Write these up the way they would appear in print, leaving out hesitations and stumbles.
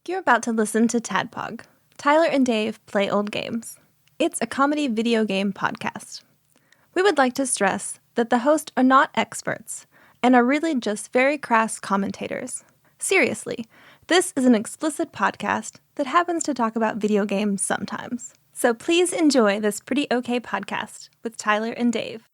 You're about to listen to TADPOG. Tyler and Dave play old games. It's a comedy video game podcast. We would like to stress that the hosts are not experts and are really just very crass commentators. Seriously, this is an explicit podcast that happens to talk about video games sometimes. So please enjoy this pretty okay podcast with Tyler and Dave.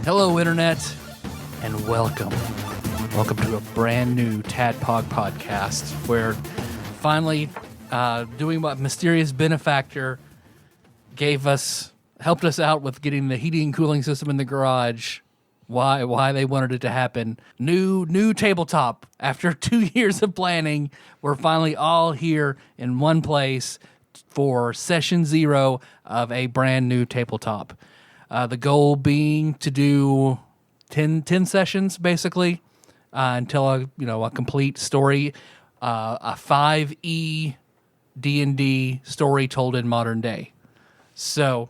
Hello, Internet, and welcome. Welcome to a brand new TADPOG podcast, where finally doing what mysterious benefactor helped us out with getting the heating and cooling system in the garage. Why they wanted it to happen. New tabletop. After 2 years of planning, we're finally all here in one place for session 0 of a brand new tabletop. The goal being to do 10 sessions, basically, until a complete story, a 5e D&D story told in modern day. So,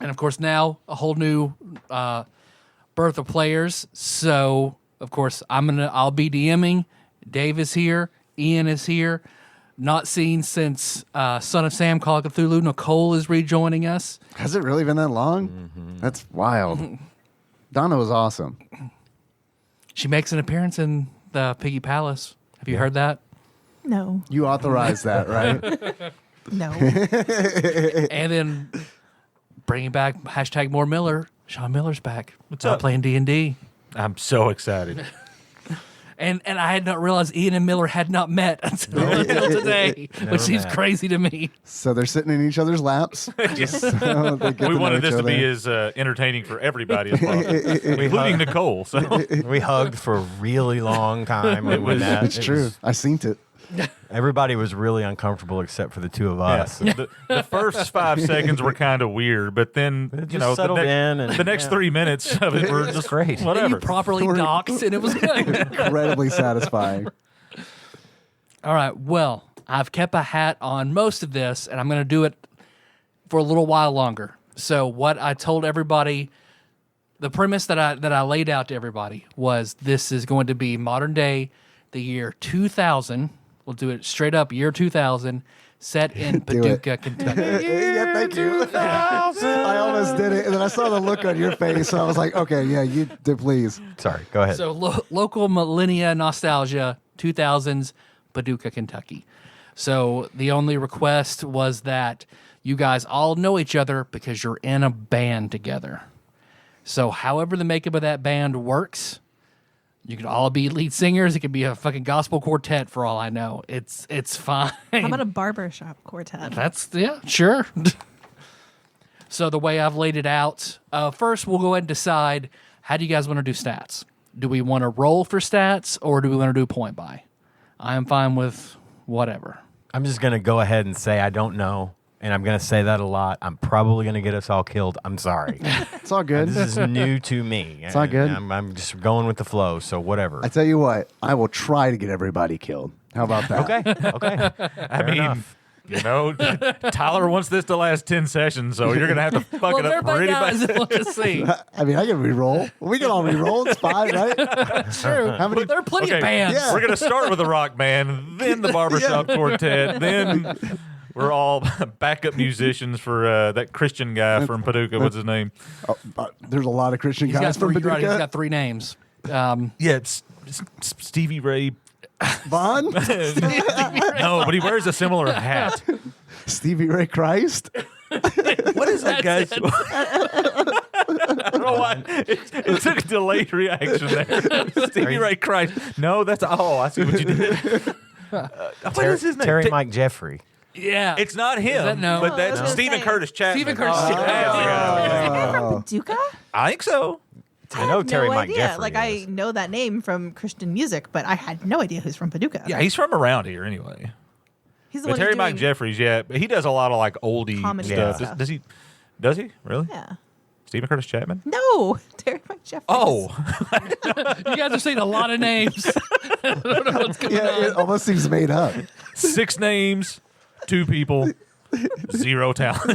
and of course now a whole new birth of players. So, of course, I'll be DMing. Dave is here. Ian is here. Not seen since Son of Sam Call of Cthulhu. Nicole is rejoining us. Has it really been that long? Mm-hmm. That's wild. Donna was awesome. She makes an appearance in the Piggy Palace. Have you heard that? No. You authorized that, right? No. And then bringing back hashtag more Miller. Sean Miller's back. What's up? Playing D&D. I'm so excited. And I had not realized Ian and Miller had not met until today, which seems crazy to me. So they're sitting in each other's laps. So We wanted this to be as entertaining for everybody as possible, including Nicole. So We hugged for a really long time. It's true. I seen it. Everybody was really uncomfortable except for the two of us. the first 5 seconds were kind of weird, but then the next 3 minutes of it were just great. And Whatever. you properly doxed, and it was good. Incredibly satisfying. All right, well, I've kept a hat on most of this, and I'm going to do it for a little while longer. So what I told everybody, the premise that I laid out to everybody was this is going to be modern day, the year 2000. We'll do it straight up, year 2000, set in Paducah, Kentucky. Yeah, thank you. I almost did it, and then I saw the look on your face, so I was like, okay, yeah, you do, please. Sorry, go ahead. So local millennia nostalgia, 2000s, Paducah, Kentucky. So the only request was that you guys all know each other because you're in a band together. So however the makeup of that band works, you could all be lead singers. It could be a fucking gospel quartet for all I know. It's fine. How about a barbershop quartet? Sure. So the way I've laid it out, first we'll go ahead and decide, how do you guys want to do stats? Do we want to roll for stats, or do we want to do point by? I am fine with whatever. I'm just going to go ahead and say I don't know, and I'm going to say that a lot. I'm probably going to get us all killed. I'm sorry. It's all good. This is new to me. It's all good. I'm just going with the flow, so whatever. I tell you what, I will try to get everybody killed. How about that? Okay. I mean, Tyler wants this to last 10 sessions, so you're going to have to fuck it up for anybody. Want to see. I mean, I can re-roll. We can all re-roll. It's fine, right? Sure. How many? There are plenty of bands. Yeah. We're going to start with the rock band, then the barbershop quartet, then we're all backup musicians for that Christian guy from Paducah. What's his name? There's a lot of Christian guys from He's Paducah. got 3 names. Yeah, it's Stevie Ray. Vaughn? No, but he wears a similar hat. Stevie Ray Christ? What is that guy's? I don't know why. It took a delayed reaction there. Stevie Ray Christ. No, that's... Oh, I see what you did. What is his name? Terry Mike Jeffrey. Yeah. It's not him, no? but that's I was Stephen gonna say. Curtis Chapman. Stephen Curtis Oh, yeah. From Paducah? I think so. I know had Terry no Mike idea. Jeffrey Like, is. I know that name from Christian music, but I had no idea who's from Paducah. Yeah, he's from around here anyway. He's the But one Terry who's Mike doing Jeffries, yeah, but he does a lot of like oldie comedy stuff. stuff. Does he? Does he really? Yeah. Stephen Curtis Chapman? No, Terrified Jeffries. Oh, You guys are saying a lot of names. I don't know what's going Yeah, it on. almost seems made up. 6 names, 2 people, 0 talent.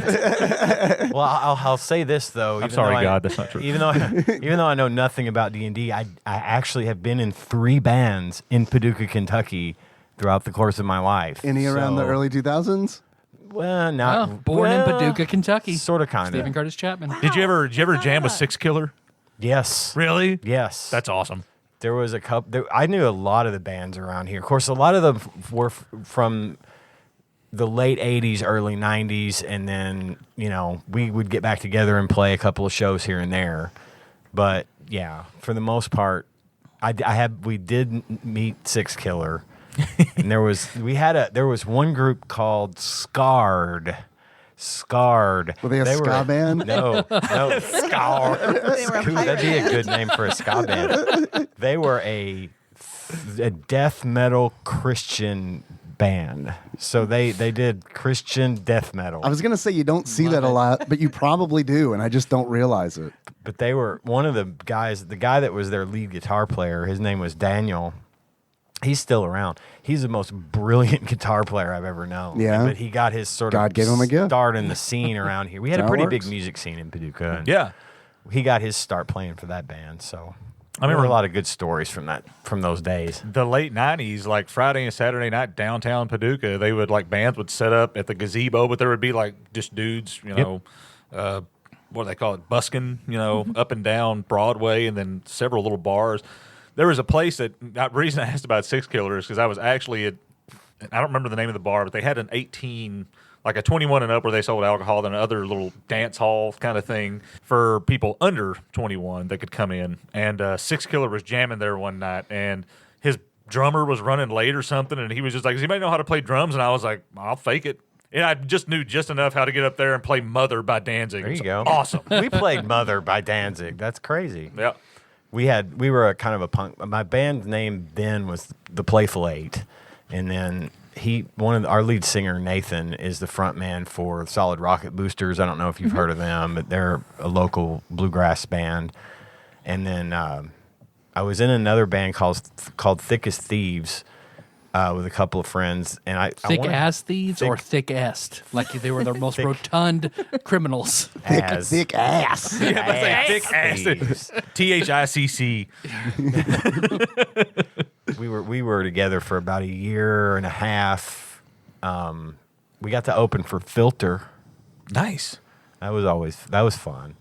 Well, I'll say this though. I'm sorry, God, that's not true. Even though I know nothing about D&D, I actually have been in 3 bands in Paducah, Kentucky, throughout the course of my life. Any around the So, early 2000s? Well, Oh, not born in well, Paducah, Kentucky. Sort of, kind Stephen of. Curtis Chapman. Did you ever jam with 6 Killer? Yes. Really? Yes. That's awesome. There was a couple. I knew a lot of the bands around here. Of course, a lot of them were from the late '80s, early '90s, and then we would get back together and play a couple of shows here and there. But yeah, for the most part, we did meet 6 Killer, and there was one group called Scarred. Were they a ska band? No, Scarred. They were a pirate That'd be a band. good name for a ska band. They were a death metal Christian band. So they did Christian death metal. I was going to say you don't see that a lot, but you probably do, and I just don't realize it. But they were one of the guys, the guy that was their lead guitar player, his name was Daniel. He's still around. He's the most brilliant guitar player I've ever known. Yeah? But he got his sort God of gave him a gift. start in the scene around here. We had a That pretty works. big music scene in Paducah. And Yeah. he got his start playing for that band. So I remember- remember a lot of good stories from those days. The late 90s, like Friday and Saturday night downtown Paducah, they would bands would set up at the gazebo, but there would be just dudes, what do they call it, busking, up and down Broadway, and then several little bars. There was a place the reason I asked about 6 Killer is because I was actually I don't remember the name of the bar, but they had an 18, like a 21 and up where they sold alcohol, and another little dance hall kind of thing for people under 21 that could come in. And 6 Killer was jamming there one night, and his drummer was running late or something, and he was just like, does anybody know how to play drums? And I was like, I'll fake it. And I just knew just enough how to get up there and play Mother by Danzig. There you It go. was awesome. We played Mother by Danzig. That's crazy. Yeah. We were a kind of a punk. My band's name then was the Playful Eight, and then our lead singer Nathan is the front man for Solid Rocket Boosters. I don't know if you've heard of them, but they're a local bluegrass band. And then I was in another band called Thick as Thieves with a couple of friends, and Thick ass thieves or thick est? Like they were the most rotund criminals. Thick ass. Yeah, but say thick ass. THICC. We were together for about a year and a half. We got to open for Filter. Nice. That was fun.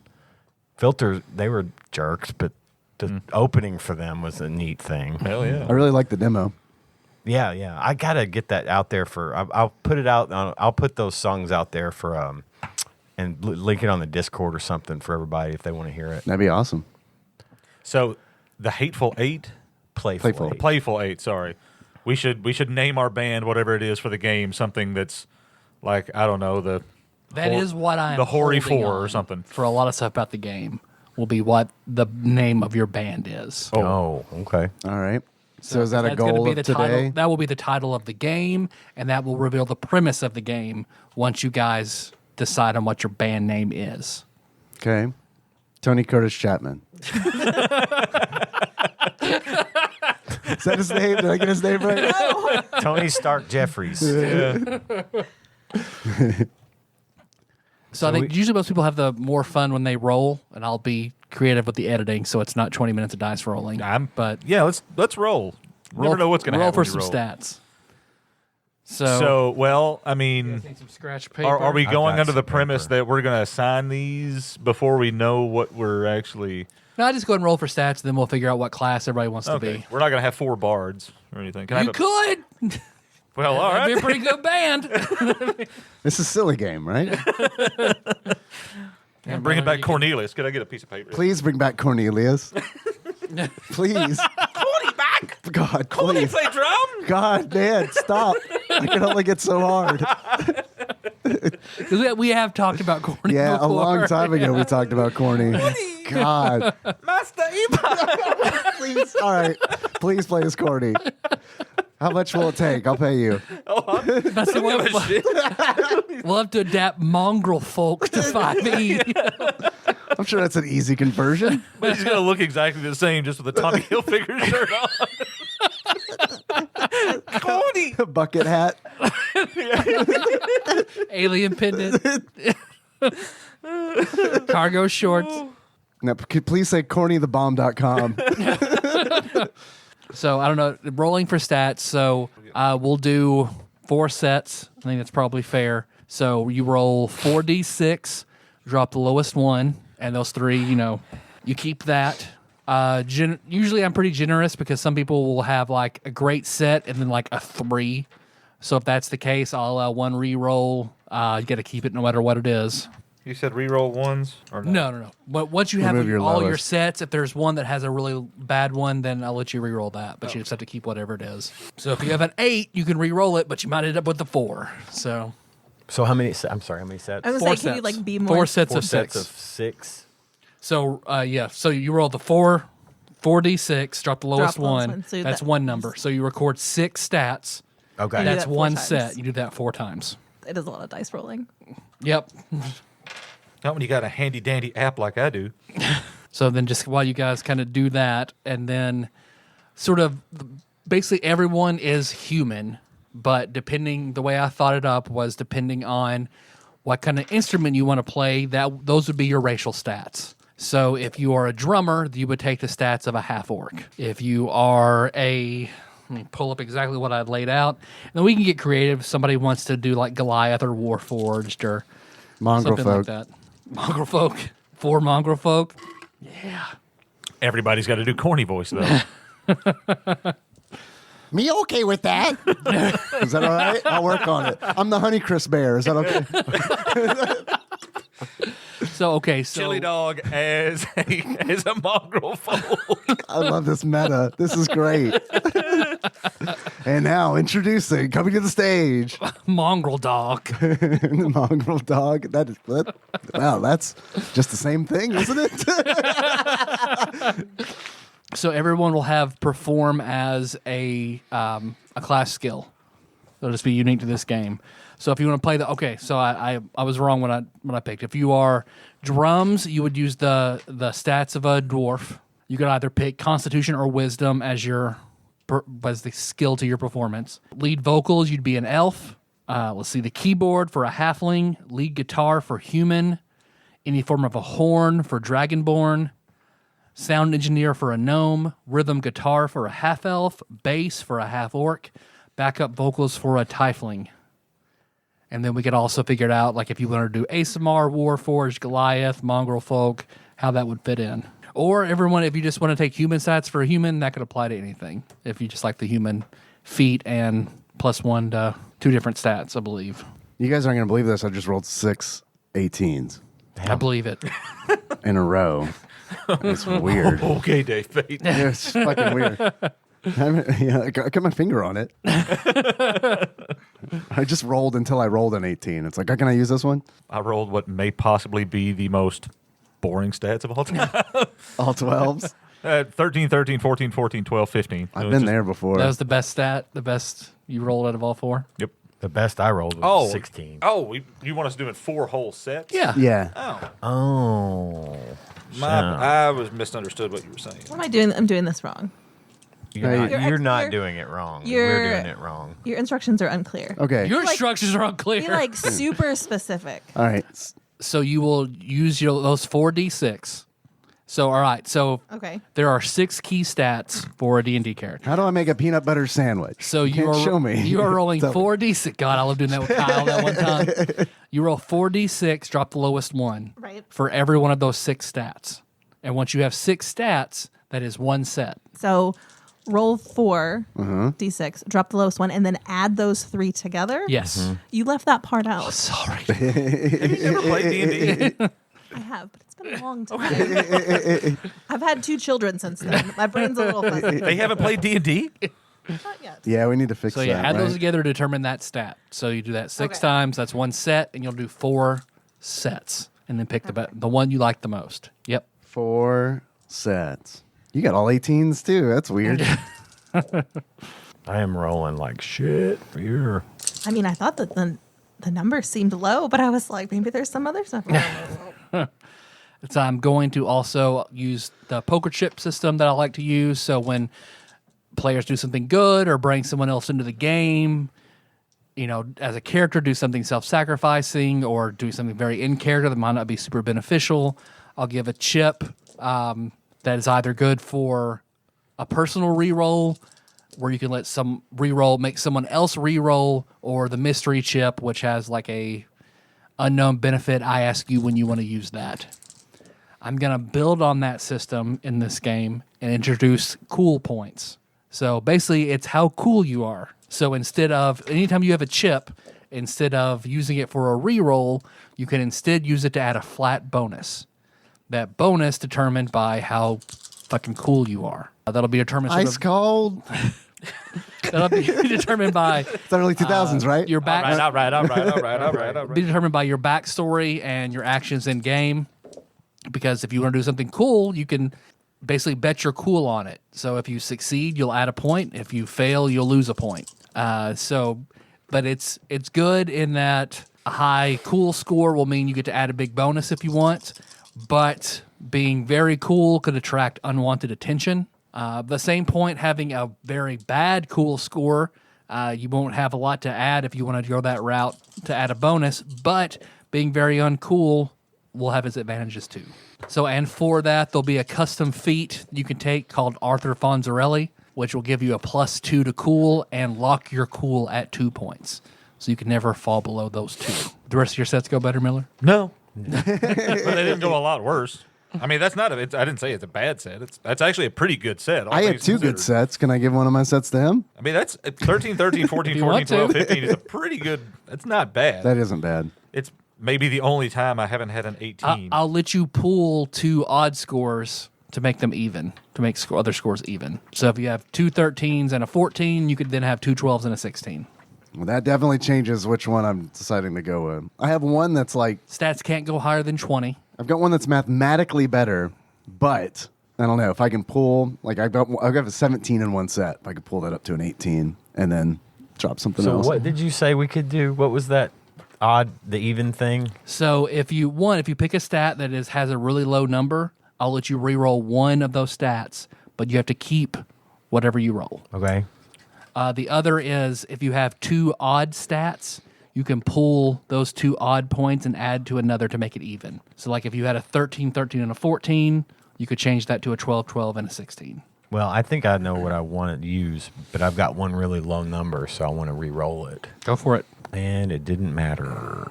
Filter, they were jerks, but the opening for them was a neat thing. Hell yeah. I really like the demo. Yeah. I gotta get that out there I'll put it out. I'll put those songs out there for and link it on the Discord or something for everybody if they want to hear it. That'd be awesome. So the Hateful Eight, Playful. Eight. Playful Eight. Sorry, we should name our band whatever it is for the game. Something that's like I don't know That is what I'm the Hoary holding Four or on something. for a lot of stuff about the game. Will be what the name of your band is. Oh, okay. All right. So is that a That's gonna goal be of the today? title. That will be the title of the game, and that will reveal the premise of the game once you guys decide on what your band name is. Okay. Tony Curtis Chapman. Is that his name? Did I get his name right? Tony Stark Jeffries. So I think usually most people have the more fun when they roll, and I'll be creative with the editing, so it's not 20 minutes of dice rolling. But Yeah, let's roll. Never know what's going to roll happen. for when some you roll. stats. So, well, I mean, Need some scratch paper. are we I've going got under the some premise paper. that we're going to assign these before we know what we're actually? No, I just go ahead and roll for stats, and then we'll figure out what class everybody wants to Okay, be. we're not going to have 4 bards or anything. Can I You have a- could. Well, all That'd be right. a pretty good band. This is a silly game, right? And bringing back Cornelius. Could I get a piece of paper? Please bring back Cornelius. Please. Corny back. God, Corny please. play drum. God, man, stop. I can only get so hard. Because we have talked about Corny Yeah, before. a long time ago we talked about corny. God. Master Iba. Please, all right. Please play as corny. How much will it take? I'll pay you. That's the Give a way shit. we'll have to adapt mongrel folk to 5e. I'm sure that's an easy conversion. But he's going to look exactly the same just with a Tommy Hilfiger shirt on. Corny. Bucket hat. Alien pendant. Cargo shorts. Now, please say cornythebomb.com. So I don't know. Rolling for stats. So we'll do 4 sets. I think that's probably fair. So you roll 4d6, drop the lowest one, and those 3, you keep that. Usually I'm pretty generous because some people will have like a great set and then like a 3. So if that's the case, I'll allow 1 re-roll. You got to keep it no matter what it is. You said reroll ones or no? No. But once you have Remove your all your lowest. sets, if there's one that has a really bad one, then I'll let you re-roll that. But you just have to keep whatever it is. So if you have an 8, you can re-roll it, but you might end up with a 4. So So how many? I'm sorry, how many sets? I was 4 like, sets. can you like be more? 4 sets 4 of sets 6. of 6. So yeah. So you roll the 4d6, drop the lowest the lowest one. one, so That's that- one number. So you record 6 stats. Okay. do That's that 4 one times. set. You do that 4 times. It is a lot of dice rolling. Yep. Not when you got a handy dandy app like I do. So then just while you guys kind of do that, and then sort of basically everyone is human, but depending, the way I thought it up was depending on what kind of instrument you want to play, those would be your racial stats. So if you are a drummer, you would take the stats of a half orc. If you are let me pull up exactly what I've laid out. And then we can get creative. If somebody wants to do like Goliath or Warforged or Mongrel something folk. like that. Mongrel folk. 4 mongrel folk. Yeah. Everybody's got to do corny voice though. Me okay with that? Is that all right? I'll work on it. I'm the Honeycrisp Bear. Is that okay? So Chili dog as a mongrel folk. I love this meta. This is great. And now introducing, coming to the stage, mongrel dog. Mongrel Dog. Wow, that's just the same thing, isn't it? So everyone will have perform as a class skill. It'll just be unique to this game. So if you want to play so I was wrong when I picked. If you are drums, you would use the stats of a dwarf. You could either pick Constitution or Wisdom as the skill to your performance. Lead vocals, you'd be an elf. Let's see, the keyboard for a halfling, lead guitar for human, any form of a horn for dragonborn, sound engineer for a gnome, rhythm guitar for a half elf, bass for a half orc, backup vocals for a tiefling. And then we could also figure it out, like if you want to do ASMR, Warforged, Goliath, Mongrel Folk, how that would fit in. Or everyone, if you just want to take human stats for a human, that could apply to anything. If you just like the human feat and +1 to 2 different stats, I believe. You guys aren't going to believe this. I just rolled 6 18s I believe it. in a row. It's weird. Okay, Dave Fate. Yeah, it's fucking weird. I got my finger on it. I just rolled until I rolled an 18. It's like, can I use this one? I rolled what may possibly be the most boring stats of all time. All 12s? 13, 13, 14, 14, 12, 15. I've been there before. That was the best stat, the best you rolled out of all 4? Yep. The best I rolled was 16. Oh, you want us doing 4 whole sets? Yeah. Yeah. Oh. I was misunderstood what you were saying. What am I doing? I'm doing this wrong. You're not you're- doing it wrong. you're- We're doing it wrong. Your instructions are unclear. Okay. Your like- instructions are unclear. Be like super specific. All right. So you will use those 4d6. So, all right. So Okay. there are 6 key stats for a D&D character. How do I make a peanut butter sandwich? So you can't are show me. You are rolling Tell me. 4d6. God, I love doing that with Kyle that one time. You roll 4d6, drop the lowest one Right. for every one of those 6 stats. And once you have 6 stats, that is 1 set. So roll 4 d6, drop the lowest one, and then add those 3 together. Yes. You left that part out. Sorry. Have you never played D&D? I have, but it's been a long time. I've had 2 children since then. My brain's a little fuzzy. They haven't played D&D? Not yet. Yeah, we need to fix So that. yeah, add right? those together to determine that stat. So you do that 6 Okay. times. That's 1 set, and you'll do 4 sets, and then pick the one you like the most. Yep. 4 sets. You got all 18s too. That's weird. I am rolling like shit here. I mean, I thought that the number seemed low, but I was like, maybe there's some other stuff. I'm going to also use the poker chip system that I like to use. So when players do something good or bring someone else into the game, as a character, do something self-sacrificing or do something very in character that might not be super beneficial, I'll give a chip that is either good for a personal reroll, where you can let some reroll make someone else reroll, or the mystery chip, which has like a unknown benefit. I ask you when you want to use that. I'm gonna build on that system in this game and introduce cool points. So basically, it's how cool you are. So instead of, anytime you have a chip, instead of using it for a reroll, you can instead use it to add a flat bonus. That bonus determined by how fucking cool you are. That'll be determined. Ice cold. That'll be determined by It's the early 2000s, right? your back. All right. Be determined by your backstory and your actions in game. Because if you want to do something cool, you can basically bet your cool on it. So if you succeed, you'll add a point. If you fail, you'll lose a point. But it's good in that a high cool score will mean you get to add a big bonus if you want. But being very cool could attract unwanted attention. The same point, having a very bad cool score, you won't have a lot to add if you want to go that route to add a bonus. But being very uncool will have its advantages too. So, and for that, there'll be a custom feat you can take called Arthur Fonzarelli, which will give you a +2 to cool and lock your cool at 2 points. So you can never fall below those 2. The rest of your sets go better, Miller? No. But they didn't go a lot worse. I mean, that's not I didn't say it's a bad set. That's actually a pretty good set. I had 2 good sets. Can I give one of my sets to him? I mean, that's 13, 13, 14, 14, 12, 15 is a pretty good. That's not bad. That isn't bad. It's maybe the only time I haven't had an 18. I'll let you pool 2 odd scores to make them even, to make other scores even. So if you have 2 13s and a 14, you could then have 2 12s and a 16. Well, that definitely changes which one I'm deciding to go with. I have one that's like, Stats can't go higher than 20. I've got one that's mathematically better, but I don't know if I can pull, like I've got a 17 in one set. If I could pull that up to an 18 and then drop something So else. what did you say we could do? What was that the even thing? So if you pick a stat that has a really low number, I'll let you re-roll one of those stats, but you have to keep whatever you roll. Okay. The other is if you have 2 odd stats, you can pull those 2 odd points and add to another to make it even. So like if you had a 13, 13, and a 14, you could change that to a 12, 12, and a 16. Well, I think I know what I want to use, but I've got one really low number, so I want to re-roll it. Go for it. And it didn't matter.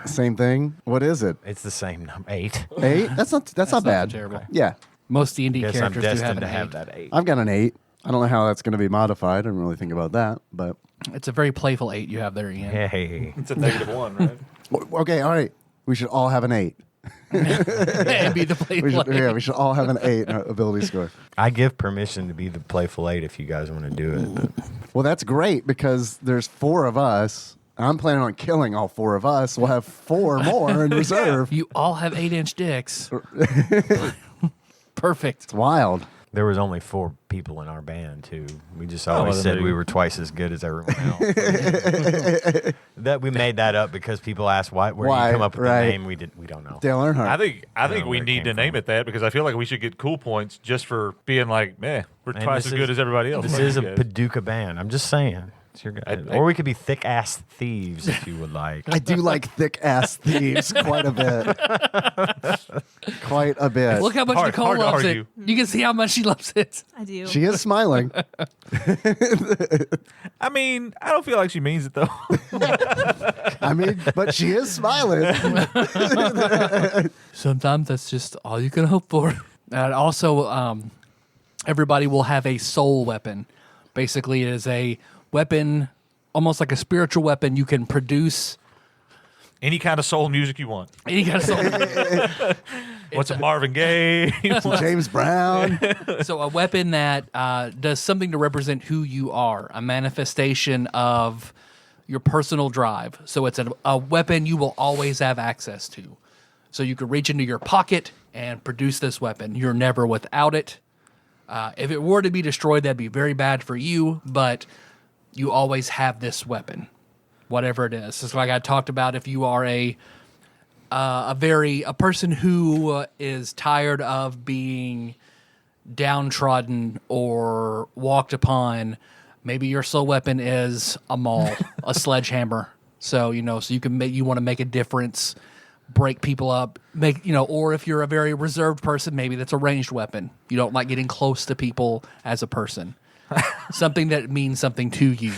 Same thing. What is it? It's the same number, 8. 8? That's not bad. terrible. Yeah. Most D&D Guess I'm characters do have destined an to have 8. that 8. I've got an 8. I don't know how that's going to be modified. I didn't really think about that, but It's a very playful 8 you have there, Ian. Hey. It's a -1, right? okay, all right. We should all have an 8. And be the playful 8. We should all have an 8 in our ability score. I give permission to be the playful 8 if you guys want to do it. But Well, that's great because there's 4 of us. I'm planning on killing all 4 of us. We'll have 4 more in reserve. You all have 8-inch dicks. Perfect. It's wild. there was only 4 people in our band too. We just well, always then said there we you- were twice as good as everyone else. That we made that up because people asked where Why? you come up with Right. the name. We don't know. Dale Earnhardt. I think know we where it need to came name from. it that because I feel like we should get cool points just for being like, we're And twice this as good is- as everybody else. This Fuck is a you guys. Paducah band. I'm just saying. It's your guy. Or we could be thick ass thieves if you would like. I do like thick ass thieves quite a bit. Quite a bit. Look how much Hard- Nicole hard to loves argue. it. You can see how much she loves it. I do. She is smiling. I mean, I don't feel like she means it though. I mean, but she is smiling. Sometimes that's just all you can hope for. And also, everybody will have a soul weapon. Basically, it is a weapon, almost like a spiritual weapon. You can produce Any kind of soul music you want. any kind of soul. What's a Marvin Gaye? James Brown. So a weapon that does something to represent who you are, a manifestation of your personal drive. So it's a weapon you will always have access to. So you could reach into your pocket and produce this weapon. You're never without it. If it were to be destroyed, that'd be very bad for you, but you always have this weapon, whatever it is. It's like I talked about if you are a a person who is tired of being downtrodden or walked upon. Maybe your soul weapon is a maul, a sledgehammer. So so you want to make a difference, break people up, or if you're a very reserved person, maybe that's a ranged weapon. You don't like getting close to people as a person. Something that means something to you.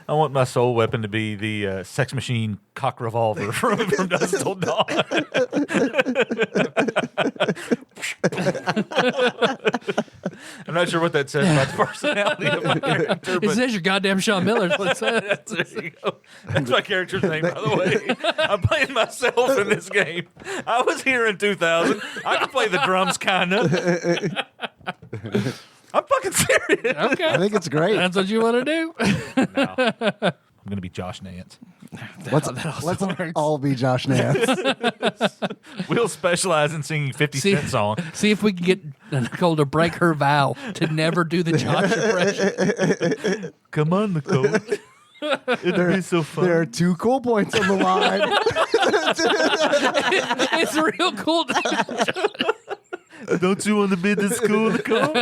I want my soul weapon to be the sex machine cock revolver from Dusk Till Dawn. I'm not sure what that says about the personality of my character. It says your goddamn Sean Miller. There you go. That's my character's name, by the way. I'm playing myself in this game. I was here in 2000. I can play the drums, kind of. I'm fucking serious. Okay. I think it's great. That's what you want to do? No. I'm going to be Josh Nance. Let's all be Josh Nance. We'll specialize in singing 50 Cent songs. See if we can get Nicole to break her vow to never do the Josh impression. Come on, Nicole. It'd be so fun. There are 2 cool points on the line. It's real cool. Don't you want to be in this school, Nicole?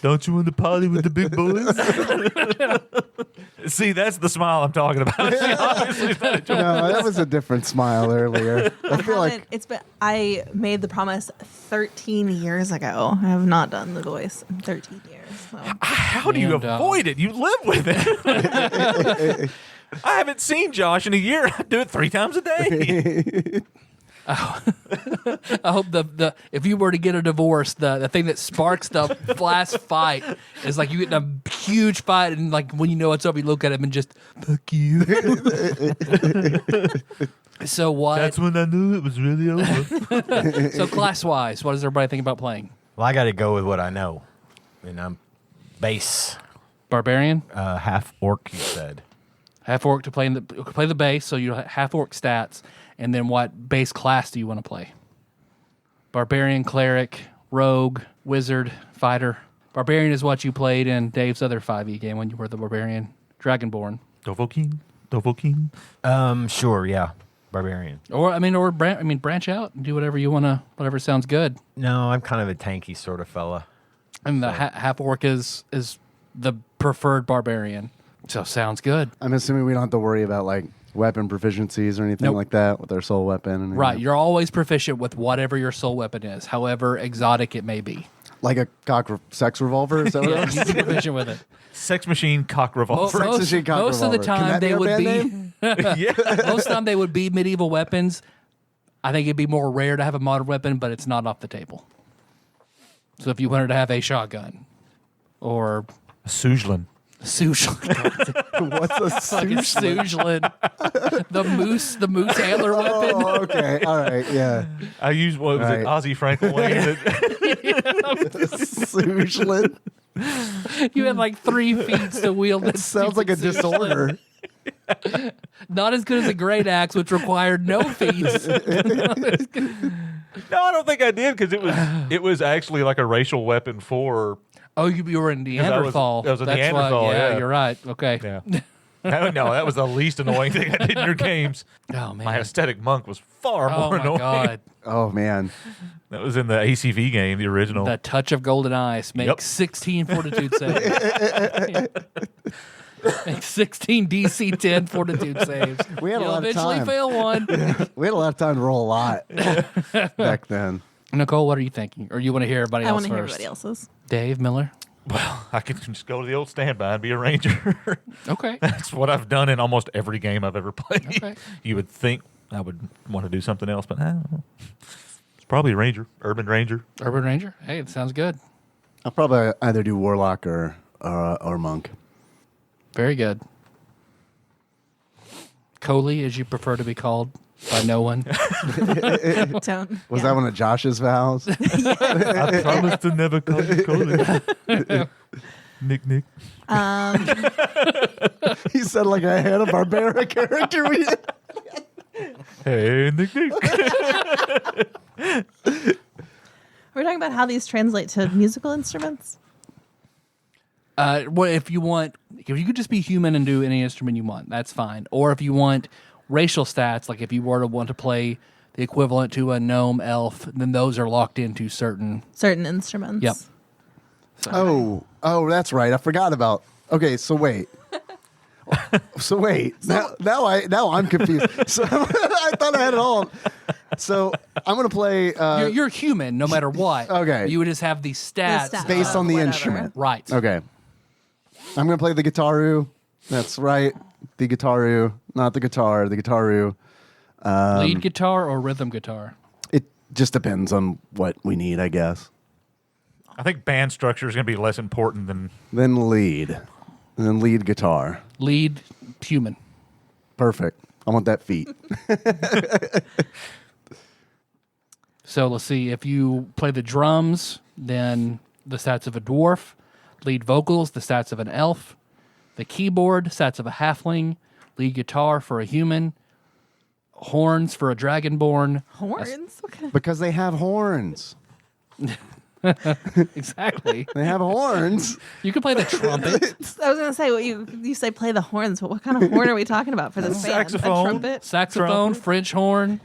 Don't you want to party with the big boys? See, that's the smile I'm talking about. She obviously is not enjoying No, that was a different smile earlier. I feel like I made the promise 13 years ago. I have not done the voice in 13 years. So. How do you avoid it? You live with it. I haven't seen Josh in a year. I do it 3 times a day. I hope the if you were to get a divorce, the thing that sparks the last fight is like you get in a huge fight, and like when you know it's over, you look at him and just fuck you. So what? That's when I knew it was really over. So class wise, what does everybody think about playing? Well, I got to go with what I know, and I'm base Barbarian, half orc. You said half orc to play the base, so you half orc stats. And then what base class do you want to play? Barbarian, cleric, rogue, wizard, fighter. Barbarian is what you played in Dave's other 5e game when you were the barbarian. Dragonborn. Dovahkiin. Sure, yeah, barbarian. Branch out and do whatever you want to. Whatever sounds good. No, I'm kind of a tanky sort of fella. And the half orc is the preferred barbarian. So sounds good. I'm assuming we don't have to worry about like weapon proficiencies or anything like that with our soul weapon. And Right, you're always proficient with whatever your soul weapon is, however exotic it may be. like a sex revolver. Is that what it was? You're proficient with it. Sex machine cock revolver. Sex machine cock most of the revolver. time Can that be they our would band be. name? Yeah. Most of the time they would be medieval weapons. I think it'd be more rare to have a modern weapon, but it's not off the table. So if you wanted to have a shotgun or Sujlan. Sujlan, What's a fucking Sujlan? Sujlan, the moose antler weapon. Oh, okay. All right. Yeah. I used, what was it, Right. Ozzy Franklin Wayne? Sujlan. You had like 3 feet to wield it. Sounds like a disorder. Not as good as a great axe, which required no feet. No, I don't think I did, because it was actually like a racial weapon for. Oh, you were in Neanderthal. I was a That's Neanderthal, why, yeah. You're right. Okay. Yeah. No, that was the least annoying thing I did in your games. Oh man. My aesthetic monk was far Oh more my annoying. god. Oh man. That was in the ACV game, the original. The touch of golden eyes. Make Yep. 16 fortitude saves. Make 16 DC 10 fortitude saves. We had a You'll lot of eventually time. fail one. We had a lot of time to roll a lot back then. Nicole, what are you thinking? Or you want to hear everybody I else want to first? hear everybody else's. Dave Miller. Well, I could just go to the old standby and be a ranger. Okay. That's what I've done in almost every game I've ever played. Okay. You would think I would want to do something else, but I don't know. It's probably a ranger, urban ranger. Urban Ranger. Hey, it sounds good. I'll probably either do warlock or monk. Very good. Coley, as you prefer to be called by no one. Don't. Was that one of Josh's vows? I promise to never call you Coley. Nick. He said like a Hanna-Barbera character. Hey, Nick. We're talking about how these translate to musical instruments. What if you could just be human and do any instrument you want, that's fine. Or if you want racial stats, like if you were to want to play the equivalent to a gnome elf, then those are locked into certain. instruments. Yep. Oh, that's right. I forgot about. Okay, so wait. Now I'm confused. So I thought I had it all. So I'm gonna play. You're human, no matter what. Okay. You would just have these stats stats. based on the whatever. instrument. Right. Okay. I'm gonna play the guitaru. That's right. The guitaru, not the guitar. The guitaru. Lead guitar or rhythm guitar? It just depends on what we need, I guess. I think band structure is going to be less important than. Then lead. And then lead guitar. Lead human. Perfect. I want that feat. So let's see. If you play the drums, then the stats of a dwarf. Lead vocals, the stats of an elf. The keyboard, stats of a halfling. Lead guitar for a human. Horns for a dragonborn. Horns? What kind of... Because they have horns. Exactly. They have horns. You can play the trumpet. I was gonna say what you say play the horns, but what kind of horn are we talking about for this band? Saxophone. A trumpet? Saxophone, French horn,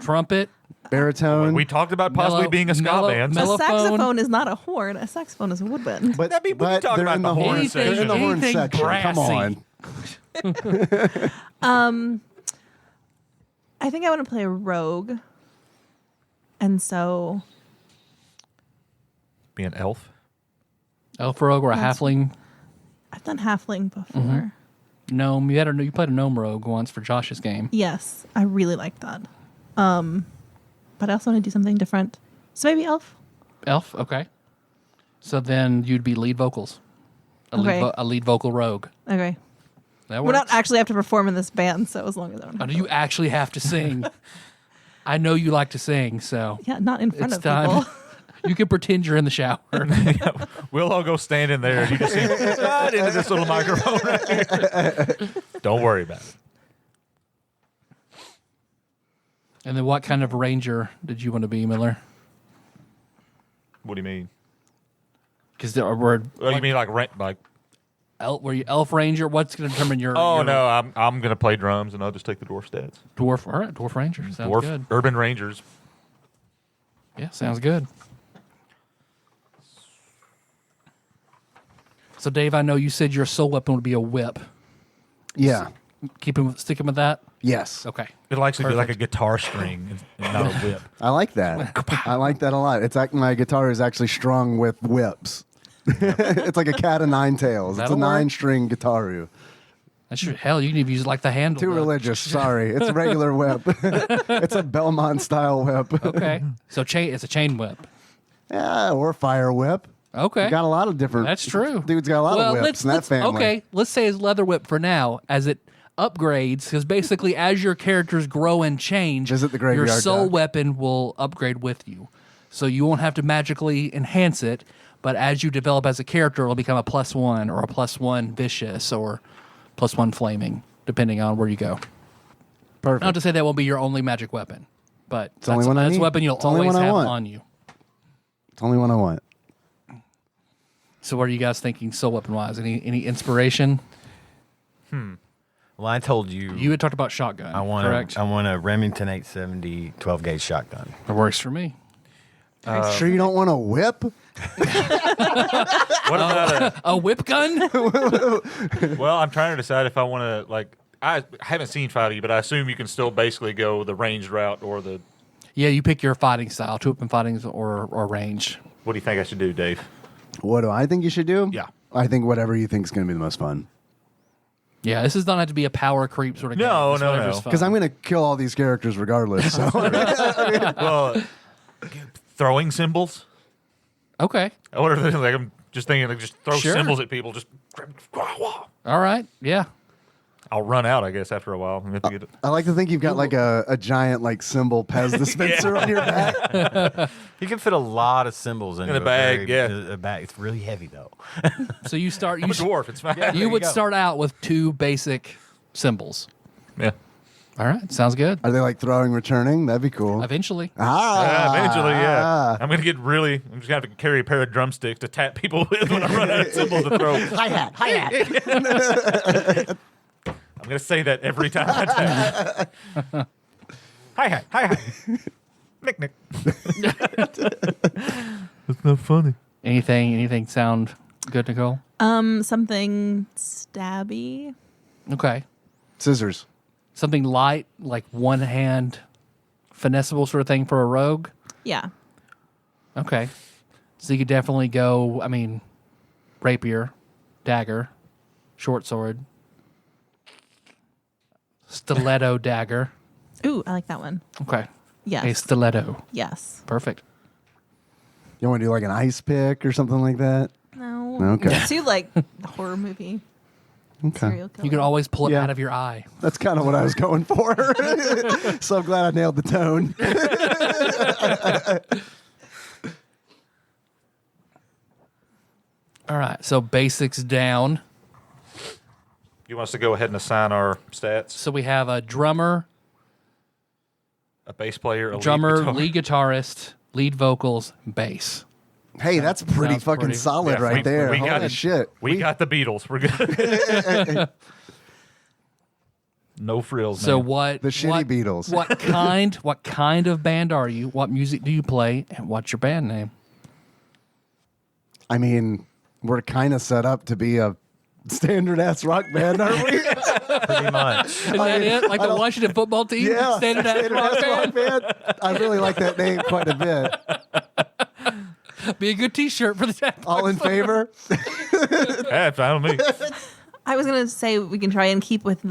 trumpet. Baritone. We talked about possibly Mellow- being a ska mellow- band. mellow- A saxophone is not a horn. A saxophone is a woodwind. but That'd be- we talked they're about in the the horn horn section. They're in the horn Anything section. Come brassy. on. I think I want to play a rogue, and so Be an elf. Elf rogue or a halfling I've done halfling before. gnome. You played a gnome rogue once for Josh's game. Yes, I really like that. But I also want to do something different. So maybe elf. Elf, okay. So then you'd be lead vocals. Okay. A lead vocal rogue. Okay. That We're works. not actually have to perform in this band, so as long as I don't. Oh, do you actually have to sing? I know you like to sing, so Yeah, not in front it's of time. people. You can pretend you're in the shower. We'll all go stand in there and you just sing right into this little microphone right here. Don't worry about it. And then what kind of ranger did you want to be, Miller? What do you mean? Because there were Oh, you mean like were you elf ranger? What's going to determine your? Oh your no, I'm gonna play drums and I'll just take the dwarf stats. dwarf. All right, dwarf ranger sounds Dwarf good. urban rangers. Yeah, sounds good. So Dave, I know you said your soul weapon would be a whip. Yeah. Sticking with that. Yes. Okay. It'll actually be like a guitar string and not a whip. I like that. I like that a lot. It's like my guitar is actually strung with whips. It's like a cat of nine tails. That'll it's a work. 9-string guitaru. That's your hell. You can even use like the handle. Too religious. Sorry. It's a regular whip. It's a Belmont style whip. Okay. So it's a chain whip. Yeah, or fire whip. Okay. You got a lot of different. That's true. Dude's got a lot of whips in that family. Okay, let's say it's leather whip for now, as it upgrades, because basically as your characters grow and change, Visit the your graveyard soul dog. weapon will upgrade with you. So you won't have to magically enhance it, but as you develop as a character, it'll become a +1 or a +1 vicious or +1 flaming, depending on where you go. Perfect. Not to say that won't be your only magic weapon, but the only one I that's a need. weapon you'll It's the only always one I have want. on you. It's the only one I want. So what are you guys thinking soul weapon wise? Any inspiration? Well, I told you, You had talked about shotgun. I want correct? a Remington 870 12-gauge shotgun. It works for me. Sure you don't want a whip? What about A whip gun? well, I'm trying to decide if I want to I haven't seen 5e, but I assume you can still basically go the ranged route or the. Yeah, you pick your fighting style, two weapon fighting or range. What do you think I should do, Dave? What do I think you should do? Yeah. I think whatever you think is going to be the most fun. Yeah, this does not have to be a power creep sort of game. No, It's no, whatever's no. fun. Because I'm going to kill all these characters regardless. So Well, throwing symbols. Okay. I wonder if I'm just thinking just throw Sure. symbols at people. Just All right. Yeah. I'll run out, I guess, after a while. I'm gonna have to get it. I like to think you've got like a giant like symbol Pez dispenser on your back. You can fit a lot of symbols into a bag, a bag. It's really heavy though. So you start. I'm You, a dwarf. It's fine. you you would go. start out with two basic symbols. Yeah. All right. Sounds good. Are they like throwing, returning? That'd be cool. Eventually. Eventually, yeah. I'm just gonna have to carry a pair of drumsticks to tap people with when I run out of symbols to throw. Hi-hat, hi-hat. I'm going to say that every time I tell Hi. Nick. That's not funny. Anything sound good, Nicole? Something stabby. Okay. Scissors. Something light, like one hand finessable sort of thing for a rogue. Yeah. Okay. So you could definitely go, I mean, rapier, dagger, short sword, stiletto dagger. Ooh, I like that one. Okay. Yes. A stiletto. Yes. Perfect. You want to do like an ice pick or something like that? No. Okay. It's too like the horror movie. Okay. Serial killer. You could always pull it Yeah. out of your eye. That's kind of what I was going for. So I'm glad I nailed the tone. All right. So basics down. You want us to go ahead and assign our stats? So we have a drummer, A bass player, a lead guitarist, lead vocals, bass. Hey, that's pretty Sounds fucking pretty- solid Yeah, right there. we got Holy it. shit. We got the Beatles. We're good. No frills, So man. what? The shitty what- Beatles. What kind of band are you? What music do you play? And what's your band name? I mean, we're kind of set up to be a standard ass rock band, aren't we? Pretty much. Is that it? Like the Washington football team? Yeah. Standard ass rock ass band? band. I really like that name quite a bit. Be a good T-shirt for the TADPOG. All in favor? Yeah, fine with me. I was gonna say we can try and keep with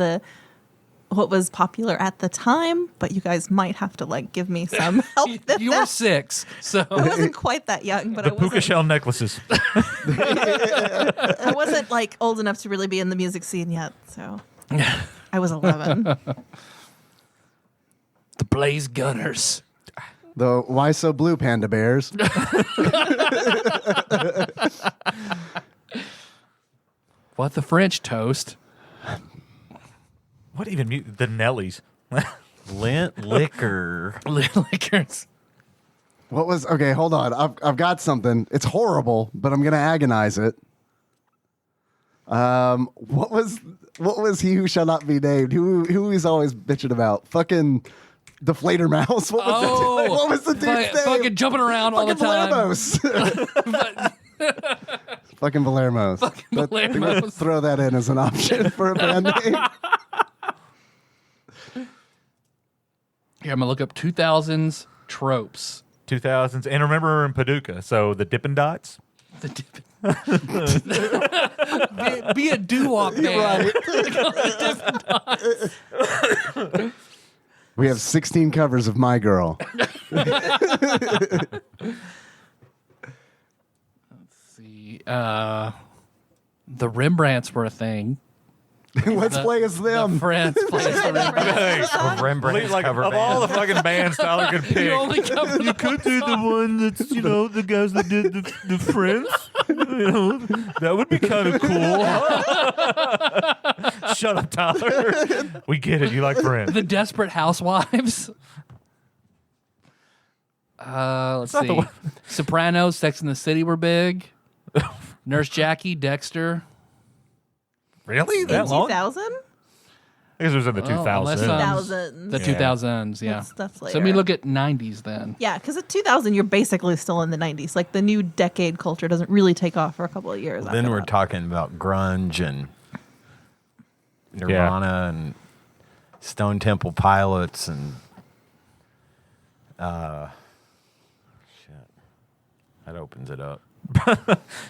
what was popular at the time, but you guys might have to like give me some help. with You were that. 6, so I wasn't quite that young, but The I puka wasn't. shell necklaces. I wasn't like old enough to really be in the music scene yet, so I was 11. the Blaze Gunners. The Why So Blue Panda Bears. What the French toast? What even? The Nellies. Lint liquor. Liquors. What was okay? Hold on, I've got something. It's horrible, but I'm gonna agonize it. What was he who shall not be named? Who he's always bitching about? Fucking Deflator Mouse. What was the dude's name? Fucking jumping around all the Fucking time. Fucking Valermos. Fucking Valermos. Throw that in as an option for a band name. Here, I'm gonna look up 2000s tropes. 2000s. And remember in Paducah. So the Dippin' Dots. The be a doo-wop band. We have 16 covers of My Girl. See, the Rembrandts were a thing. Let's play as The them. Friends played the Rembrandts. A Rembrandt's Like, cover of band. all the fucking bands Tyler could pick. You only cover You could do the one that's, the guys that did the Friends. That would be kind of cool. Shut up, Tyler. We get it. You like Friends. the Desperate Housewives. Let's not the see. one- Sopranos, Sex and the City were big. Nurse Jackie, Dexter. Really? That long? 2000? I guess it was in the 2000s. unless, 2000s. The 2000s, yeah. That's So let me later. look at 90s then. Yeah, because at 2000, you're basically still in the 90s. Like the new decade culture doesn't really take off for a couple of years. Then after we're that. talking about grunge and Nirvana and Stone Temple Pilots and shit. That opens it up.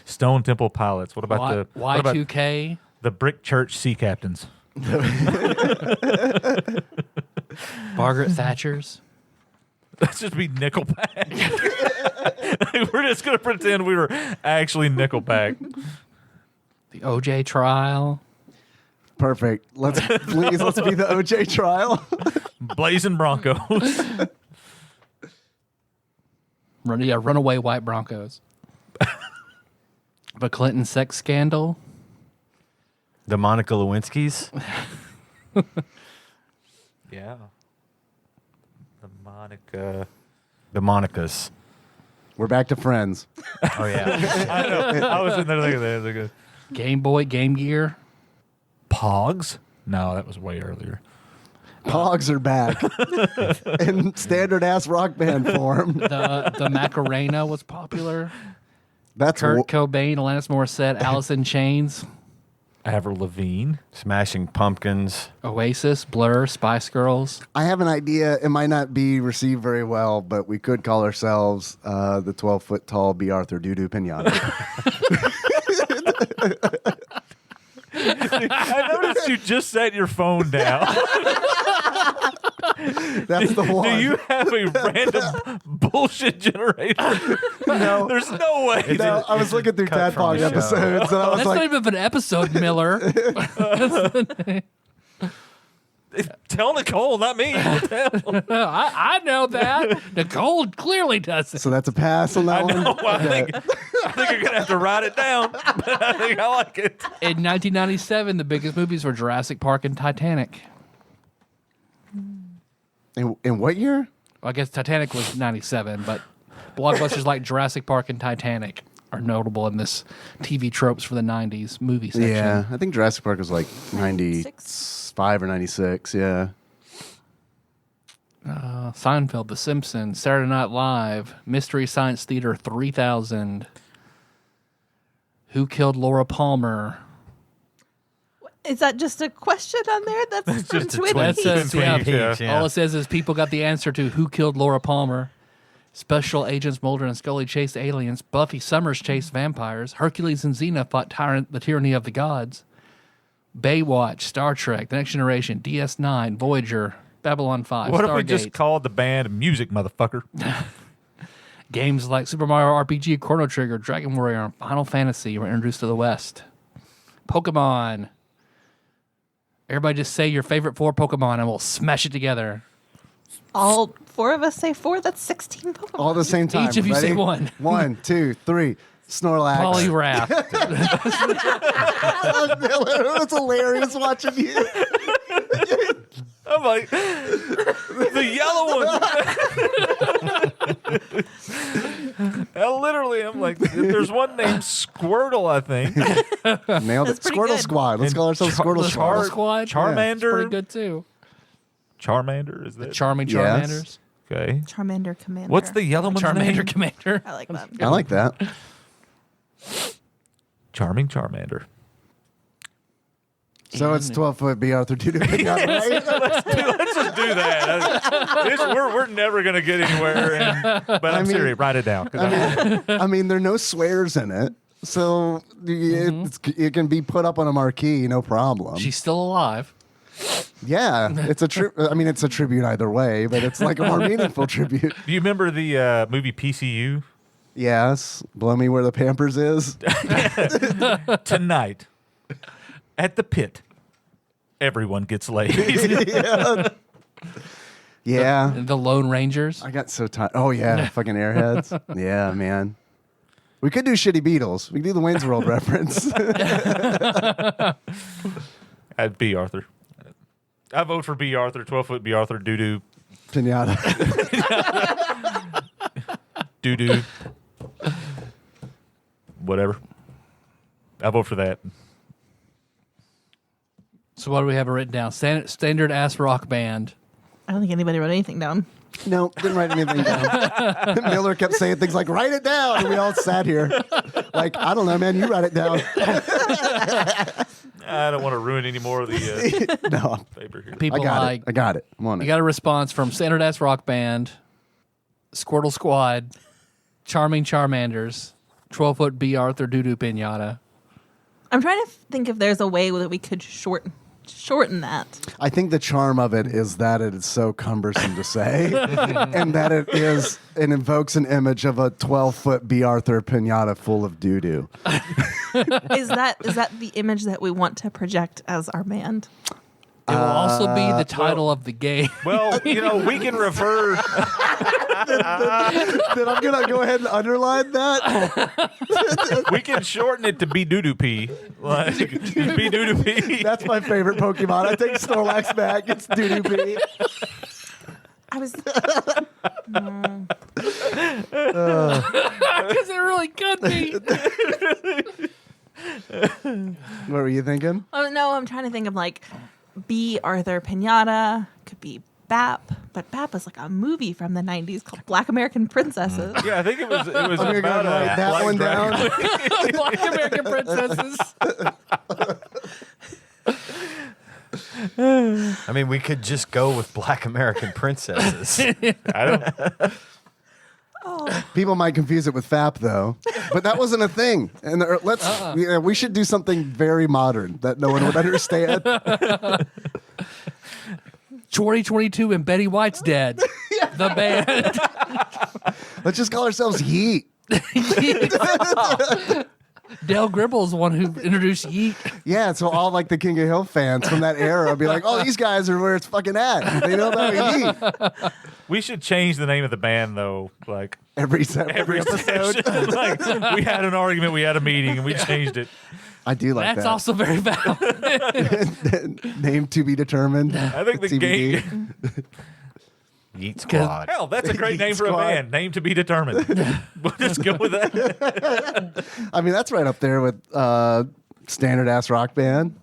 Stone Temple Pilots. What about what about Y2K. the Brick Church Sea Captains? Margaret Thatcher's. Let's just be Nickelback. We're just gonna pretend we were actually Nickelback. The OJ trial. Perfect. Let's be the OJ trial. Blazing Broncos. Runaway White Broncos. The Clinton sex scandal. The Monica Lewinsky's. Yeah. The Monica. The Monicas. We're back to Friends. Oh, yeah. I know. I was in there thinking that. Game Boy, Game Gear. Pogs. No, that was way earlier. Pogs are back in standard ass rock band form. The Macarena was popular. That's Kurt Cobain, Alanis Morissette, Alice in Chains, Avril Lavigne. Smashing Pumpkins. Oasis, Blur, Spice Girls. I have an idea. It might not be received very well, but we could call ourselves the 12-foot tall B. Arthur Doo-Doo Pinata. I noticed you just set your phone down. That's the one. Do you have a random bullshit generator? No. There's no way. No, I was looking through cut from TADPOG the show. episodes, and I was That's like, not even an episode, Miller. Tell Nicole, not me. I know that. Nicole clearly doesn't. so that's a pass on that I one? know. I think you're going to have to write it down. But I think I like it. In 1997, the biggest movies were Jurassic Park and Titanic. In what year? Well, I guess Titanic was 97, but blockbusters like Jurassic Park and Titanic are notable in this TV tropes for the 90s movie section. Yeah, I think Jurassic Park was like 95 or 96, yeah. Seinfeld, The Simpsons, Saturday Night Live, Mystery Science Theater 3000, Who Killed Laura Palmer? Is that just a question on there? That's from just a Twin twin- Peaks. That says, yeah, Peaks, yeah. all it says is people got the answer to Who Killed Laura Palmer. Special agents Mulder and Scully chased aliens. Buffy Summers chased vampires. Hercules and Xena fought the tyranny of the gods. Baywatch, Star Trek, The Next Generation, DS9, Voyager, Babylon 5, What Stargate. if we just called the band music, motherfucker? Games like Super Mario RPG, Chrono Trigger, Dragon Warrior, and Final Fantasy were introduced to the West. Pokemon. Everybody just say your favorite 4 Pokemon and we'll smash it together. All 4 of us say 4. That's 16 Pokemon. All at the same time. Each of you Ready? say one. 1, 2, 3. Snorlax. Poliwrath. It was hilarious watching you. I'm like, the yellow one. I'm like, there's one named Squirtle, I think. Nailed it. That's pretty Squirtle good. Squad. Let's And call ourselves Squirtle The Squad. Squirtle Squad. Charmander. It's pretty good too. Charmander, is that? Charming Yes. Charmanders. Okay. Charmander Commander. What's the yellow one's name? Charmander Commander. I like that. I like that. Charming Charmander. So it's 12-foot B. Arthur Doo-Doo Pinata, right? Let's just do that. We're never going to get anywhere. But I'm mean- serious. Write it down. 'Cause I mean, there are no swears in it. So it can be put up on a marquee, no problem. She's still alive. Yeah, it's a it's a tribute either way, but it's like a more meaningful tribute. do you remember the movie PCU? Yes, blow me where the Pampers is. Tonight, at the pit, everyone gets laid. Yeah, The Lone Rangers. I got so tired. Oh yeah, fucking Airheads. Yeah, man. We could do Shitty Beatles. We could do the Wayne's World reference. I'd be Arthur. I vote for B. Arthur, 12-foot B. Arthur, doo-doo, Pinata. doo-doo, whatever. I vote for that. So what do we have written down? Standard ass rock band. I don't think anybody wrote anything down. No, didn't write anything down. Miller kept saying things like, write it down. And we all sat here. Like, I don't know, man. You write it down. I don't want to ruin any more of the No, paper here. People I got like it. I got it. I'm on you it. got a response from Standard ass rock band, Squirtle Squad, Charming Charmanders, 12-foot B. Arthur Doo-Doo Pinata. I'm trying to think if there's a way that we could shorten that. I think the charm of it is that it is so cumbersome to say, and that it invokes an image of a 12-foot B. Arthur pinata full of doo-doo. Is that the image that we want to project as our band? It will also be the title of the game. Well, we can refer. Then I'm gonna go ahead and underline that. We can shorten it to B doo doo P. Like B doo doo P. That's my favorite Pokemon. I take Snorlax back. It's doo-doo B. I was Because it really could be. What were you thinking? Oh no, I'm trying to think of like B. Arthur Pinata. Could be BAP, but BAP was like a movie from the 90s called Black American Princesses. Yeah, I think it was I'm gonna go about write that one down. Black American princesses. I mean, we could just go with Black American Princesses. I don't. People might confuse it with FAP though, but that wasn't a thing. And we should do something very modern that no one would understand. 2022 and Betty White's dead. The band. Let's just call ourselves Yeet. Dale Gribble's the one who introduced Yeet. Yeah, so all like the King of Hill fans from that era will be like, "Oh, these guys are where it's fucking at. They know about Yeet." We should change the name of the band though. Like Every every episode. session. Like we had an argument, we had a meeting, and we changed it. I do like That's that. also very valid. Name to be determined. I think the TBD. game. Yeet Squad. Hell, that's a great name for a Squad. band. Name to be determined. We'll just go with that. I mean, that's right up there with standard ass rock band.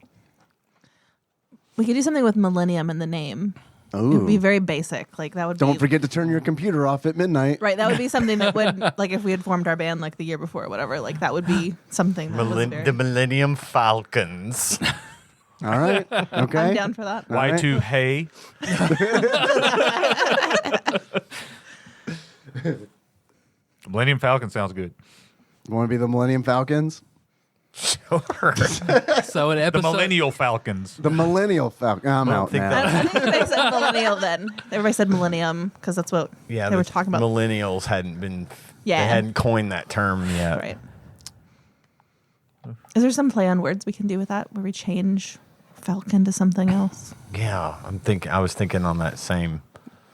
We could do something with Millennium in the name. It would Ooh. be very basic. Like that would Don't be forget to turn your computer off at midnight. right. That would be something that would like if we had formed our band like the year before or whatever. Like that would be something. That was very, The Millennium Falcons. All right. Okay. I'm down for that. All right. Y2 Hey. Millennium Falcon sounds good. You want to be the Millennium Falcons? Sure. So an The episode. Millennial Falcons. The Millennial Falcon. I'm I don't out think now. I think everybody said millennial then. Everybody said millennium because that's what Yeah, they were the talking about. Millennials hadn't been. Yeah. They hadn't coined that term yet. Right. Is there some play on words we can do with that where we change falcon to something else? Yeah, I was thinking on that same.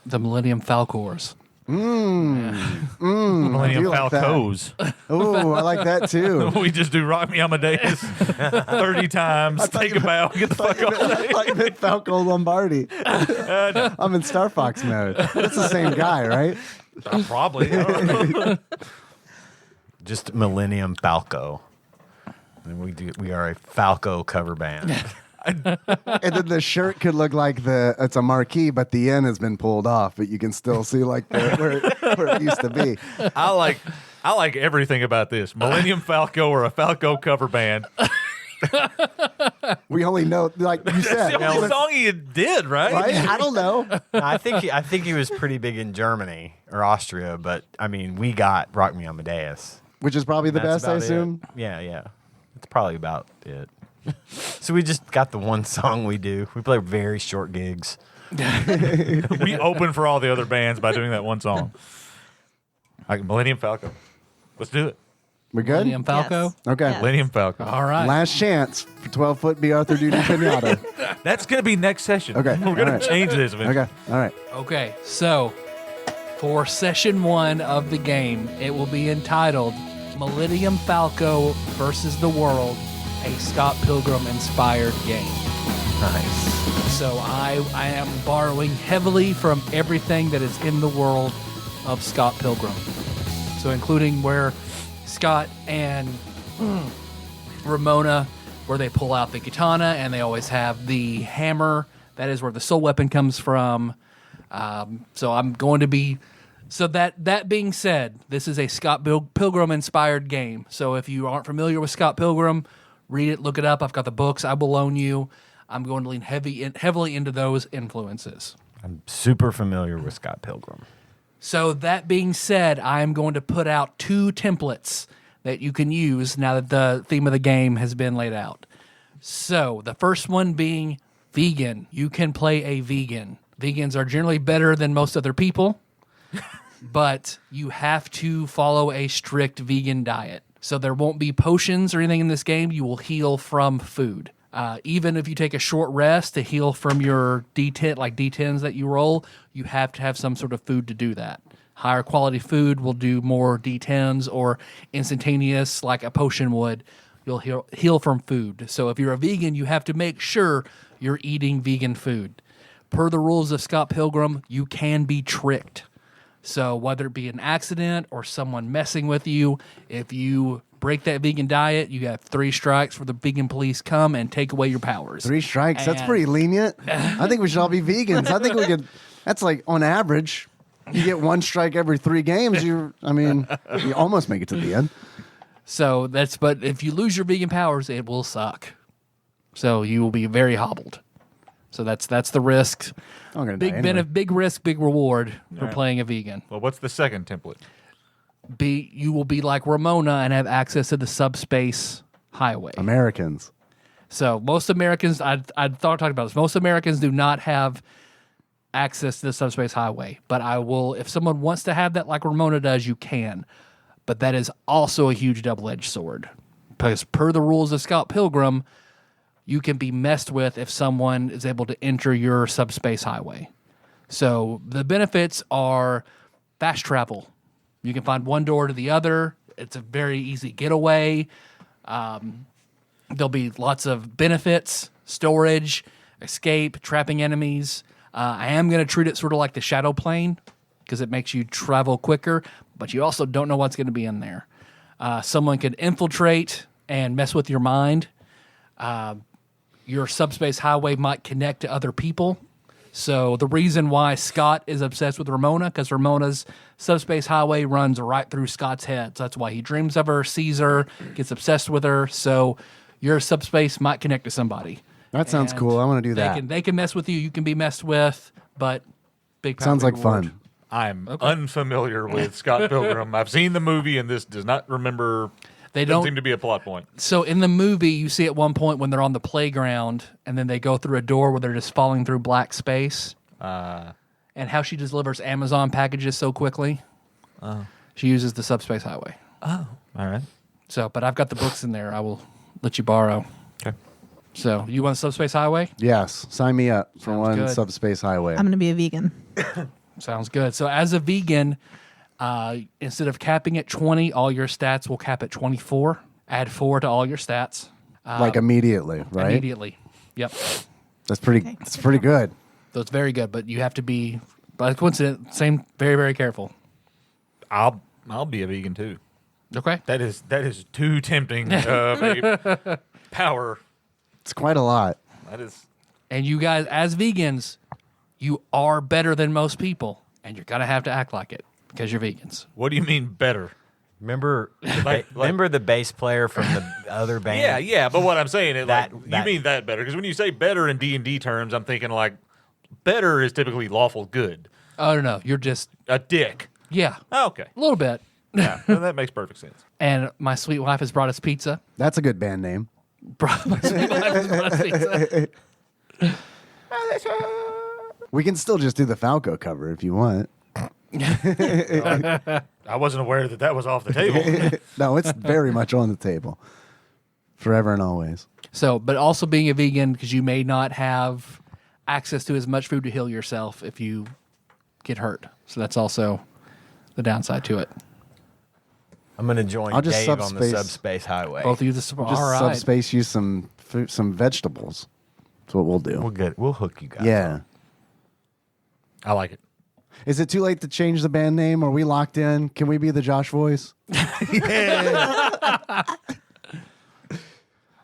The Millennium Falcors. Millennium do like that. Falcos. Oh, I like that too. We just do Rock Me Amadeus 30 times. Take a bow. Get the fuck off. I meant Falco Lombardi. I'm in Star Fox mode. That's the same guy, right? Probably. I don't know. Just Millennium Falco. And we are a Falco cover band. And then the shirt could look like it's a marquee, but the N has been pulled off, but you can still see like where it used to be. I like everything about this. Millennium Falco or a Falco cover band. We only know, like you said, It's the only song he did, right? right? I don't know. I think he was pretty big in Germany or Austria, but I mean, we got Rock Me Amadeus. Which is probably the That's best, I about it. assume. Yeah. It's probably about it. So we just got the one song we do. We play very short gigs. We open for all the other bands by doing that one song. Like Millennium Falco. Let's do it. We good? Millennium Falco. Yes. Okay. Yeah. Millennium Falco. All right. Last chance for 12-foot B. Arthur Duty Pinata. That's going to be next session. Okay, We're going all right. to change this. eventually. Okay. All right. Okay, so for session 1 of the game, it will be entitled Millennium Falco versus the World, a Scott Pilgrim inspired game. Nice. So I am borrowing heavily from everything that is in the world of Scott Pilgrim. So including where Scott and Ramona, where they pull out the katana and they always have the hammer. That is where the soul weapon comes from. So I'm going to be... So that being said, this is a Scott Pilgrim inspired game. So if you aren't familiar with Scott Pilgrim, read it, look it up. I've got the books I will loan you. I'm going to lean heavily into those influences. I'm super familiar with Scott Pilgrim. So that being said, I am going to put out 2 templates that you can use now that the theme of the game has been laid out. So the first one being vegan. You can play a vegan. Vegans are generally better than most other people, but you have to follow a strict vegan diet. So there won't be potions or anything in this game. You will heal from food. Even if you take a short rest to heal from your D10, like D10s that you roll, you have to have some sort of food to do that. Higher quality food will do more D10s or instantaneous, like a potion would. You'll heal from food. So if you're a vegan, you have to make sure you're eating vegan food. Per the rules of Scott Pilgrim, you can be tricked. So whether it be an accident or someone messing with you, if you break that vegan diet, you have 3 strikes where the vegan police come and take away your powers. 3 strikes. That's And- pretty lenient. I think we should all be vegans. I think we could. That's like on average, you get 1 strike every 3 games. You almost make it to the end. So but if you lose your vegan powers, it will suck. So you will be very hobbled. So that's the risk. I'm gonna die anyway. Big risk, big reward for right. playing a vegan. Well, what's the second template? You will be like Ramona and have access to the subspace highway. Americans. So most Americans, I thought talking about this. Most Americans do not have access to the subspace highway. But I will, if someone wants to have that like Ramona does, you can. But that is also a huge double-edged sword. Because per the rules of Scott Pilgrim, you can be messed with if someone is able to enter your subspace highway. So the benefits are fast travel. You can find one door to the other. It's a very easy getaway. There'll be lots of benefits, storage, escape, trapping enemies. I am going to treat it sort of like the Shadow Plane because it makes you travel quicker, but you also don't know what's going to be in there. Someone could infiltrate and mess with your mind. Your subspace highway might connect to other people. So the reason why Scott is obsessed with Ramona, because Ramona's subspace highway runs right through Scott's head. So that's why he dreams of her, sees her, gets obsessed with her. So your subspace might connect to somebody. That sounds And cool. I want to do that. They can mess with you. You can be messed with, but big power, Sounds big like reward. fun. I'm unfamiliar with Scott Pilgrim. I've seen the movie, and this does not remember. They Doesn't don't seem to be a plot point. So in the movie, you see at one point when they're on the playground, and then they go through a door where they're just falling through black space. And how she delivers Amazon packages so quickly. She uses the subspace highway. All right. So, but I've got the books in there. I will let you borrow. Okay. So, you want subspace highway? Yes, sign me up for Sounds one good. subspace highway. I'm going to be a vegan. Sounds good. So, as a vegan, instead of capping at 20, all your stats will cap at 24. Add 4 to all your stats like immediately, right? immediately. Yep. That's pretty. Okay. That's pretty good. So, it's very good, but you have to be, by coincidence, very, very careful. I'll be a vegan too. Okay. That is too tempting. A power. It's quite a lot. That is. And you guys, as vegans, you are better than most people, and you're going to have to act like it because you're vegans. What do you mean better? Remember, Like- remember the bass player from the other band? Yeah. But what I'm saying is, That- you that- mean that better? Because when you say better in D&D terms, I'm thinking like better is typically lawful good. Oh, no. You're just, A dick. yeah, Oh, okay. a little bit. Yeah, well, that makes perfect sense. And my sweet wife has brought us pizza. That's a good band name. My sweet wife has brought us pizza. We can still just do the Falco cover if you want. I wasn't aware that was off the table. No, it's very much on the table. Forever and always. So, but also being a vegan, because you may not have access to as much food to heal yourself if you get hurt. So that's also the downside to it. I'm going to join I'll just Dave on the subspace- subspace highway. Both of you, Just all right. subspace use some food, some vegetables. That's what we'll do. We'll hook you guys. Yeah. I like it. Is it too late to change the band name? Are we locked in? Can we be the Josh voice?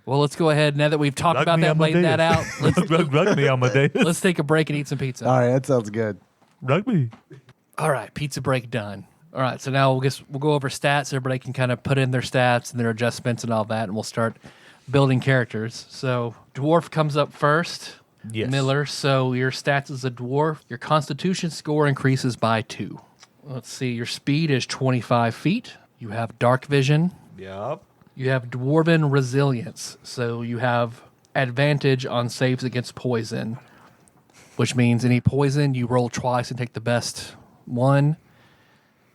Well, let's go ahead. Now that we've talked about that, laid that out, Rug me on my day. let's take a break and eat some pizza. All right, that sounds good. Rug me. All right, pizza break done. All right, so now we'll go over stats. Everybody can kind of put in their stats and their adjustments and all that, and we'll start building characters. So dwarf comes up first. Yes. Miller. So your stats as a dwarf, your Constitution score increases by 2. Let's see. Your speed is 25 feet. You have dark vision. Yep. You have dwarven resilience. So you have advantage on saves against poison, which means any poison you roll twice and take the best one.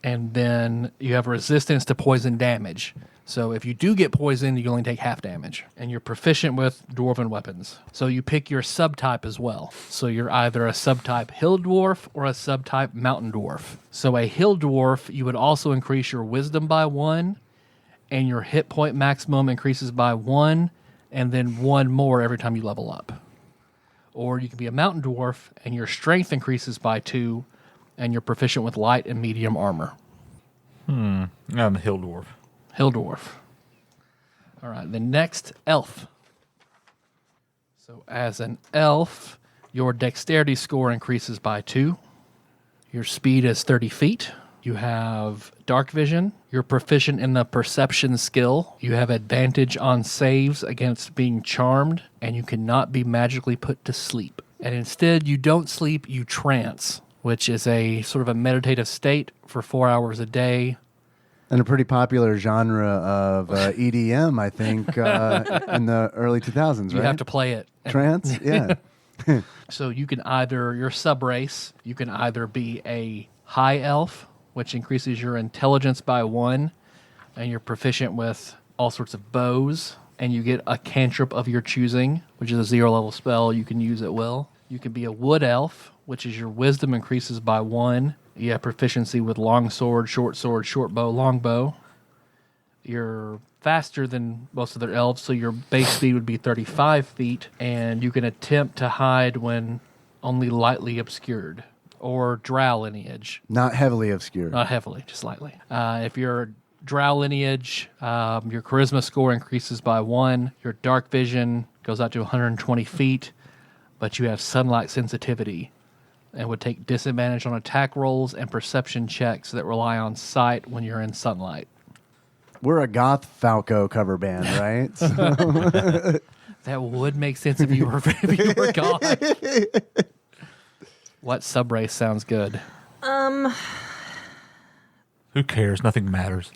And then you have resistance to poison damage. So if you do get poisoned, you only take half damage. And you're proficient with dwarven weapons. So you pick your subtype as well. So you're either a subtype hill dwarf or a subtype mountain dwarf. So a hill dwarf, you would also increase your wisdom by 1, and your hit point maximum increases by 1, and then 1 more every time you level up. Or you can be a mountain dwarf, and your strength increases by 2, and you're proficient with light and medium armor. I'm a hill dwarf. Hill dwarf. All right, the next elf. So as an elf, your dexterity score increases by 2. Your speed is 30 feet. You have dark vision. You're proficient in the perception skill. You have advantage on saves against being charmed, and you cannot be magically put to sleep. And instead, you don't sleep, you trance, which is a sort of a meditative state for 4 hours a day. And a pretty popular genre of EDM, I think, in the early 2000s, right? You have to play it. Trance? Yeah. So you can either, your sub-race, you can either be a high elf, which increases your intelligence by 1, and you're proficient with all sorts of bows, and you get a cantrip of your choosing, which is a 0-level spell you can use at will. You can be a wood elf, which is your wisdom increases by 1. You have proficiency with long sword, short bow, long bow. You're faster than most other elves, so your base speed would be 35 feet, and you can attempt to hide when only lightly obscured, or drow lineage. Not heavily obscure. Not heavily, just lightly. If you're drow lineage, your charisma score increases by 1. Your dark vision goes out to 120 feet, but you have sunlight sensitivity and would take disadvantage on attack rolls and perception checks that rely on sight when you're in sunlight. We're a goth Falco cover band, right? So- That would make sense if you were God. What subrace sounds good? Who cares? Nothing matters.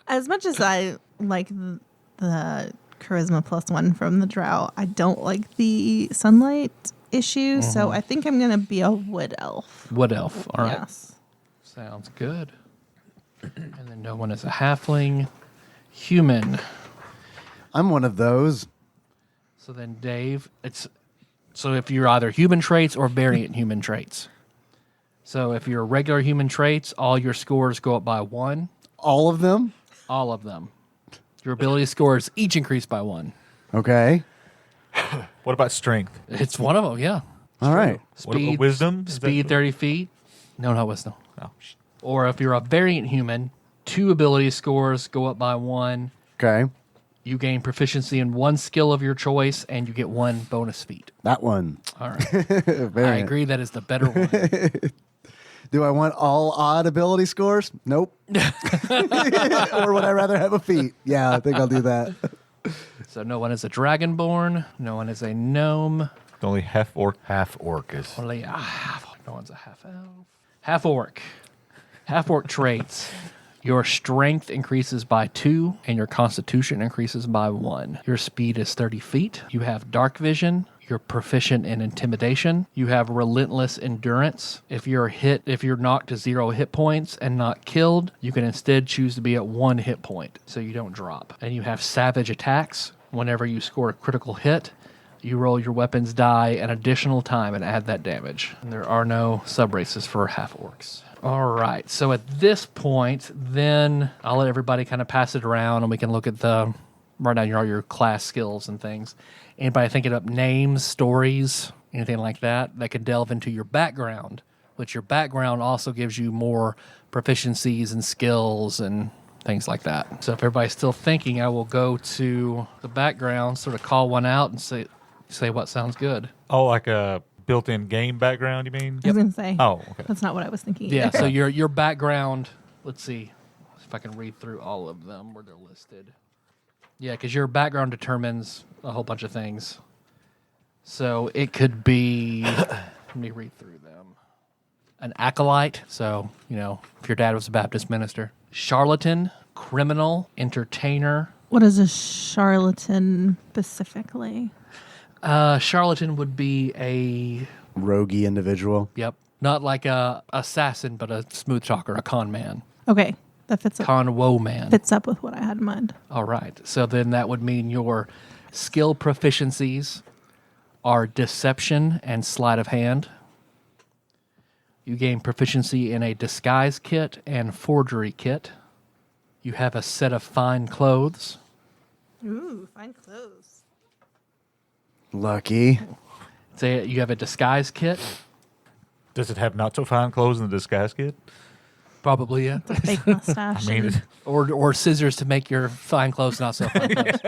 As much as I like the charisma +1 from the drow, I don't like the sunlight issue, so I think I'm going to be a wood elf. Wood elf. All right. Yes. Sounds good. And then no one is a halfling. Human. I'm one of those. So then Dave, so if you're either human traits or variant human traits. So if you're regular human traits, all your scores go up by 1. All of them? All of them. Your ability scores each increase by 1. Okay. What about strength? It's one of them, yeah. All right. What about wisdom? Is that- Speed 30 feet. No, not wisdom. Oh, Or if you're a variant human, 2 ability scores go up by 1. Okay. You gain proficiency in 1 skill of your choice, and you get 1 bonus feat. That one. All right. I Variant. agree that is the better one. Do I want all odd ability scores? Nope. Or would I rather have a feat? Yeah, I think I'll do that. So no one is a dragonborn. No one is a gnome. only half orc. Half orc is. Only a half. No one's a half elf. Half orc. Half orc traits. Your strength increases by 2, and your constitution increases by 1. Your speed is 30 feet. You have dark vision. You're proficient in intimidation. You have relentless endurance. If you're knocked to 0 hit points and not killed, you can instead choose to be at 1 hit point, so you don't drop. And you have savage attacks. Whenever you score a critical hit, you roll your weapon's die an additional time and add that damage. And there are no subraces for half orcs. All right, so at this point, then I'll let everybody kind of pass it around, and we can look at write down all your class skills and things. Anybody thinking up names, stories, anything like that could delve into your background, which your background also gives you more proficiencies and skills and things like that. So if everybody's still thinking, I will go to the background, sort of call one out and say what sounds good. Oh, like a built-in game background, you mean? I was going to say. Oh, okay. That's not what I was thinking. Yeah, either. so your background, let's see if I can read through all of them where they're listed. Yeah, because your background determines a whole bunch of things. So it could be, let me read through them. An acolyte, so, if your dad was a Baptist minister. Charlatan, criminal, entertainer. What is a charlatan specifically? Charlatan would be a, Roguey individual. yep, not like a assassin, but a smooth talker, a con man. Okay, that fits up. Con woe man. Fits up with what I had in mind. All right. So then that would mean your skill proficiencies are deception and sleight of hand. You gain proficiency in a disguise kit and forgery kit. You have a set of fine clothes. Ooh, fine clothes. Lucky. Say you have a disguise kit, Does it have not so fine clothes in the disguise kit? Probably, yeah. Fake mustache. I mean, and- Or scissors to make your fine clothes not so fine clothes.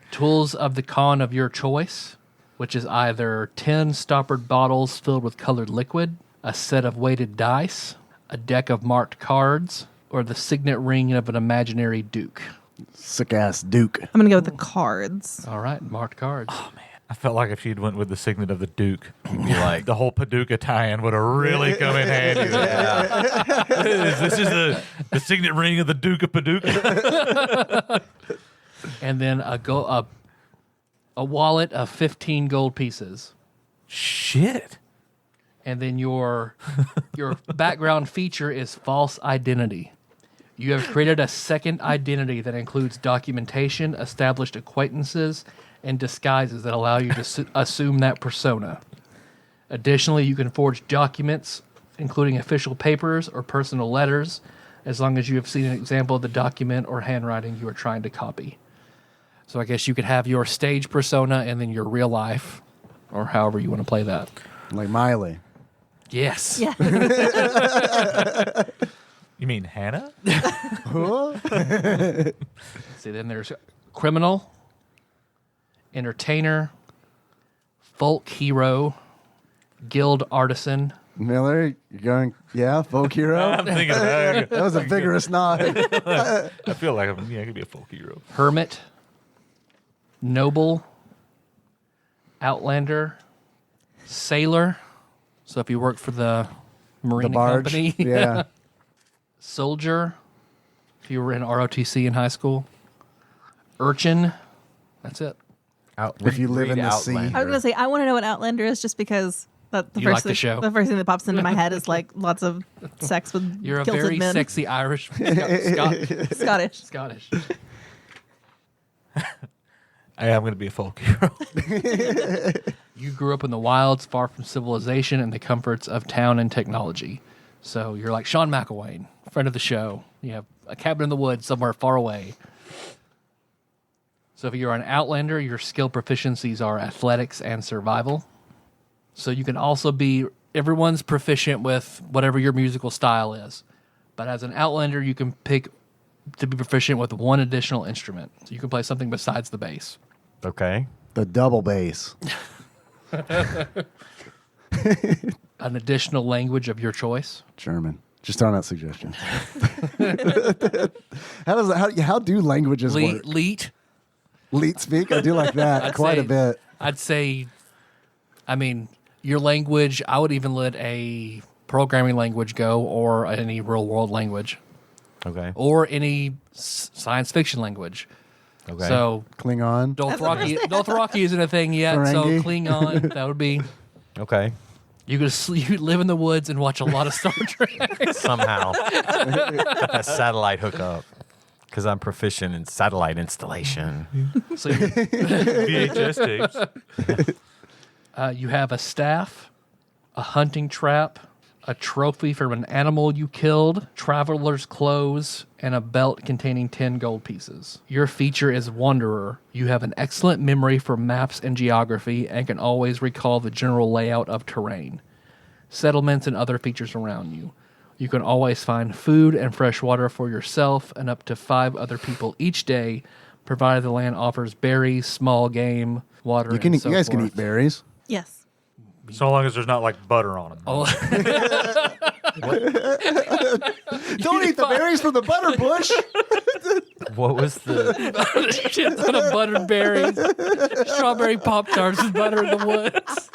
Tools of the con of your choice, which is either 10 stoppered bottles filled with colored liquid, a set of weighted dice, a deck of marked cards, or the signet ring of an imaginary duke. Sick ass Duke. I'm going to go with the cards. All right, marked cards. I felt like if she'd went with the signet of the Duke, you'd be like, the whole Paducah tie-in would have really come in handy. This is the signet ring of the Duke of Paducah. And then a wallet of 15 gold pieces. Shit. And then your background feature is false identity. You have created a second identity that includes documentation, established acquaintances, and disguises that allow you to assume that persona. Additionally, you can forge documents, including official papers or personal letters, as long as you have seen an example of the document or handwriting you are trying to copy. So I guess you could have your stage persona and then your real life, or however you want to play that. Like Miley. Yes. Yeah. You mean Hannah? See, then there's criminal, entertainer, folk hero, guild artisan. Miller, you're going, yeah, folk hero? I'm thinking that. That was a vigorous nod. I feel like I could be a folk hero. Hermit, noble, outlander, sailor. So if you work for the marine The barge. company, Yeah. soldier. If you were in ROTC in high school, urchin. That's it. If you live in the sea. I was going to say, I want to know what Outlander is just because the You first like the thing, show. the first thing that pops into my head is like lots of sex with You're a kilted very men. sexy Irish, Scottish. Scottish. I am going to be a folk hero. You grew up in the wilds, far from civilization and the comforts of town and technology. So you're like Sean McElwain, friend of the show. You have a cabin in the woods somewhere far away. So if you're an outlander, your skill proficiencies are athletics and survival. So you can also be, everyone's proficient with whatever your musical style is. But as an outlander, you can pick to be proficient with one additional instrument. So you can play something besides the bass. Okay. The double bass. An additional language of your choice. German. Just throwing out suggestions. How do languages work? Leet. Leet speak? I do like that I'd quite say- a bit. I'd say, I mean, your language, I would even let a programming language go or any real world language Okay. or any science fiction language. Okay. So Klingon. Dothraki isn't a thing yet, so Ferengi. Klingon, that would be. Okay. You could live in the woods and watch a lot of Star Trek. Somehow. Got that satellite hookup. Because I'm proficient in satellite installation. So you, VHS tapes. you have a staff, a hunting trap, a trophy from an animal you killed, traveler's clothes, and a belt containing 10 gold pieces. Your feature is Wanderer. You have an excellent memory for maps and geography and can always recall the general layout of terrain, settlements, and other features around you. You can always find food and fresh water for yourself and up to 5 other people each day, provided the land offers berries, small game, water, You and so guys can forth. eat berries. Yes. So long as there's not like butter on them. Oh, Don't eat the berries from the butter bush. What was the shit ton of buttered berries, strawberry Pop-Tarts with butter in the woods.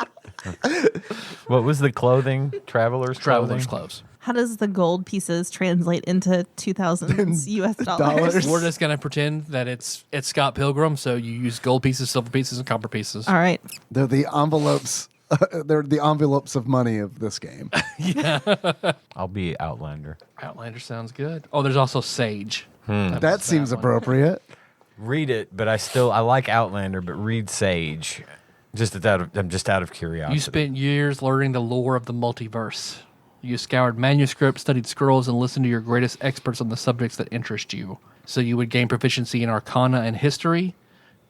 clothing? Traveler's Traveler's clothing? clothes. How does the gold pieces translate into 2000s US dollars? We're just gonna pretend that it's Scott Pilgrim, so you use gold pieces, silver pieces, and copper pieces. All right. They're the envelopes. They're the envelopes of money of this game. I'll be Outlander. Outlander sounds good. Oh, there's also Sage. I That missed seems one. appropriate. Read it, but I like Outlander, but read Sage. I'm just out of curiosity. You spent years learning the lore of the multiverse. You scoured manuscripts, studied scrolls, and listened to your greatest experts on the subjects that interest you. So you would gain proficiency in Arcana and History,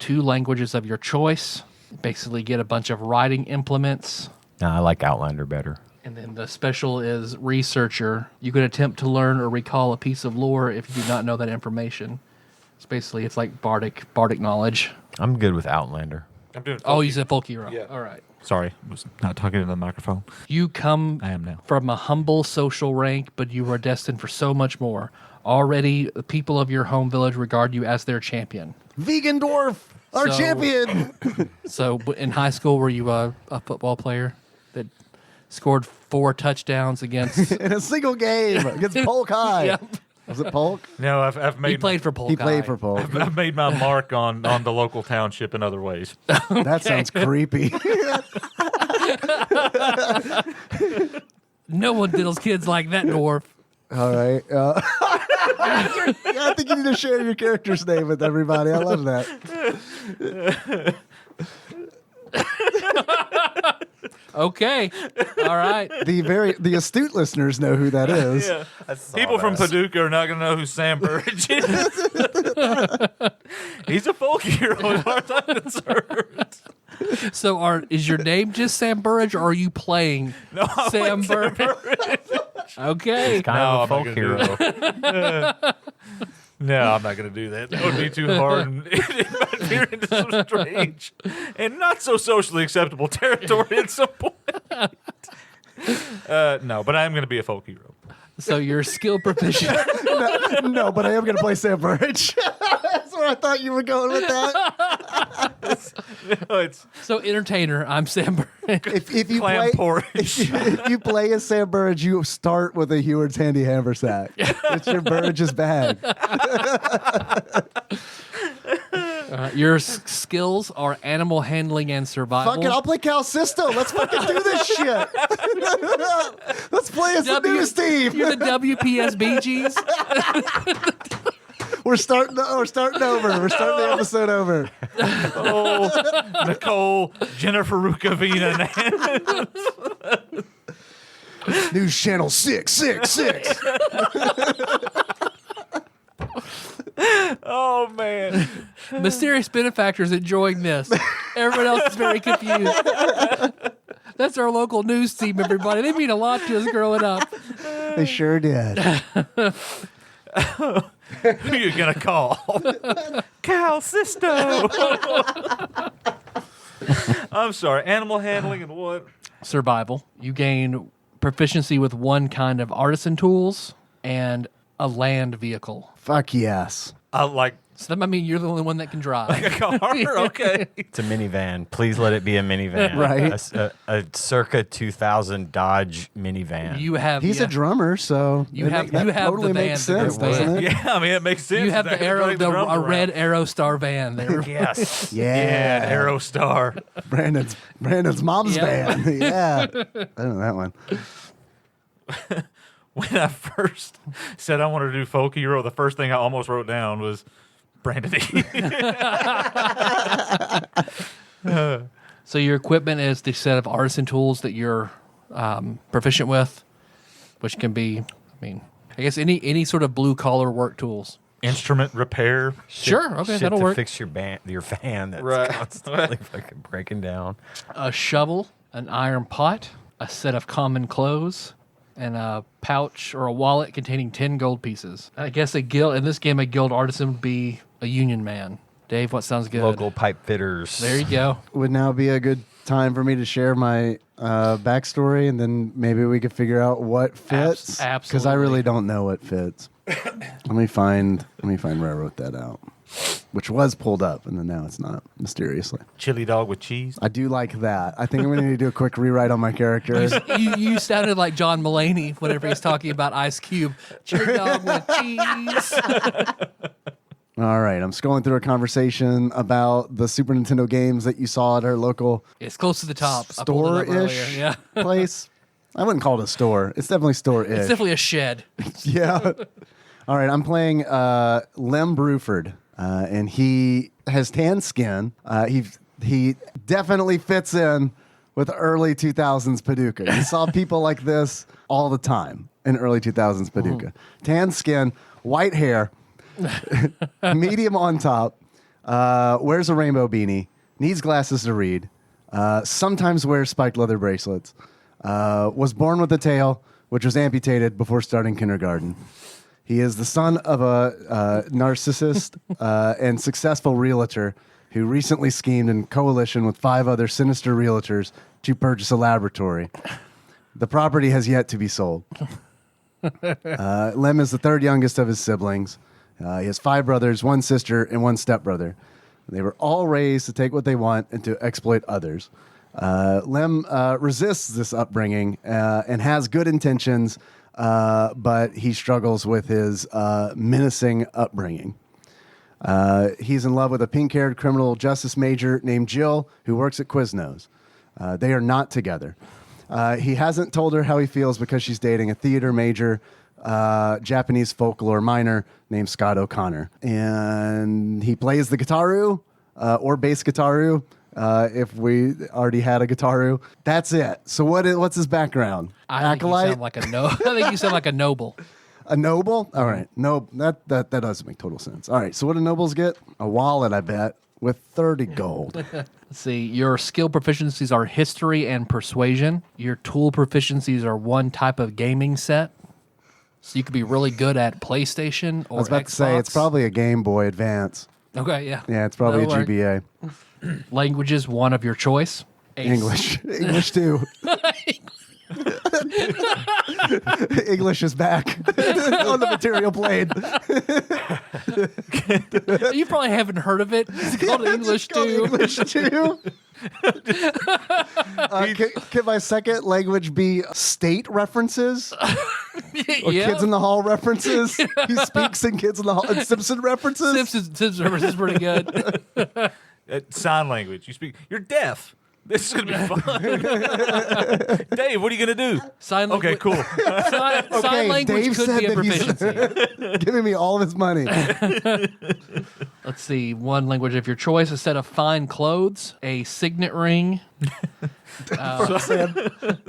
2 languages of your choice, basically get a bunch of writing implements. Nah, I like Outlander better. And then the special is researcher. You can attempt to learn or recall a piece of lore if you do not know that information. It's like bardic knowledge. I'm good with Outlander. I'm doing. Oh, you said folk hero. Yeah. All right. Sorry, was not talking to the microphone. You come I am now. from a humble social rank, but you are destined for so much more. Already, the people of your home village regard you as their champion. Vegan dwarf, our So- champion. So, in high school, were you a football player that scored 4 touchdowns against? In a single game against Polk High. Yep. Was it Polk? No, I've made He played for Polk He played High. for Polk. I've made my mark on the local township in other ways. That sounds creepy. No one diddles kids like that dwarf. All right. I think you need to share your character's name with everybody. I love that. Okay. All right. The astute listeners know who that is. Yeah. People from Paducah are not going to know who Sam Burridge is. He's a folk hero as far as I'm concerned. So, is your name just Sam Burridge, or are you playing I'm Sam like Burridge? Okay. Kind No, of a I'm folk not gonna hero. No, I'm not going to do that. That would be too hard. And it might veer into some strange and not so socially acceptable territory at some point. No, but I am going to be a folk hero. So, you're skill proficient. No, but I am going to play Sam Burridge. That's where I thought you were going with that. No, it's So, entertainer, I'm Sam Burridge. If you clam play, porridge. if you play as Sam Burridge, you start with a Heward's handy haversack. It's your Burridge's bag. Your skills are animal handling and survival. Fuck it, I'll play Cal Sisto. Let's fucking do this shit. Let's play as the news team. You're the WPS Bee Gees. We're starting over. We're starting the episode over. oh, Nicole, Jennifer Rukavina. News Channel 666. Oh, man. Mysterious benefactors enjoying this. Everyone else is very confused. That's our local news team, everybody. They mean a lot to us growing up. They sure did. Who are you going to call? Cal Sisto. I'm sorry. Animal handling and what? Survival. You gain proficiency with one kind of artisan tools and a land vehicle. Fuck yes. Like So that might mean you're the only one that can drive. a car? Okay. It's a minivan. Please let it be a minivan. Right. A circa 2000 Dodge minivan. You have He's a drummer, so You it have- that you have totally the makes van to sense, go with. doesn't it? Yeah, I mean, it makes sense. you have That the could arrow, drag drums a around. red Aerostar van there. Yes. Yeah, Yeah, Aerostar. Brandon's mom's Yep. band. Yeah, I know that one. When I first said I wanted to do folk hero, the first thing I almost wrote down was Brandon E. So your equipment is the set of artisan tools that you're proficient with, which can be, I mean, I guess any sort of blue collar work tools. Instrument repair. Sure, okay, Shit that'll to work. fix your fan that's Right. constantly fucking breaking down. A shovel, an iron pot, a set of common clothes, and a pouch or a wallet containing 10 gold pieces. I guess in this game, a guild artisan would be a union man. Dave, what sounds good? Local pipe fitters. There you go. Would now be a good time for me to share my backstory, and then maybe we could figure out what fits. Because I really absolutely. don't know what fits. Let me find where I wrote that out, which was pulled up, and then now it's not, mysteriously. Chili dog with cheese. I do like that. I think I'm going to need to do a quick rewrite on my character. You sounded like John Mulaney whenever he's talking about Ice Cube. Chili dog with cheese. All right, I'm scrolling through a conversation about the Super Nintendo games that you saw at our local It's close to the top. I pulled it up earlier. store-ish Yeah. place. I wouldn't call it a store. It's definitely store-ish. It's definitely a shed. Yeah. All right, I'm playing Lem Bruford, and he has tan skin. He definitely fits in with early 2000s Paducah. You saw people like this all the time in early 2000s Paducah. Tan skin, white hair, medium on top, wears a rainbow beanie, needs glasses to read, sometimes wears spiked leather bracelets. was born with a tail, which was amputated before starting kindergarten. He is the son of a narcissist and successful realtor who recently schemed in coalition with 5 other sinister realtors to purchase a laboratory. The property has yet to be sold. Lem is the 3rd youngest of his siblings. He has 5 brothers, 1 sister, and 1 stepbrother. They were all raised to take what they want and to exploit others. Lem resists this upbringing and has good intentions, but he struggles with his menacing upbringing. He's in love with a pink-haired criminal justice major named Jill, who works at Quiznos. They are not together. He hasn't told her how he feels because she's dating a theater major, Japanese folklore minor named Scott O'Connor. And he plays the guitaru, or bass guitaru, if we already had a guitaru. That's it. So what's his background? I think you sound like a I think you sound like a noble. A noble? All right. No, that doesn't make total sense. All right. So what do nobles get? A wallet, I bet, with 30 gold. Let's see. Your skill proficiencies are history and persuasion. Your tool proficiencies are 1 type of gaming set. So you could be really good at PlayStation or I was about Xbox. to say, it's probably a Game Boy Advance. Okay, yeah. Yeah, it's probably That'll a GBA. Languages, 1 of your choice. Ace. English too. English is back on the material plane. You probably haven't heard of it. It's called English too. English too. Can my second language be state references? Or Yeah. Kids in the Hall references? He speaks in Kids in the Hall. And Simpson references? Simpsons reference is pretty good. Sign language. You speak. You're deaf. This is gonna be fun. Dave, what are you gonna do? Sign Okay, language. cool. Sign language Dave could said be a that he's proficiency. giving me all of his money. Let's see. 1 language of your choice. A set of fine clothes. A signet ring.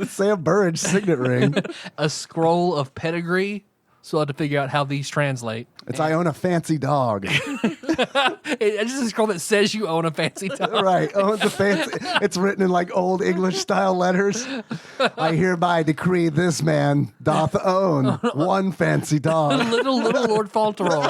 Sam Burridge signet ring. A scroll of pedigree. So I have to figure out how these translate. It's I own a fancy dog. It's just a scroll that says you own a fancy dog. Right. Oh, it's a fancy. It's written in like old English style letters. I hereby decree this man doth own 1 fancy dog. little Lord Fauntleroy.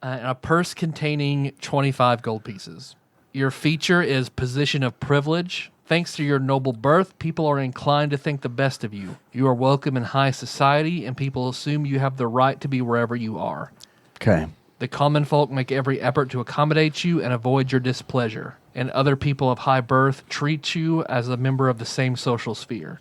And a purse containing 25 gold pieces. Your feature is position of privilege. Thanks to your noble birth, people are inclined to think the best of you. You are welcome in high society, and people assume you have the right to be wherever you are. Okay. The common folk make every effort to accommodate you and avoid your displeasure, and other people of high birth treat you as a member of the same social sphere.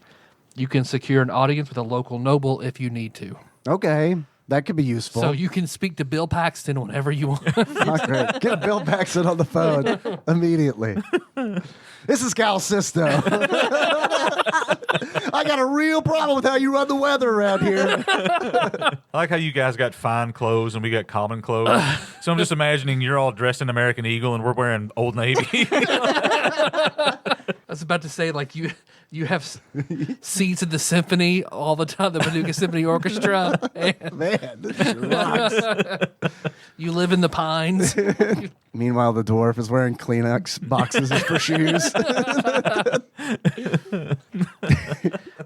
You can secure an audience with a local noble if you need to. Okay. That could be useful. So you can speak to Bill Paxton whenever you want. Not great. Get Bill Paxton on the phone immediately. This is Cal Sisto. I got a real problem with how you run the weather around here. I like how you guys got fine clothes and we got common clothes. So I'm just imagining you're all dressed in American Eagle and we're wearing Old Navy. I was about to say, like, you have seats at the symphony all the time, the Paducah Symphony Orchestra. And Man, this shit rocks. you live in the Pines. Meanwhile, the dwarf is wearing Kleenex boxes for shoes.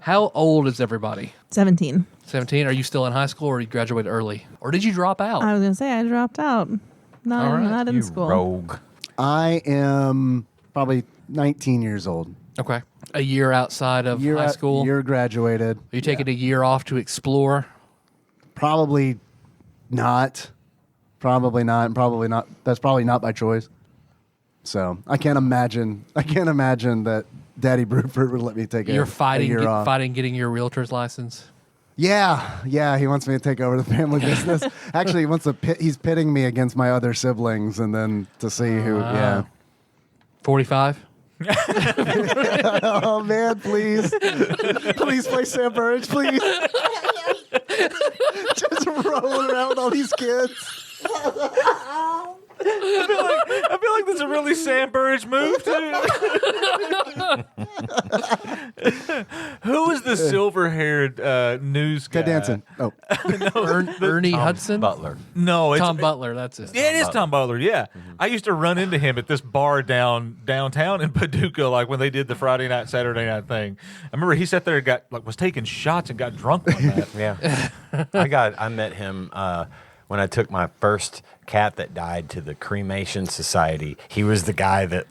How old is everybody? 17. 17? Are you still in high school or you graduated early? Or did you drop out? I was going to say I dropped out. No, All right. not in You school. rogue. I am probably 19 years old. Okay. A year outside of high school? Year graduated. Are you taking a year off to explore? Probably not. Probably not. And probably not. That's probably not by choice. So I can't imagine that Daddy Bruford would let me take You're a fighting year off. getting your realtor's license? Yeah, he wants me to take over the family business. Actually, he wants to he's pitting me against my other siblings, and then to see who. Yeah. 45? Oh man, please play Sam Burridge, please. Just rolling around with all these kids. I feel like that's a really Sam Burridge move too. Who was the silver-haired news guy? Ted Danson. Oh, Ernie Hudson? Butler. No, it's Tom Butler, that's it. Yeah, it is Tom Butler. Yeah, I used to run into him at this bar downtown in Paducah, like when they did the Friday night, Saturday night thing. I remember he sat there and was taking shots and got drunk one night. Yeah. I met him when I took my first cat that died to the cremation society. He was the guy that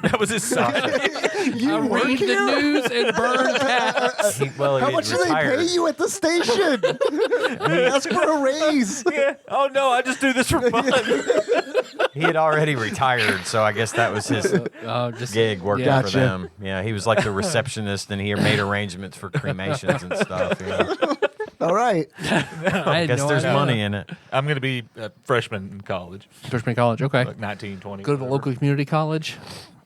That was his son. I read the news and burn cats. how much do they pay you at the station? Ask for a raise. Yeah. Oh no, I just do this for fun. He had already retired, so I guess that was his Just gig working Gotcha. for them. Yeah, he was like the receptionist, and he made arrangements for cremations and stuff. All right. I had Guess no there's idea. money in it. I'm going to be a freshman in college, Freshman college, okay. like 19, 20. Go to the local community college,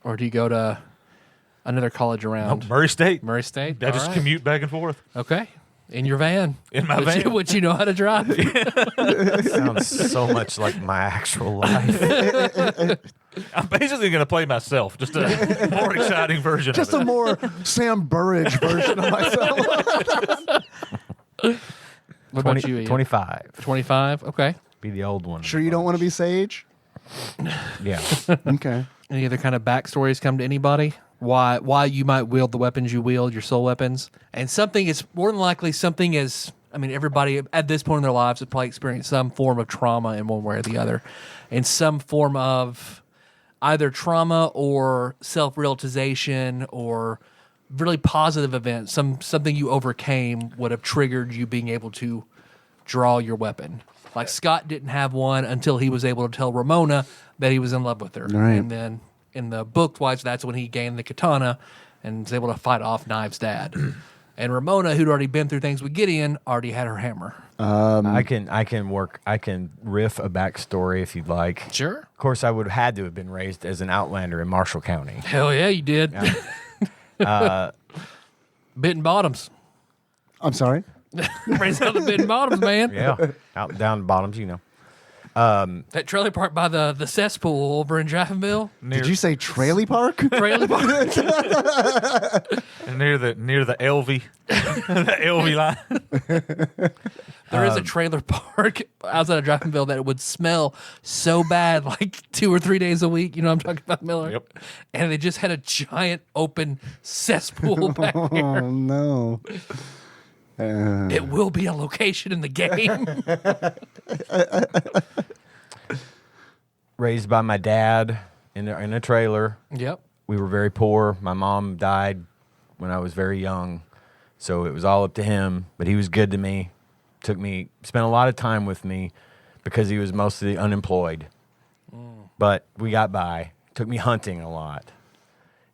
or do you go to another college around? Murray State. Murray State? I All just right. commute back and forth. Okay. In your van. In my Which- van. Which you know how to drive. Sounds so much like my actual life. I'm basically going to play myself, just a more exciting version Just of a it. more Sam Burridge version of myself. What about you, Ian? 25. 25? Okay. Be the old one. Sure you don't want to be Sage? Yeah. Okay. Any other kind of backstories come to anybody? Why you might wield the weapons you wield, your soul weapons? And something is more than likely something is, I mean, everybody at this point in their lives has probably experienced some form of trauma in one way or the other. And some form of either trauma or self-realization or really positive event, something you overcame would have triggered you being able to draw your weapon. Like Scott didn't have one until he was able to tell Ramona that he was in love with her. Right. And then in the book-wise, that's when he gained the katana and was able to fight off Knives' dad. And Ramona, who'd already been through things with Gideon, already had her hammer. I can riff a backstory if you'd like. Sure. Of course, I would have had to have been raised as an Outlander in Marshall County. Hell yeah, you did. Bitten bottoms. I'm sorry. Raised out the bitten bottoms, man. Yeah. Out down the bottoms, you know. That trailer park by the cesspool over in Jacksonville. Did you say Traily Park? Trailer park. near the LV, the LV line. There is a trailer park outside of Jacksonville that would smell so bad, like 2 or 3 days a week. You know what I'm talking about, Miller? Yep. And they just had a giant open cesspool back Oh there. no. It will be a location in the game. Raised by my dad in a trailer. Yep. We were very poor. My mom died when I was very young, so it was all up to him. But he was good to me. Spent a lot of time with me because he was mostly unemployed. But we got by. Took me hunting a lot.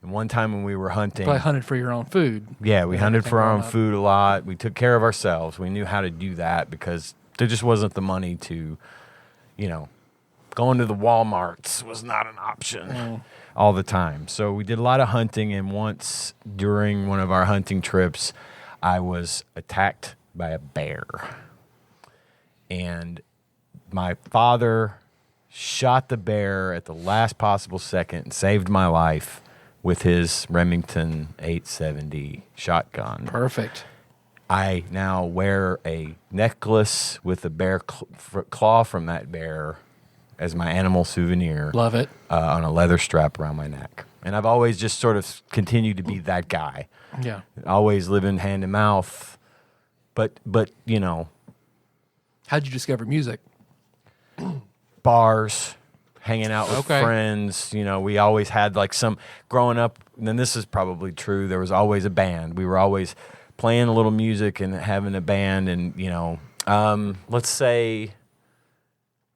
And one time when we were hunting, Probably hunted for your own food. yeah, we hunted everything for our own growing up. food a lot. We took care of ourselves. We knew how to do that because there just wasn't the money to, going to the Walmarts was not an option all the time. So we did a lot of hunting, and once during one of our hunting trips, I was attacked by a bear. And my father shot the bear at the last possible second and saved my life with his Remington 870 shotgun. Perfect. I now wear a necklace with a bear claw from that bear as my animal souvenir Love it. on a leather strap around my neck. And I've always just sort of continued to be that guy. Yeah. Always living hand to mouth. But How'd you discover music? bars, hanging out with Okay. friends. We always had growing up, and then this is probably true, there was always a band. We were always playing a little music and having a band. And, let's say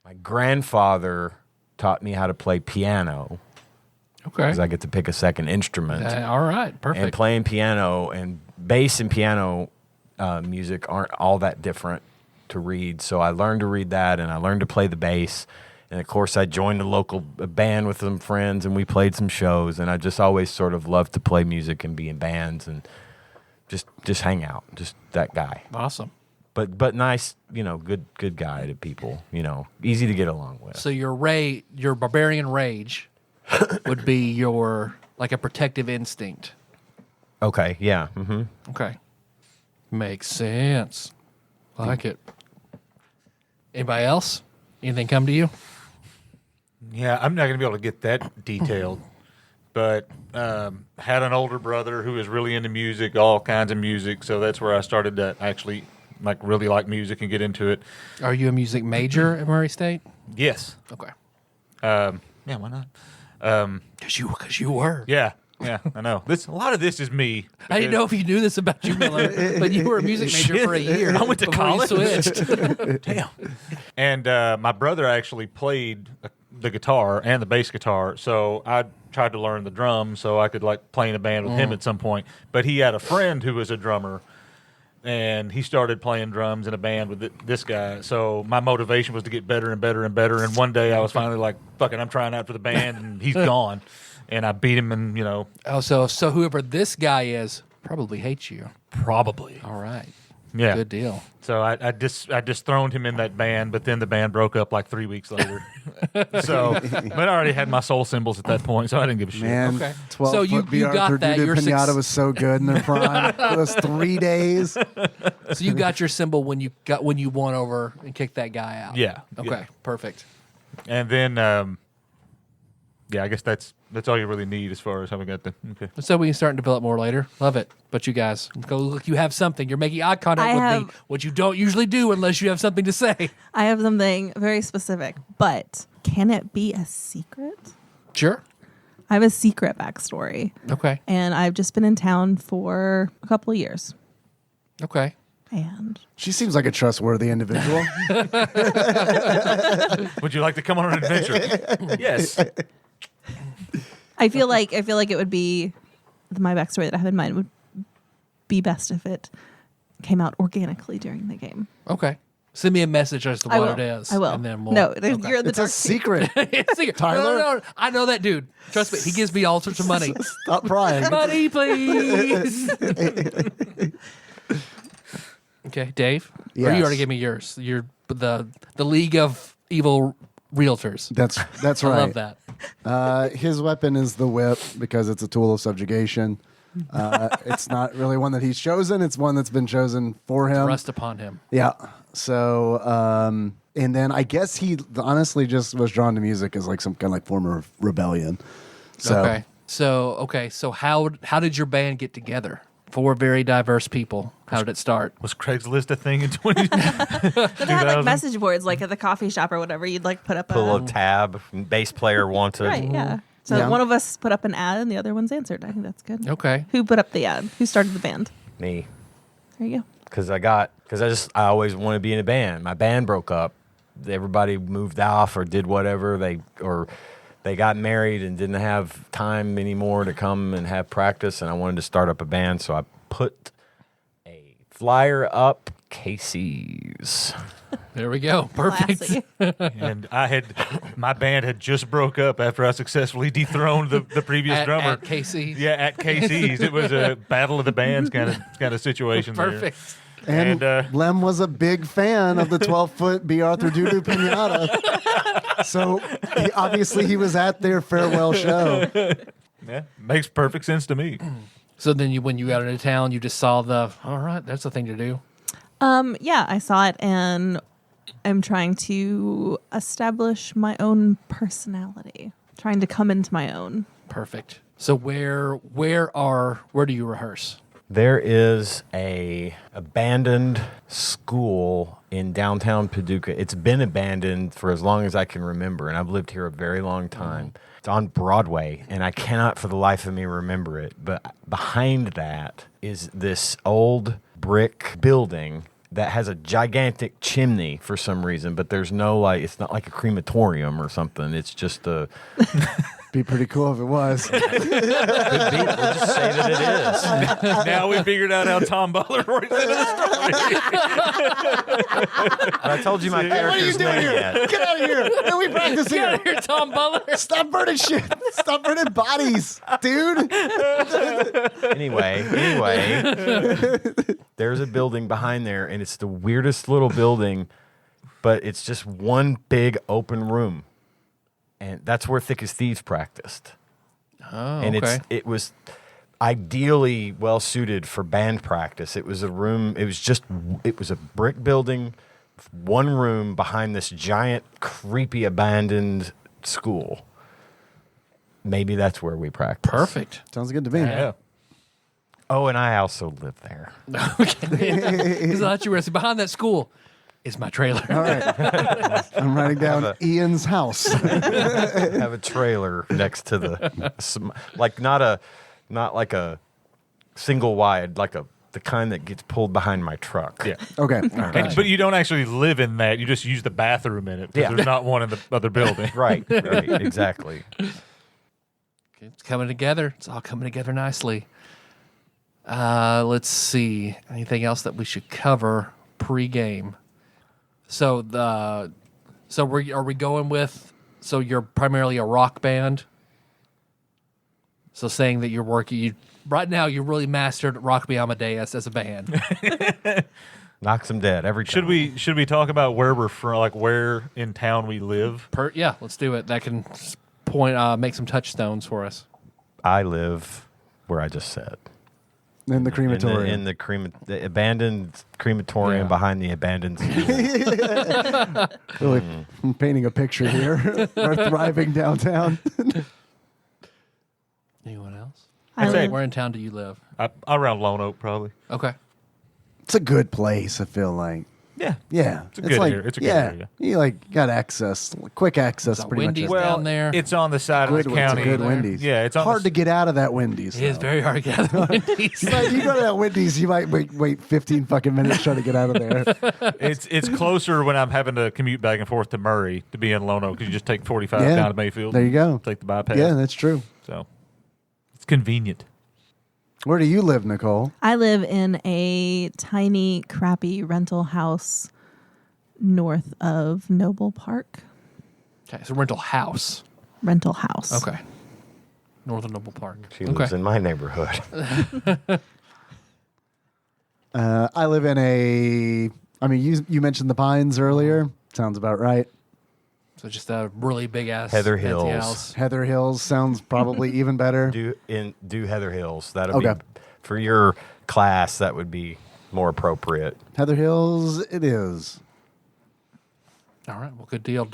my grandfather taught me how to play piano Okay. because I get to pick a second instrument. All right. Perfect. And playing piano and bass and piano music aren't all that different to read. So I learned to read that, and I learned to play the bass. And of course, I joined a local band with some friends, and we played some shows. And I just always sort of loved to play music and be in bands and just hang out. Just that guy. Awesome. but nice, good guy to people, easy to get along with. So your barbarian rage would be like a protective instinct. Okay, yeah. Mm-hmm. Okay. Makes sense. Like it. Anybody else? Anything come to you? Yeah, I'm not going to be able to get that detailed, but had an older brother who was really into music, all kinds of music. So that's where I started to actually really like music and get into it. Are you a music major at Murray State? Yes. Okay. Yeah, why not? Because you were. Yeah, I know. A lot of this is me. I didn't know if you knew this about you, Miller, but you were a music major for a year. I went to before you college. switched. Damn. And my brother actually played the guitar and the bass guitar, so I tried to learn the drums so I could play in a band with him at some point. But he had a friend who was a drummer, and he started playing drums in a band with this guy. So my motivation was to get better and better and better. And one day I was finally like, fuck it, I'm trying out for the band, and he's gone. And I beat him, and, Oh, so whoever this guy is probably hates you. probably. All right. Yeah. Good deal. So I just throned him in that band, but then the band broke up 3 weeks later. So, but I already had my soul symbols at that point, so I didn't give a shit. Man, Okay. 12 So you foot BR got that. Dudu Your Pinata was so good in their prime for those 3 days. So you got your symbol when you won over and kicked that guy out. Yeah. Okay. Yeah. Perfect. And then, I guess that's all you really need as far as how we got the. Okay. So we can start and develop more later. Love it. But you guys, go look. You have something. You're making eye contact I with have- me, which you don't usually do unless you have something to say. I have something very specific, but can it be a secret? Sure. I have a secret backstory, Okay. and I've just been in town for a couple of years. Okay. And She seems like a trustworthy individual. Would you like to come on an adventure? Yes. I feel like it would be my backstory that I have in mind would be best if it came out organically during the game. Okay. Send me a message as to I what will. it is. I will. And then we'll, No, okay. you're in the It's a dark. secret. It's secret. Tyler? No. I know that dude. Trust me. He gives me all sorts of money. Stop prying. Money, please. Okay, Dave. Or Yes. you already gave me yours. You're the League of Evil Realtors. That's I right. love that. His weapon is the whip because it's a tool of subjugation. It's not really one that he's chosen. It's one that's been chosen for him. Rust upon him. Yeah. So, and then I guess he honestly just was drawn to music as some kind of form of rebellion. So, Okay. So how did your band get together? 4 very diverse people. How did it start? Was Craigslist a thing in 20? But they had 2000? message boards at the coffee shop or whatever. You'd put up Put a little tab, bass player wanted. right, yeah. So Yeah. one of us put up an ad and the other one's answered. I think that's good. Okay. Who put up the ad? Who started the band? Me. There you go. Because I always wanted to be in a band. My band broke up. Everybody moved off or did whatever. They got married and didn't have time anymore to come and have practice. And I wanted to start up a band, so I put a flyer up. Casey's. There we go. Perfect. Classy. And my band had just broke up after I successfully dethroned the previous drummer. At KC. Yeah, at KC's. It was a battle of the bands kind of situation. Perfect. and Lem was a big fan of the 12-foot B. Arthur Dudu Pinata. So obviously he was at their farewell show. Yeah, makes perfect sense to me. So then when you got into town, you just saw all right, that's the thing to do. Yeah, I saw it and I'm trying to establish my own personality, trying to come into my own. Perfect. So where do you rehearse? There is a abandoned school in downtown Paducah. It's been abandoned for as long as I can remember, and I've lived here a very long time. It's on Broadway, and I cannot for the life of me remember it. But behind that is this old brick building that has a gigantic chimney for some reason, but there's no it's not like a crematorium or something. It's just Be pretty cool if it was. Could be. We'll just say that it is. Now we figured out how Tom Butler works into the story. I told you my What are you character's doing name here? yet. Get out of here. No, we practice Get out here. of here, Tom Butler. Stop burning shit. Stop burning bodies, dude. Anyway, there's a building behind there, and it's the weirdest little building, but it's just one big open room. And that's where Thick as Thieves practiced. Oh, And okay. it was ideally well suited for band practice. It was a room, it was a brick building, one room behind this giant, creepy, abandoned school. Maybe that's where we practice. Perfect. Sounds good to me. Yeah. Oh, and I also live there. Because I thought you were asking, behind that school is my trailer. All right. I'm writing down Ian's house. Have a trailer next to the, like not like a single wide, like the kind that gets pulled behind my truck. Yeah. Okay. But you don't actually live in that. You just use the bathroom in it. 'Cause Yeah. There's not one in the other building. Right, exactly. It's coming together. It's all coming together nicely. Let's see. Anything else that we should cover pre-game? So are we going with? So you're primarily a rock band. So saying that you're working, right now you're really mastered Rock Me Amadeus as a band. Knocks them dead every time. Should we talk about where we're from, like where in town we live? Yeah, let's do it. That can make some touchstones for us. I live where I just said. In the crematorium. The abandoned crematorium Yeah. behind the abandoned school. Really, I'm painting a picture here. Our thriving downtown. Anyone else? I I'd say- live- Where in town do you live? Around Lone Oak, probably. Okay. It's a good place, I feel like. Yeah. Yeah. It's a good like, area. It's a good yeah, area. You quick access It's a pretty Wendy's. much. Down there. It's on the side Good, of the it's a county. good Wendy's. Yeah, it's on hard the, to get out of that Wendy's. It is though. very hard to get out of the Wendy's. You go to that Wendy's, you might wait 15 fucking minutes trying to get out of there. It's closer when I'm having to commute back and forth to Murray to be in Lone Oak because you just take 45 Yeah. down to Mayfield. There you go. Take the bypass. Yeah, that's true. So it's convenient. Where do you live, Nicole? I live in a tiny, crappy rental house north of Noble Park. Okay, so rental house. Rental house. Okay. Northern Noble Park. She lives in my neighborhood. I live in you mentioned the Pines earlier. Sounds about right. So just a really big ass Heather fancy Hills. house. Heather Hills sounds probably even better. Do Heather Hills. That'll Okay. be for your class. That would be more appropriate. Heather Hills, it is. All right, well, good deal.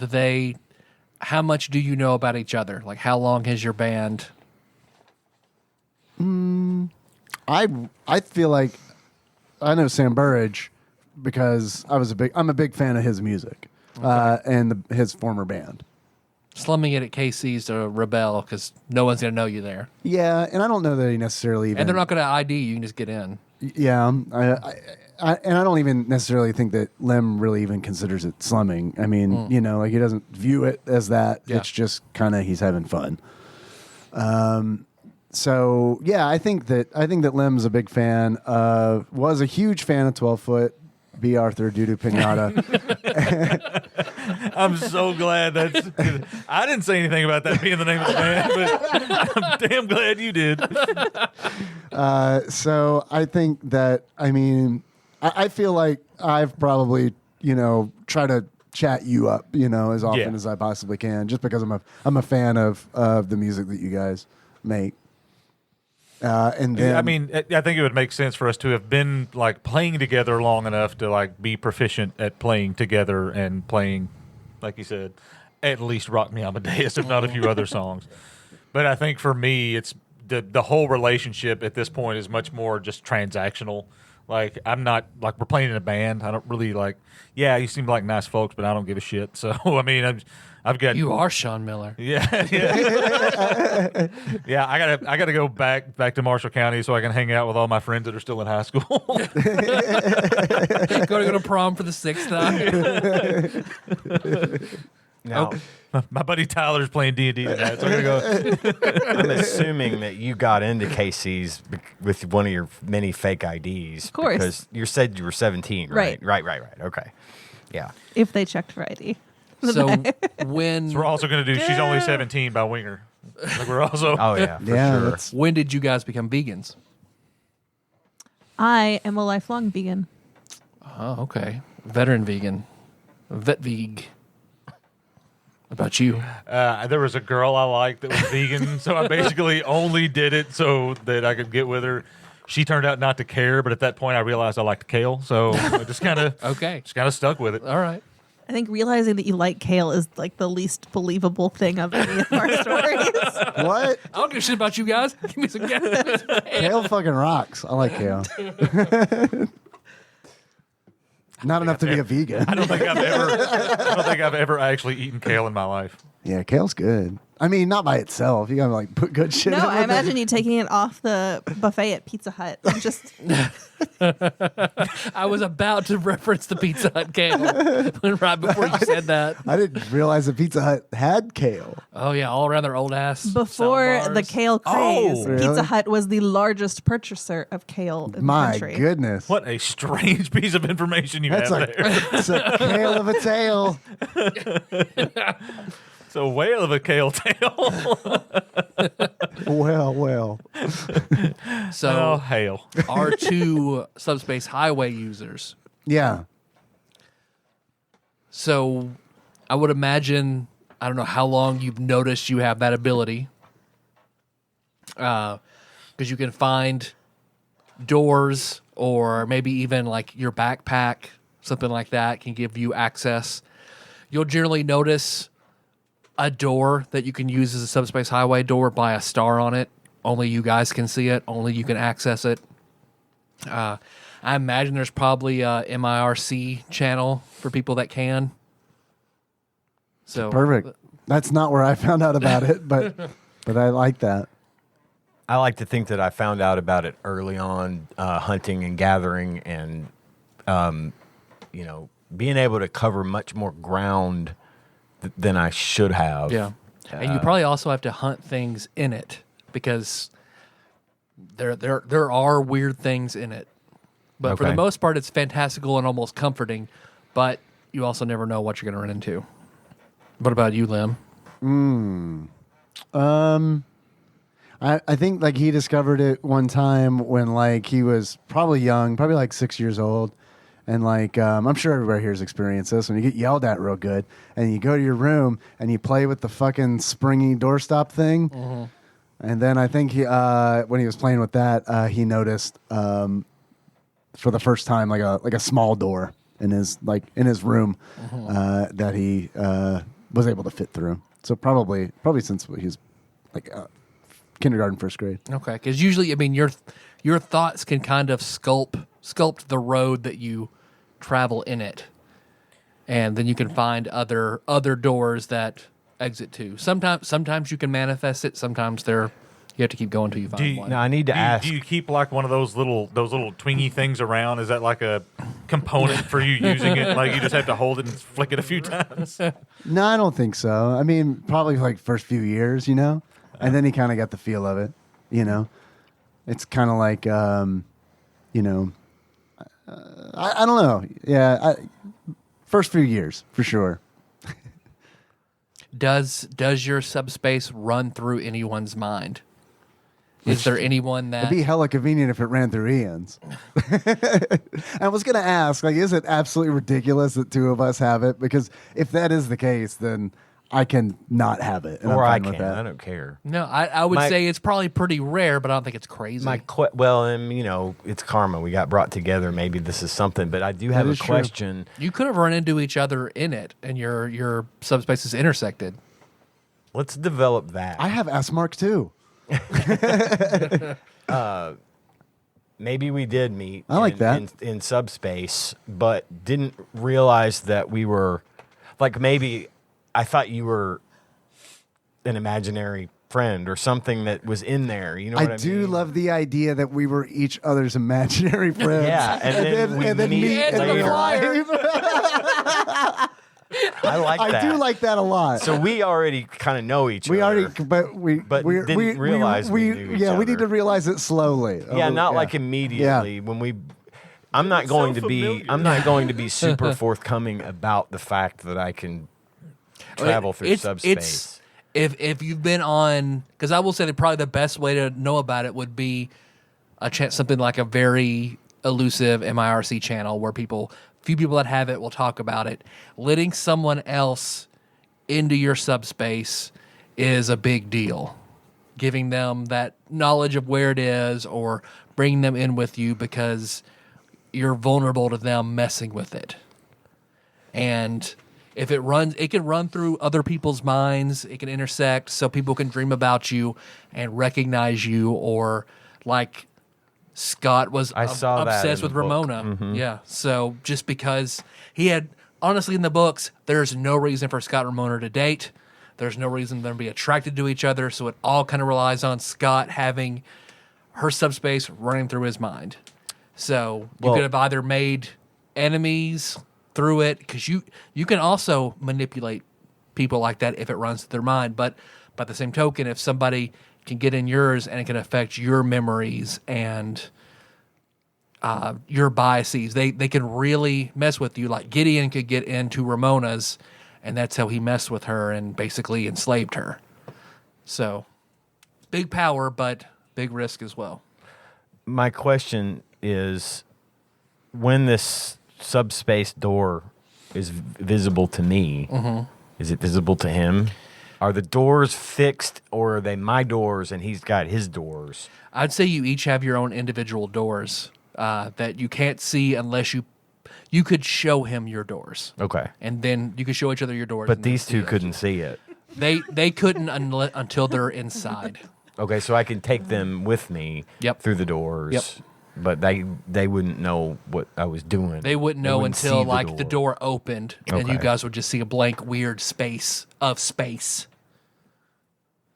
How much do you know about each other? Like, how long has your band? I feel like I know Sam Burridge because I'm a big fan of his music and his former band. Slumming it at KC's to rebel because no one's going to know you there. Yeah, and I don't know that he necessarily even. And they're not going to ID you. You can just get in. Yeah, and I don't even necessarily think that Lem really even considers it slumming. I mean, like he doesn't view it as that. Yeah. It's just kind of he's having fun. So yeah, I think that Lem's a big fan. Was a huge fan of 12-foot B. Arthur Dudu Pinata. I'm so glad that's. I didn't say anything about that being the name of the band, but I'm damn glad you did. So I think that I feel like I've probably tried to chat you up as often Yeah. as I possibly can, just because I'm a fan of the music that you guys make. And then I mean, I think it would make sense for us to have been like playing together long enough to like be proficient at playing together and playing, like you said, at least Rock Me Amadeus, if not a few other songs. But I think for me, it's the whole relationship at this point is much more just transactional. Like I'm not like we're playing in a band. I don't really like. Yeah, you seem like nice folks, but I don't give a shit. So I mean, I've got You are Sean Miller. Yeah. Yeah, I gotta go back to Marshall County so I can hang out with all my friends that are still in high school. Go to prom for the sixth time. Now, My buddy Tyler's playing D&D tonight, so I'm gonna go. I'm assuming that you got into KC's with one of your many fake IDs. Of course. Because you said you were 17, right? Right. Right. Okay. Yeah. If they checked for ID. So when So we're also gonna do She's Only 17 by Winger. Like we're also. Oh, yeah, for Yeah, sure. that's- when did you guys become vegans? I am a lifelong vegan. Oh, okay. Veteran vegan. Vet veg. What about you? There was a girl I liked that was vegan, so I basically only did it so that I could get with her. She turned out not to care, but at that point I realized I liked kale, so I just kind of Okay. stuck with it. All right. I think realizing that you like kale is like the least believable thing of any of our stories. What? I don't give a shit about you guys. Give me some gas. Kale fucking rocks. I like kale. Not enough to be a vegan. I don't think I've ever actually eaten kale in my life. Yeah, kale's good. I mean, not by itself. You gotta like put good shit No, in I with it. imagine you taking it off the buffet at Pizza Hut and just I was about to reference the Pizza Hut kale right before you said that. I didn't realize that Pizza Hut had kale. Oh yeah, all around their old ass. before salad the bars. kale craze. Oh, really? Pizza Hut was the largest purchaser of kale in My the country. goodness. What a strange piece of information you That's have like there. it's a kale of a tail. It's a whale of a kale tail. Well. Oh, So hail. our two subspace highway users. Yeah. So I would imagine, I don't know how long you've noticed you have that ability. Because you can find doors or maybe even like your backpack, something like that can give you access. You'll generally notice a door that you can use as a subspace highway door by a star on it. Only you guys can see it. Only you can access it. I imagine there's probably a MIRC channel for people that can. So Perfect. That's not where I found out about it, but I like that. I like to think that I found out about it early on, hunting and gathering, and being able to cover much more ground than I should have. Yeah. And you probably also have to hunt things in it because there are weird things in it. But for the Okay. most part, it's fantastical and almost comforting. But you also never know what you're going to run into. What about you, Lim? I think like he discovered it one time when like he was probably young, probably like 6 years old. And like, I'm sure everybody here has experienced this when you get yelled at real good and you go to your room and you play with the fucking springy doorstop thing. Mm-hmm. And then I think he, when he was playing with that, he noticed for the first time like a small door in his room that he was able to fit through. So probably since he's like kindergarten, first grade. Okay. Because usually, I mean, your thoughts can kind of sculpt the road that you travel in it. And then you can find other doors that exit to. Sometimes you can manifest it. Sometimes you have to keep going until you find one. Now I need to ask. Do you keep like one of those little twingy things around? Is that like a component for you using it? Like you just have to hold it and flick it a few times? No, I don't think so. I mean, probably like first few years, and then he kind of got the feel of it, It's kind of like, I don't know. Yeah, first few years for sure. Does your subspace run through anyone's mind? Is there anyone that It'd be hella convenient if it ran through Ian's. I was gonna ask, like, is it absolutely ridiculous that two of us have it? Because if that is the case, then I can not have it, and or I'm I fine can. with that. I don't care. No, I would My- say it's probably pretty rare, but I don't think it's crazy. It's karma. We got brought together. Maybe this is something, but I do have a is true. question. You could have run into each other in it, and your subspaces intersected. Let's develop that. I have S-Mark too. Maybe we did meet. I like that. in subspace, but didn't realize that we were like maybe I thought you were an imaginary friend or something that was in there. You know what I mean? I do love the idea that we were each other's imaginary friends. Yeah, and then we meet meet later. the flyer. I like that. I do like that a lot. So we already kind of know each we other. already, but we didn't realize we knew each yeah, we need other. to realize it slowly. Yeah, Oh, not like immediately when we. I'm not going to be. I'm not going to be super forthcoming about the fact that I can travel through subspace. If you've been on, because I will say that probably the best way to know about it would be something like a very elusive MIRC channel where few people that have it will talk about it. Letting someone else into your subspace is a big deal. Giving them that knowledge of where it is or bringing them in with you because you're vulnerable to them messing with it. And if it can run through other people's minds. It can intersect so people can dream about you and recognize you, or like Scott was obsessed with Ramona. Mm-hmm. Yeah. So just because he had, honestly, in the books, there's no reason for Scott and Ramona to date. There's no reason for them to be attracted to each other. So it all kind of relies on Scott having her subspace running through his mind. So you could have either made enemies through it, because you can also manipulate people like that if it runs through their mind. But by the same token, if somebody can get in yours and it can affect your memories and your biases, they can really mess with you. Like Gideon could get into Ramona's, and that's how he messed with her and basically enslaved her. So big power, but big risk as well. My question is, when this subspace door is visible to me, is it visible to him? Are the doors fixed, or are they my doors and he's got his doors? I'd say you each have your own individual doors that you can't see unless you could show him your doors. Okay. And then you could show each other your doors. But these two couldn't see it. They couldn't until they're inside. Okay, so I can take them with me through the doors. Yep. But they wouldn't know what I was doing. They wouldn't know until see the door opened, and you guys would just see a blank, weird space of space.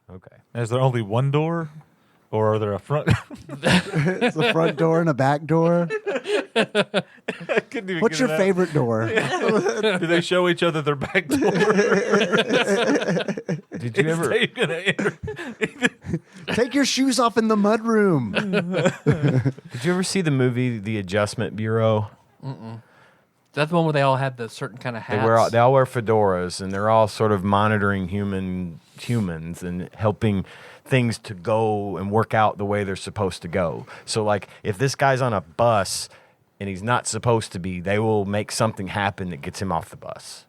Okay. Is there only one door, or are there a front? It's a front door and a back door. What's your favorite door? Do they show each other their back door? Did you ever? Take your shoes off in the mud room. Did you ever see the movie The Adjustment Bureau? That's the one where they all had the certain kind of hats. They all wear fedoras, and they're all sort of monitoring humans and helping things to go and work out the way they're supposed to go. So, like, if this guy's on a bus and he's not supposed to be, they will make something happen that gets him off the bus.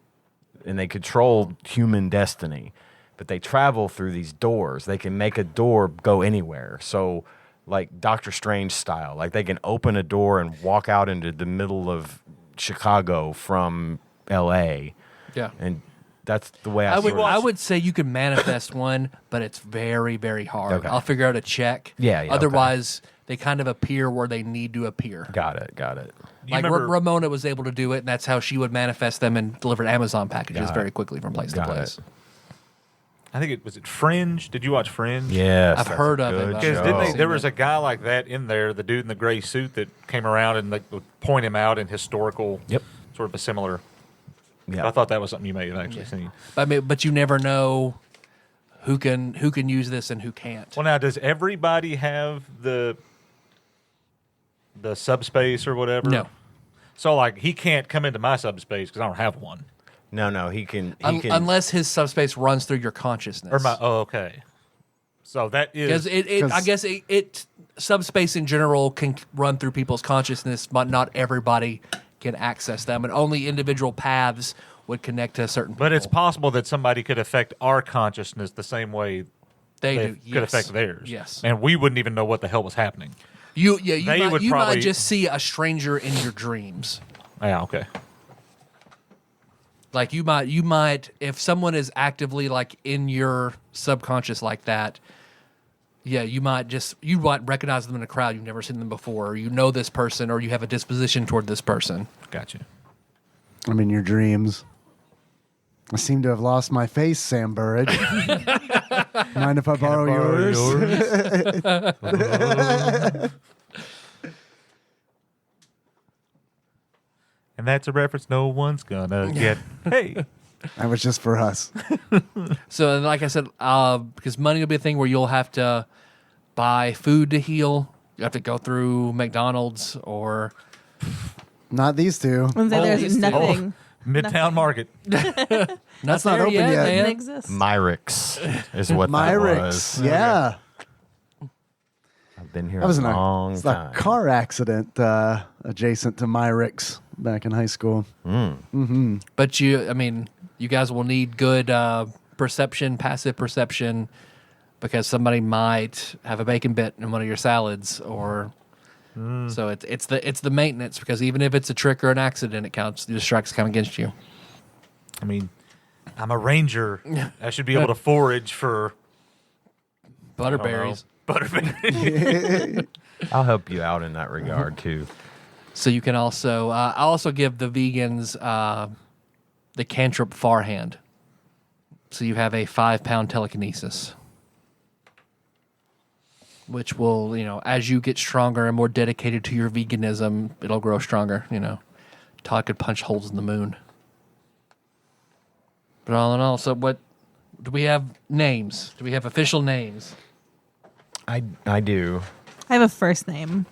And they control human destiny. But they travel through these doors. They can make a door go anywhere. So, like Doctor Strange style, like they can open a door and walk out into the middle of Chicago from L.A. Yeah. And that's the way I would say you can manifest one, but it's very, very hard. Okay. I'll figure out a check. Yeah, Otherwise, they kind of appear where they need to appear. Got it. Like Ramona was able to do it, and that's how she would manifest them and deliver Amazon packages very quickly from place to place. I think was it Fringe? Did you watch Fringe? Yes. I've heard of it. Because there was a guy like that in there, the dude in the gray suit that came around and they would point him out in historical, sort of a similar. Yeah. I thought that was something you may have actually seen. But you never know who can use this and who can't. Well, now, does everybody have the subspace or whatever? No. So, like, he can't come into my subspace because I don't have one. No, he can. Unless his subspace runs through your consciousness. Okay. So that is because I guess it subspace in general can run through people's consciousness, but not everybody can access them, and only individual paths would connect to a certain. But people. it's possible that somebody could affect our consciousness the same way they could affect theirs. Yes, and we wouldn't even know what the hell was happening. You would might probably just see a stranger in your dreams. Yeah. Okay. Like you might if someone is actively like in your subconscious like that. Yeah, you might recognize them in a crowd. You've never seen them before, or you know this person, or you have a disposition toward this person. Gotcha. I'm in your dreams. I seem to have lost my face, Sam Burridge. Mind if I borrow yours? And that's a reference no one's gonna get. Hey, That was just for us. So, like I said, because money will be a thing where you'll have to buy food to heal. You have to go through McDonald's or Not these two. And say there's these two. nothing. Midtown Market. That's not there open yet. Doesn't man. exist. Myrix is what that Myrix. was. Yeah. I've been here That was a long a time. car accident adjacent to Myrix back in high school. But you guys will need good perception, passive perception, because somebody might have a bacon bit in one of your salads, or so it's the maintenance. Because even if it's a trick or an accident, it counts. The strikes count against you. I mean, I'm a ranger. I should be able to forage for Butterberries. Butterberries. I'll help you out in that regard too. So you can also, I'll also give the vegans the cantrip far hand. So you have a 5-pound telekinesis, which will, as you get stronger and more dedicated to your veganism, it'll grow stronger. Todd could punch holes in the moon. But all in all, so what do we have names? Do we have official names? I do. I have a first name.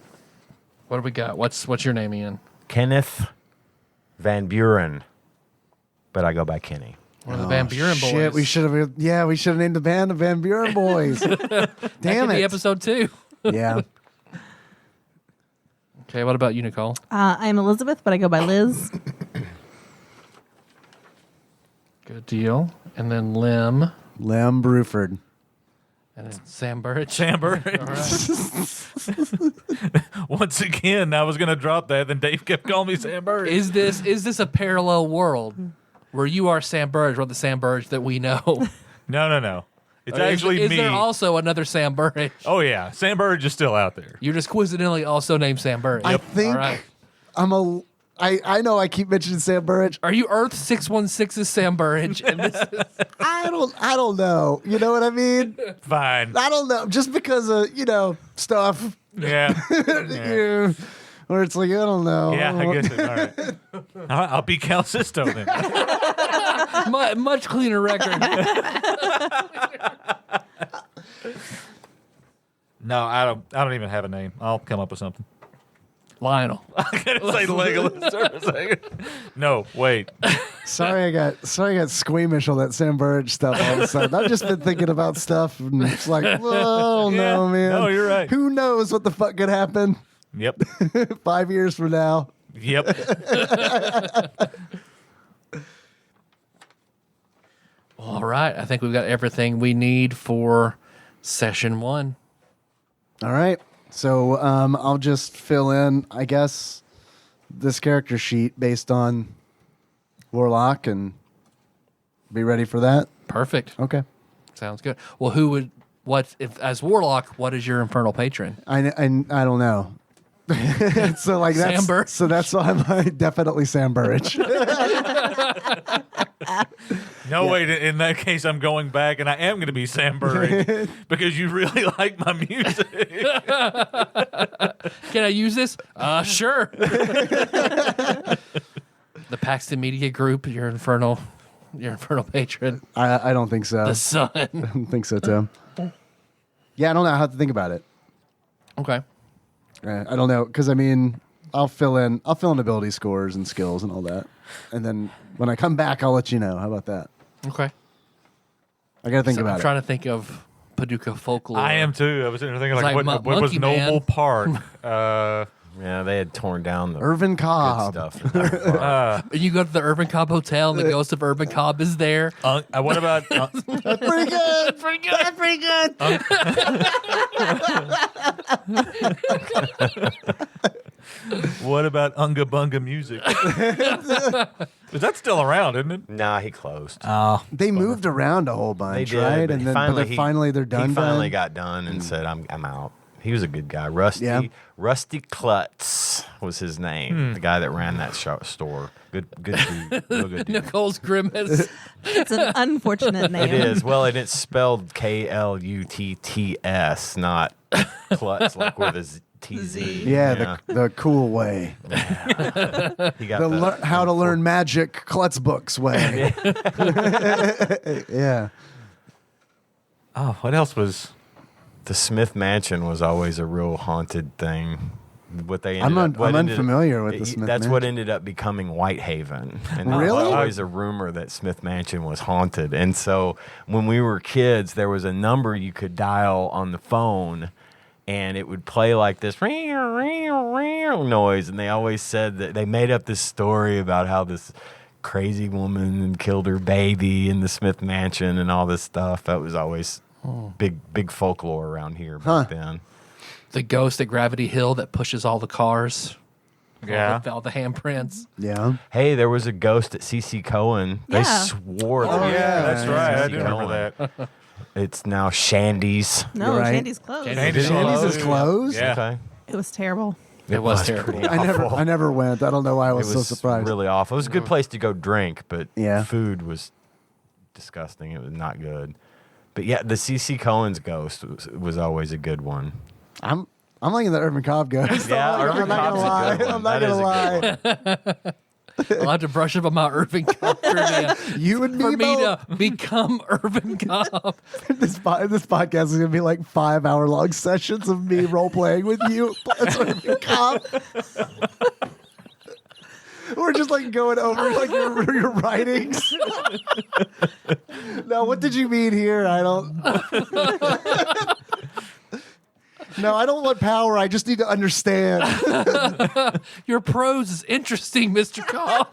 What do we got? What's your name, Ian? Kenneth Van Buren, but I go by Kenny. One of the Van Buren boys. Shit, we should have named the band the Van Buren Boys. That Damn could be it. episode 2. Yeah. Okay, what about you, Nicole? I'm Elizabeth, but I go by Liz. Good deal. And then Lim. Lem Bruford. And then Sam Burridge. Sam Burridge. Once again, I was going to drop that, then Dave kept calling me Sam Burridge. Is this a parallel world where you are Sam Burridge, or the Sam Burridge that we know? No. It's Or actually is me. there also another Sam Burridge? Oh, yeah. Sam Burridge is still out there. You're just coincidentally also named Sam Burridge. I think All right. I know I keep mentioning Sam Burridge. Are you Earth 616's Sam Burridge? And this is, I don't know. You know what I mean? Fine. I don't know. Just because of, stuff. Yeah. Yeah. Where it's like, I don't know. Yeah, I guess it. All right. I'll be Cal Sisto then. much cleaner record. No, I don't even have a name. I'll come up with something. Lionel. I'm gonna say Legolas for a second. No, wait. Sorry I got squeamish on that Sam Burridge stuff all of a sudden. I've just been thinking about stuff and it's like, oh no, man. No, you're right. Who knows what the fuck could happen Yep. 5 years from now? Yep. All right. I think we've got everything we need for session 1. All right. So I'll just fill in, I guess, this character sheet based on Warlock and be ready for that. Perfect. Okay. Sounds good. Well, as Warlock, what is your infernal patron? I don't know. So like that's Sam Burridge. So that's why I'm definitely Sam Burridge. No, wait. In that case, I'm going back, and I am going to be Sam Burridge because you really like my music. Can I use this? Sure. The Paxton Media Group, your infernal patron. I don't think so. The Sun. I don't think so, Tim. Yeah, I don't know how to think about it. Okay. I don't know because I'll fill in ability scores and skills and all that, and then when I come back, I'll let you know. How about that? Okay. I got to think I'm about trying to think of Paducah folklore. I am too. I was sitting there thinking, It's like, like what was Monkey Man. Noble Park? Yeah, they had torn down the it. Irvin good Cobb. stuff. You go to the Urban Cobb Hotel, and the ghost of Urban Cobb is there. What about That's pretty good. That's pretty good. what about Unga Bunga Music? Is that still around, isn't it? Nah, he closed. They moved around a whole They bunch, did, right? but And he then finally, they're done. He finally done? got done and said, "I'm out." He was a good guy. Rusty Klutz was his name. The guy that ran that store. Good dude. Real good dude. Nicole's grimace. It's an unfortunate name. It is. Well, and it's spelled Klutts, not Klutz, like with a TZ. Yeah, the cool way. He got How to learn magic klutz books way. Yeah. Oh, what else was? The Smith Mansion was always a real haunted thing. What they I'm ended up, unfamiliar with the Smith That's Mansion. what ended up becoming Whitehaven. And there Really? was always a rumor that Smith Mansion was haunted. And so when we were kids, there was a number you could dial on the phone, and it would play like this noise. And they always said that they made up this story about how this crazy woman killed her baby in the Smith Mansion and all this stuff. That was always big folklore around here back then. The ghost at Gravity Hill that pushes all the cars. Yeah. All the handprints. Yeah. Hey, there was a ghost at CC Cohen. They Yeah. swore. Oh, yeah, that's right. I CC do remember Cohen. that. It's now Shandy's. No, You're right. Shandy's closed. Shandy's Shandy's is closed? Yeah. Okay. It was terrible. It was terrible. pretty I awful. never went. I don't know why I It was, was so surprised. really awful. It was a good place to go drink, but Yeah. food was disgusting. It was not good. But yeah, the CC Cohen's ghost was always a good one. I'm liking the Urban Cobb ghost. Yeah, I'm Urban not Cobb's gonna lie. a good one. I'm not That is gonna a good lie. I'll have to brush up on my Irving Cobb trivia You and me for me both. to become Irving Cobb. This podcast is gonna be like 5-hour long sessions of me role playing with you as Urban Cobb. We're just like going over like your writings. No, what did you mean here? I don't. No, I don't want power. I just need to understand. Your prose is interesting, Mr. Cobb.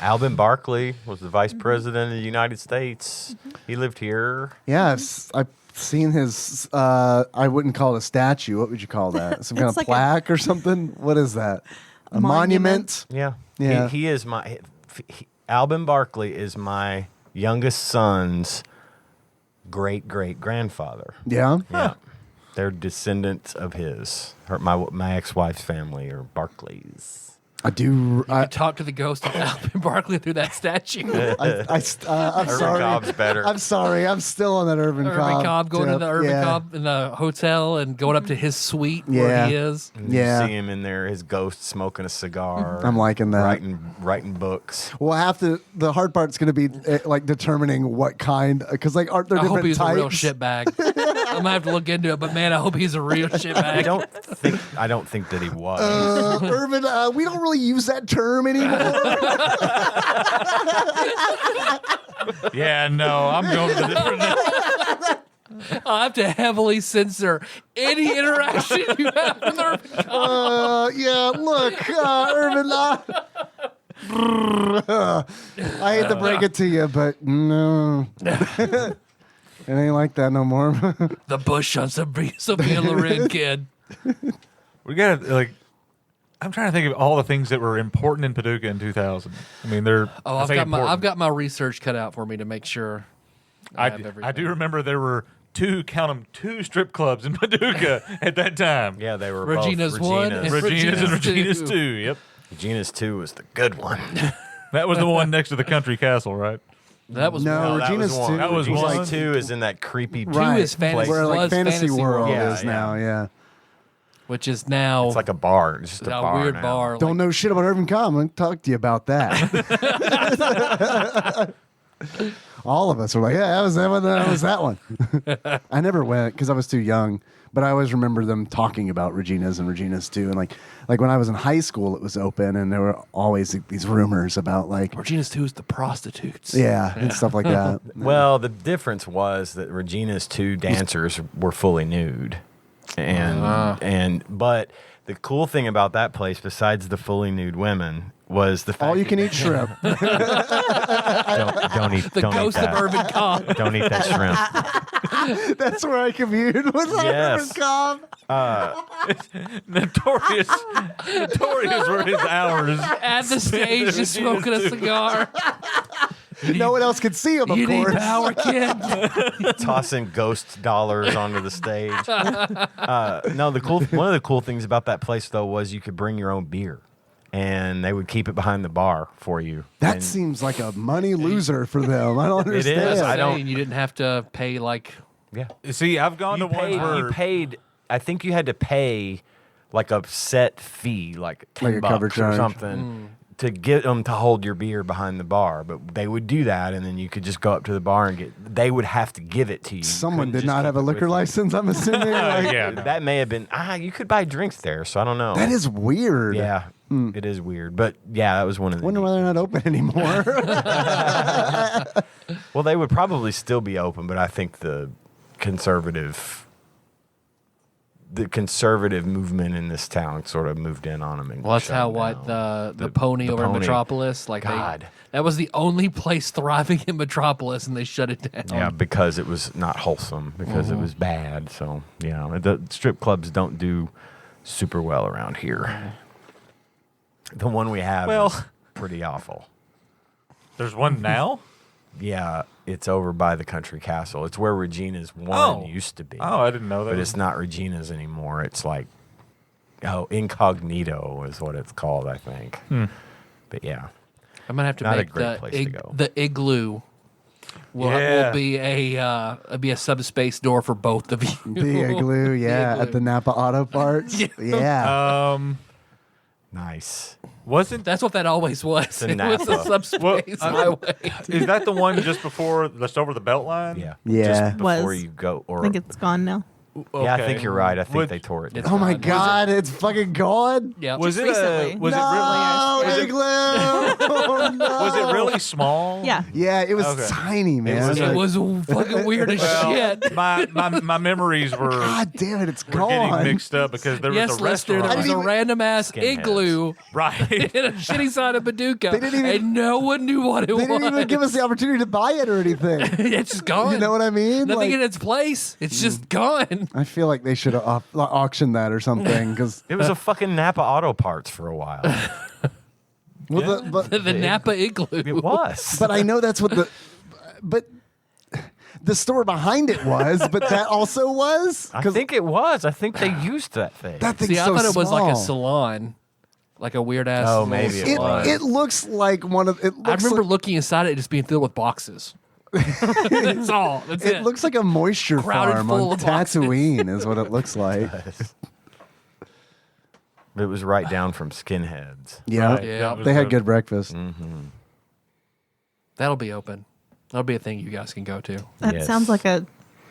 Alvin Barkley was the vice president of the United States. He lived here. Yeah, I've seen his. I wouldn't call it a statue. What would you call that? Some kind It's of like plaque or something? What is that? A monument? Monument. Yeah. Yeah. He is Alvin Barkley is my youngest son's great-great-grandfather. Yeah. Yeah. They're descendants of his. My ex-wife's family are Barkleys. I do. I talk to the ghost of Alvin Barkley through that statue. I'm Urban sorry. Cobb's better. I'm sorry. I'm still on that Urban Cobb. Going to tip. the Irving Yeah. Cobb in the hotel and going up to his suite Yeah. where he is. And Yeah. You see him in there, his ghost smoking a cigar. I'm liking that. Writing books. Well, the hard part's going to be like determining what kind, because like aren't there I hope different he's types? a real shitbag. I'm gonna have to look into it, but man, I hope he's a real shitbag. I don't think that he was. Urban, we don't really use that term anymore. Yeah, no, I'm going to the different. I'll have to heavily censor any interaction you have with Irving Cobb. Yeah, look, Urban. I hate to break it to you, but no. It ain't like that no more. The bush on Sophia Loren, kid. We got to, like, I'm trying to think of all the things that were important in Paducah in 2000. I mean, they're. Oh, I've got my research cut out for me to make sure. I have everything. I do remember there were two strip clubs in Paducah at that time. Yeah, they were Regina's both one Regina's. and Regina's and Regina's Regina's two. 2. Yep. Regina's 2 was the good one. That was the one next to the country castle, right? That was No, one. that Regina's was one. 2. That was Regina's one. 2 is in that creepy Right. is fantasy- Where like was Fantasy World Yeah, is yeah. now, yeah. which is now It's like a bar. It's just a a bar weird now. bar. Don't know shit about Urban Cobb. I'm going to talk to you about that. All of us were like, yeah, that was that one. I never went because I was too young, but I always remember them talking about Regina's and Regina's too. And like when I was in high school, it was open, and there were always these rumors about like, Regina's 2 is the prostitutes. yeah, and stuff like that. Well, the difference was that Regina's 2 dancers were fully nude, but the cool thing about that place, besides the fully nude women, was the fact All you can eat shrimp. don't eat The don't ghost eat of that. Irving Cobb. Don't eat that shrimp. That's where I commune with Yes. Urban Cobb. Notorious were his hours. At the stage, just smoking a cigar. No one else could see him, of You need course. power, kid. Tossing ghost dollars onto the stage. No, one of the cool things about that place though was you could bring your own beer, and they would keep it behind the bar for you. That And seems like a money loser for them. I don't It is. understand. I don't- You didn't have to pay like yeah. See, I've gone to ones where You paid I think you had to pay like a set fee, like $10 a cover or charge. something, to get them to hold your beer behind the bar. But they would do that, and then you could just go up to the bar and get. They would have to give it to you. Someone Couldn't did just not have keep a it with liquor you. license, I'm assuming. Like, Yeah, no. That may have been. You could buy drinks there, so I don't know. That is weird. Yeah, it is weird. But yeah, that was one of the. Wonder why they're not open anymore. Well, they would probably still be open, but I think the conservative movement in this town sort of moved in on them. And Well, that's shut how them down. the pony the over in Pony. Metropolis. Like God. that was the only place thriving in Metropolis, and they shut it down. Yeah, because it was not wholesome, because it was bad. So, the strip clubs don't do super well around here. The one we have is pretty awful. There's one now? Yeah, it's over by the country castle. It's where Regina's one used to be. Oh, I didn't know that. But it's not Regina's anymore. It's like, Incognito is what it's called, I think. But yeah. I'm gonna have to Not a make great place to go. the igloo. Will be a subspace door for both of you. The igloo, yeah, igloo. at the Napa Auto Parts. Yeah. Nice. Wasn't That's what that always was. a It was a Napa. subspace highway. is that the one just before just over the belt line? Yeah. Yeah. Just before Was. you go. I think it's gone now. Yeah, I Okay. think you're right. I think Would- they tore it down. It's Oh my gone. God, it's fucking gone. Yeah. Was it recently. was No, it really igloo. Oh, no. was it really small? Yeah. Yeah, it was Okay. tiny, man. it was fucking weird as shit. My memories were God damn it, it's were getting gone. mixed up because there Yes, was a Lester, there restaurant. was a random ass Skinheads. igloo Right. in a shitty side of Paducah. They didn't even- and no one knew what it They was. didn't even give us the opportunity to buy it or anything. It's just gone. You know what I mean? Nothing Like, in its place. It's just gone. I feel like they should have auctioned that or something because It was a fucking Napa Auto Parts for a while. The Napa igloo. It was. but I know that's what the store behind it was, but that also was I think it was. I think they used that thing. that thing's See, I so thought it was like a small. salon, like a weird ass. Oh, little maybe it salon. was. It looks like one of it. Looks I remember like, looking inside it just being filled with boxes. That's all. That's it. it looks like a moisture Crowded farm full on of boxes. Tatooine is what it looks like. It was right down from Skinheads. Yeah, Right. Yeah. It was they had the- good breakfast. That'll be open. That'll be a thing you guys can go to. That Yes. sounds like a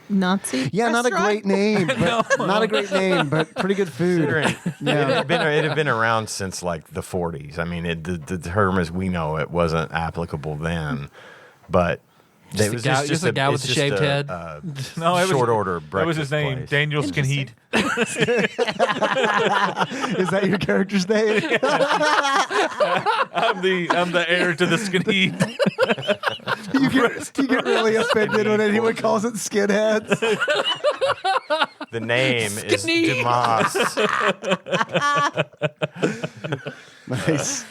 Nazi. Yeah, not a restaurant. great name, but not a great name, but pretty good food. It Yeah. had been around since like the 40s. I mean, the term as we know it wasn't applicable then, but Just a guy- just a guy with it's a shaved just head? No, it was short order. That was his name, place. Daniel Skinhead. Is that your character's name? I'm the heir to the Skinhead. you get really offended when anyone calls it skinheads. The name is Skinny. Dumas. Nice.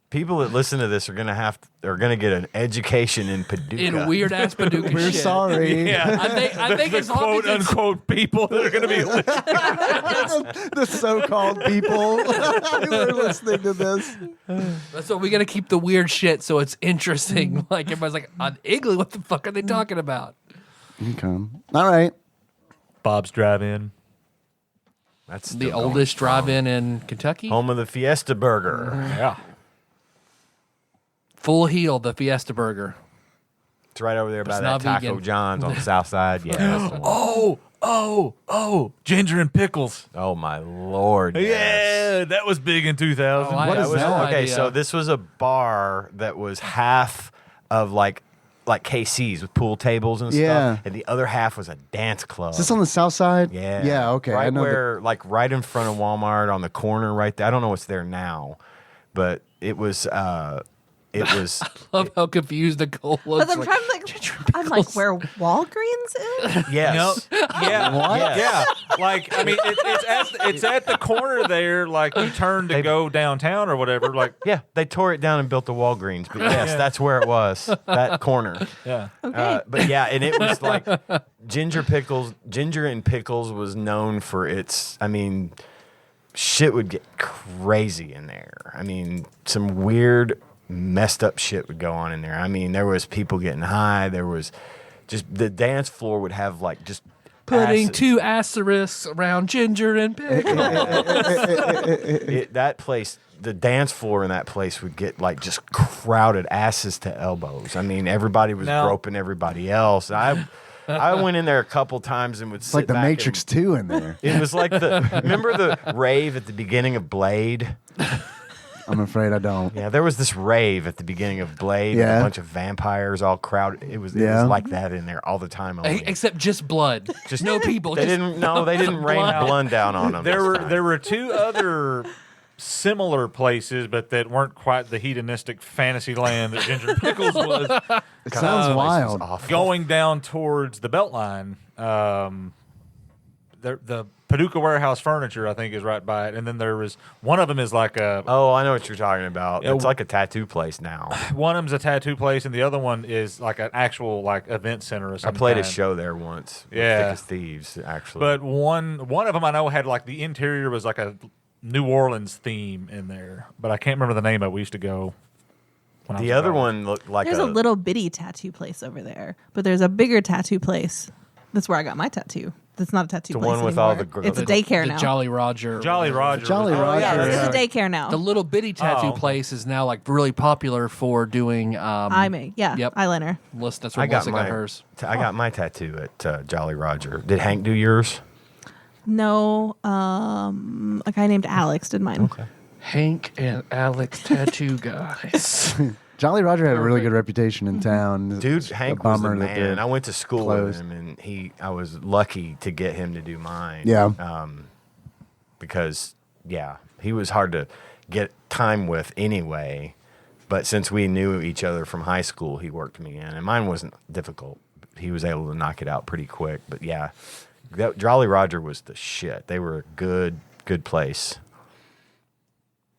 People that listen to this are gonna get an education in Paducah. In weird ass Paducah We're shit. sorry. Yeah. I think The as long quote as it's, unquote people that are going to be listening. The so-called people who are listening to this. that's what we got to keep the weird shit so it's interesting. Like everybody's like, an igloo, what the fuck are they talking about? Okay. All right. Bob's Drive-In. That's The still oldest drive-in in Kentucky. home of the Fiesta Burger. Yeah. Full heel, the Fiesta Burger. It's right over there by It's that not Taco vegan. John's on the south side. Yeah. That's the one. Oh, ginger and pickles. Oh my lord. yes. Yeah, that was big in 2000. Oh, I What have is no that? Okay, idea. so this was a bar that was half of like KC's with pool tables and Yeah. stuff, and the other half was a dance club. Is this on the south side? Yeah. Yeah, okay. Right I know where, right in front of Walmart on the corner right there. I don't know what's there now, but it was, Love how confused Nicole was. But I'm trying to I'm like, where Walgreens is? yes. Yeah, What? yeah. Like, I mean, it's at the corner there. Like, you turn to go downtown or whatever. Like, Yeah, they tore it down and built the Walgreens, but yes, that's where it was, that corner. yeah. Okay. But yeah, and it was like Ginger and Pickles was known for its, I mean, shit would get crazy in there. I mean, some weird, messed up shit would go on in there. I mean, there was people getting high. There was just the dance floor would have like just Putting asses. 2 asterisks around Ginger and Pickle. That place, the dance floor in that place would get like just crowded asses to elbows. I mean, everybody was Now- groping everybody else. I went in there a couple times and would It's sit like the back Matrix and, 2 in there. It was like remember the rave at the beginning of Blade? I'm afraid I don't. Yeah, there was this rave at the beginning of Blade. Yeah. With a bunch of vampires all crowded. It was like that in there all the time. Only. Except just blood. Just no people. They just didn't rain blood down on them. There were 2 other similar places, but that weren't quite the hedonistic fantasy land that Ginger Pickles was. It sounds wild. Going down towards the Beltline, the Paducah Warehouse Furniture, I think, is right by it. And then there was one of them is like a Oh, I know what you're talking about. Yeah, It's like a tattoo place now. one of them's a tattoo place, and the other one is like an actual like event center or I something. played a show there once. Yeah. Thick as Thieves, actually. But one of them I know had like the interior was like a New Orleans theme in there, but I can't remember the name of it. We used to go. When I was the in other college. one looked like There's a little bitty tattoo place over there, but there's a bigger tattoo place. That's where I got my tattoo. That's not a tattoo The place one with all anymore. the It's a daycare the now. Jolly Roger. Jolly Roger. Jolly was- Roger. yeah, Yeah. it's a daycare now. The little bitty tattoo Oh. place is now like really popular for doing. I make Yep. eyeliner. That's where I got Melissa got my hers. I got my tattoo at Jolly Roger. Did Hank do yours? No, a guy named Alex did mine. Okay. Hank and Alex tattoo guys. Jolly Roger had a really good reputation in town. Dude, It's a Hank was the bummer that man. they're I went to school closed. with him, and I was lucky to get him to do mine. Yeah. Because he was hard to get time with anyway. But since we knew each other from high school, he worked me in, and mine wasn't difficult. He was able to knock it out pretty quick. But yeah, Jolly Roger was the shit. They were a good place.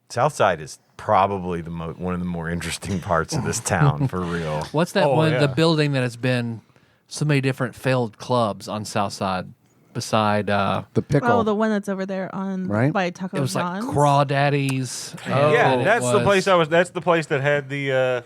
Southside is probably one of the more interesting parts of this town, for real. What's that Oh, one? yeah. The building that has been so many different failed clubs on Southside. Beside, the pickle. Oh, the one that's over there on Right? by Taco it was like John's. Crawdaddies. Yeah, and it that's the was- place I was. That's the place that had the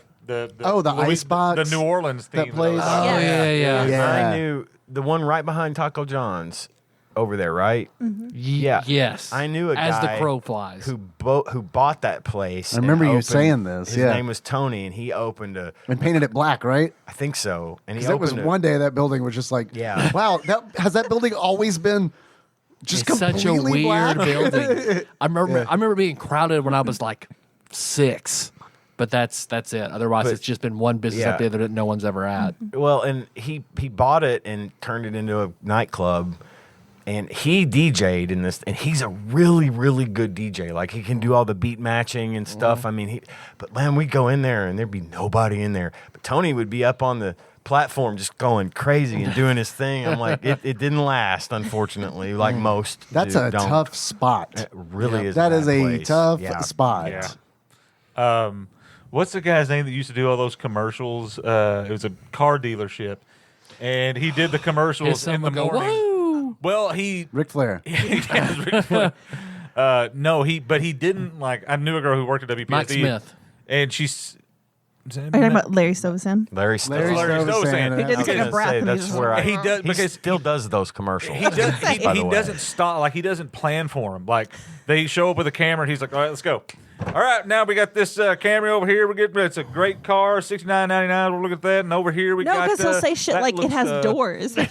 Icebox the New Orleans theme. that plays. Oh Yeah. yeah. Yeah. I knew the one right behind Taco John's over there, right? Yeah. Yes. I knew a as guy the crow flies. who bought that place. I remember and you opened- saying this, His yeah. name was Tony, and he opened And painted it black, right? I think so. And he Because it was opened one day that building was just like, Yeah. wow, has that building always been just it's such a completely weird black? building. I remember. Yeah. I remember being crowded when I was like 6. But that's it. Otherwise, But- it's just been one business yeah. up there that no one's ever at. Well, and he bought it and turned it into a nightclub, and he DJ'd in this, and he's a really, really good DJ. Like, he can do all the beat matching and stuff. I mean, but man, we'd go in there and there'd be nobody in there. But Tony would be up on the platform just going crazy and doing his thing. I'm like, it didn't last, unfortunately, like most. That's do- a don't. tough spot. It really is. That bad is a place. tough Yeah. spot. Yeah. What's the guy's name that used to do all those commercials? It was a car dealership, and he did the Hear commercials in the someone go, morning. woo! Well, he Ric Flair. yeah, it's Ric Flair. No, but he didn't like. I knew a girl who worked at WPSD. Mike Smith. and she's. Are you talking about Larry Stoveson? Larry Larry Stowe Stowe saying saying it. He did that. take a gonna breath say, and he that's just where went, I- He does He because still does those commercials. he does. by He the way. doesn't stop. Like he doesn't plan for them. Like they show up with a camera, and he's like, "All right, let's go." All right, now we got this Camry over here. It's a great car, $69.99. We'll look at that, and over here we No, got. because he'll say shit that like it looks, has doors. It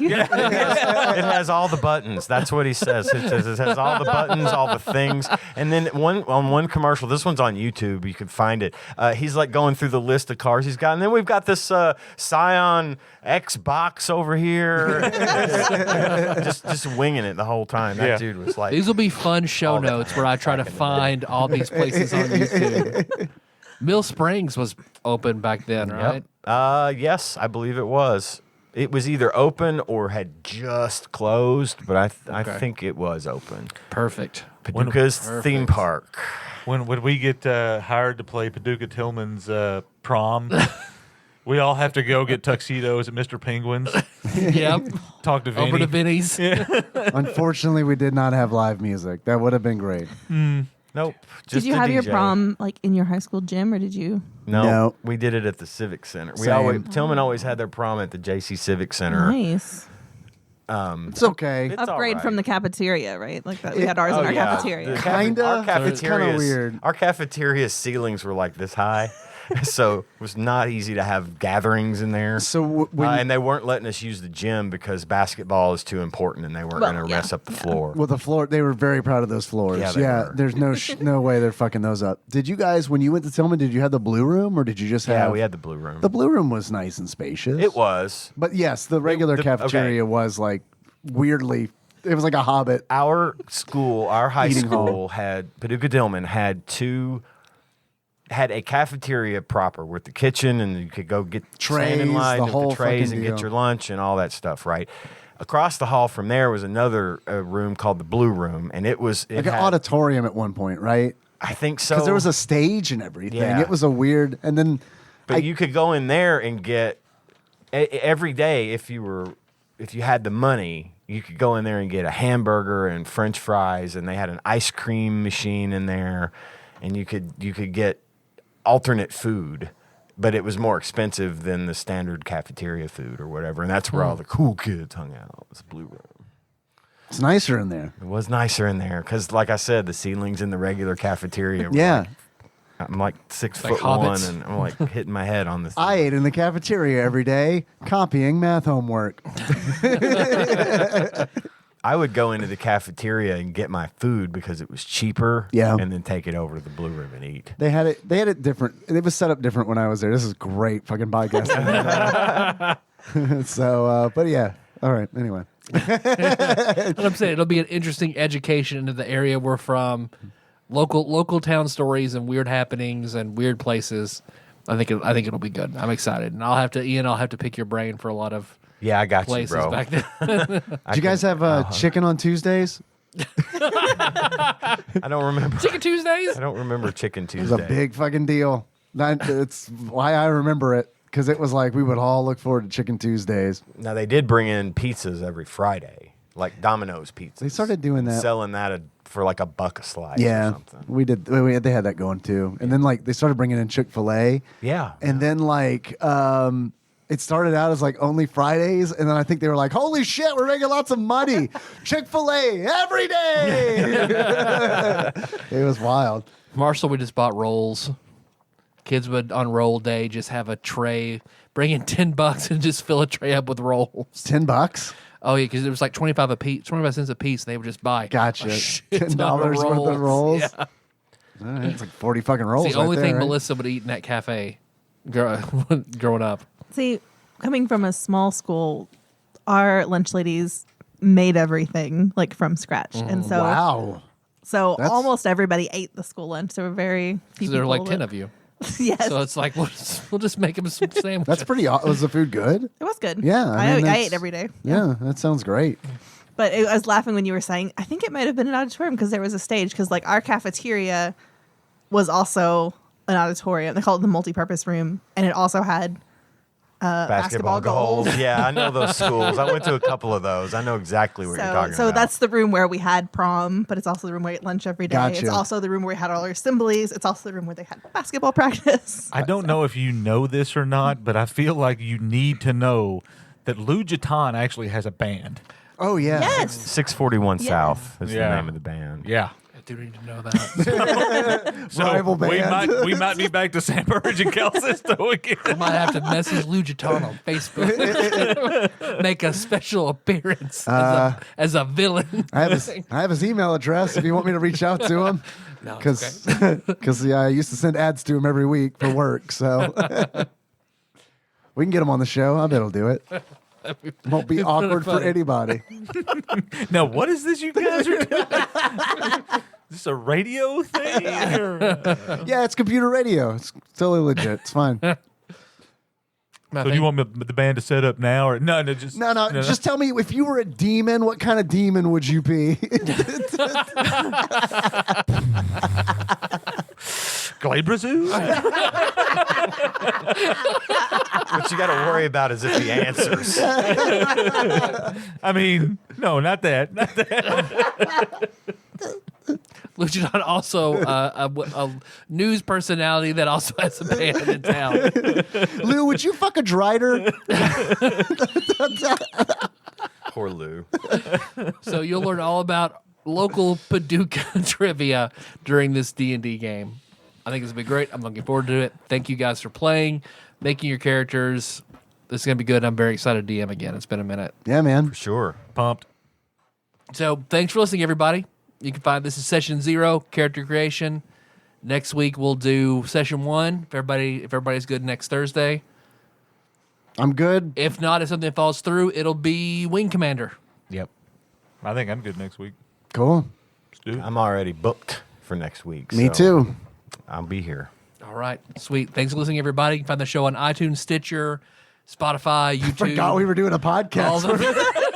has all the buttons. That's what he says. It says it has all the buttons, all the things. And then on one commercial, this one's on YouTube. You can find it. He's like going through the list of cars he's got, and then we've got this Scion Xbox over here, just winging it the whole time. That Yeah. dude was like, These will be fun show All the notes where I try to back in the day. find all these places on YouTube. Mill Springs was open back then, right? Yep. Yes, I believe it was. It was either open or had just closed, but I think it was open. Perfect. Paducah's theme park. When we get hired to play Paducah Tillman's prom, we all have to go get tuxedos at Mr. Penguin's. Yep. Talk to Vinny. Over to Vinny's. Unfortunately, we did not have live music. That would have been great. Nope. Did you a have your DJ. prom like in your high school gym, or did you? No, we did it at the Civic Center. Same. Tillman always had their prom at the JC Civic Center. Nice. It's okay. It's Upgrade all from the right. cafeteria, right? Like that. We had ours in our cafeteria. Kinda. Our It's kinda weird. Our cafeteria ceilings were like this high, so it was not easy to have gatherings in there. So when And they weren't letting us use the gym because basketball is too important, and they weren't Well, going to yeah, mess up the floor. with the floor, they were very proud of those floors. Yeah, they were. There's no way they're fucking those up. Did you guys, when you went to Tillman, did you have the blue room or did you just have? Yeah, we had the blue room. The blue room was nice and spacious. It was. But yes, the regular cafeteria was like weirdly. It was like a Hobbit. Our school, our high Eating school hall. had Paducah Dillman had a cafeteria proper with the kitchen, and you could go stand in Trays, line the with whole the trays fucking and get deal. your lunch and all that stuff, right? Across the hall from there was another room called the Blue Room, and it Like an had, auditorium at one point, right? I think so. Because there was a stage and everything. Yeah. It was a weird. And then But you could go in there and get every day if you had the money, you could go in there and get a hamburger and French fries, and they had an ice cream machine in there, and you could get alternate food, but it was more expensive than the standard cafeteria food or whatever, and that's where all the cool kids hung out. It was the Blue Room. it's nicer in there. It was nicer in there because, like I said, the ceilings in the regular cafeteria. Were Yeah. like, I'm like 6 Like foot one, hobbits. and I'm like hitting my head on this. I ate in the cafeteria every day, copying math homework. I would go into the cafeteria and get my food because it was cheaper. Yeah. And then take it over to the Blue Room and eat. They had it different. It was set up different when I was there. This is great fucking podcasting. So, but yeah. All right. Anyway. What I'm saying, it'll be an interesting education into the area we're from, local town stories and weird happenings and weird places. I think it'll be good. I'm excited, and I'll have to pick your brain for a lot of Yeah, I got places you, bro. back then. Did you guys have chicken on Tuesdays? I don't remember. Chicken Tuesdays. I don't remember Chicken It Tuesday. was a big fucking deal. It's why I remember it, because it was like we would all look forward to Chicken Tuesdays. Now they did bring in pizzas every Friday, like Domino's pizza. They started doing that. selling that for like $1 a slice. Yeah, or something. we did. They had that going too, and then like they started bringing in Chick-fil-A. Yeah, And then like it started out as like only Fridays, and then I think they were like, "Holy shit, we're making lots of money! Chick-fil-A every day!" It was wild. Marshall, we just bought rolls. Kids would on roll day just have a tray, bring in $10 and just fill a tray up with rolls. $10. Oh yeah, because it was like 25 cents a piece. And they would just buy. Gotcha. a shit ton $10 worth of rolls. Yeah. All right, it's like 40 fucking rolls. It's the only right thing there, right? Melissa would eat in that cafe growing up. See, coming from a small school, our lunch ladies made everything like from scratch, and so Wow. so That's- almost everybody ate the school lunch. There were very few So there were like people 10 that- of you. Yes, So it's like we'll just make them some sandwiches. That's pretty. Was the food good? it was good. Yeah, I mean, I that's- ate every day. Yeah, that sounds great. But I was laughing when you were saying, I think it might have been an auditorium because there was a stage, because like our cafeteria was also an auditorium. They called it the multipurpose room, and it also had basketball goals. Yeah, I know those schools. I went to a couple of those. I know exactly what you're talking So about. that's the room where we had prom, but it's also the room where we ate lunch every day. Gotcha. It's also the room where we had all our assemblies. It's also the room where they had basketball practice. I don't know if you know this or not, but I feel like you need to know that Lou Jatan actually has a band. Oh yeah. Yes. 641 Yeah. South is Yeah. the name of the band. Yeah. I do need to know that. So Rival we band. might be back to San Burge and Calcisto again. I might have to message Lou Jatan on Facebook. Make a special appearance as a villain. I have his email address if you want me to reach out to him. No, Because I used to send ads to him every week for work. So we can get him on the show. I bet he'll do it. Won't be awkward for funny. anybody. Now, what is this you guys are doing? Is this a radio thing? or- Yeah, it's computer radio. It's totally legit. It's fine. I So do think- you want the band to set up now, or no? Just No. Just tell me, if you were a demon, what kind of demon would you be? Glabrazoo? What you got to worry about is if he answers. I mean, no, not that. Not that. Luchadon also a news personality that also has a band in town. Lou, would you fuck a drider? Poor Lou. So you'll learn all about local Paducah trivia during this D&D game. I think it's going to be great. I'm looking forward to it. Thank you guys for playing, making your characters. This is going to be good. I'm very excited to DM again. It's been a minute. Yeah, man. Sure. Pumped. So thanks for listening, everybody. You can find this is session 0, character creation. Next week we'll do session 1. If everybody's good next Thursday. I'm good. If not, if something falls through, it'll be Wing Commander. Yep. I think I'm good next week. Cool. Let's do it. I'm already booked for next week. Me so too. I'll be here. All right, sweet. Thanks for listening, everybody. You can find the show on iTunes, Stitcher, Spotify, YouTube. Forgot we were doing a all podcast. the-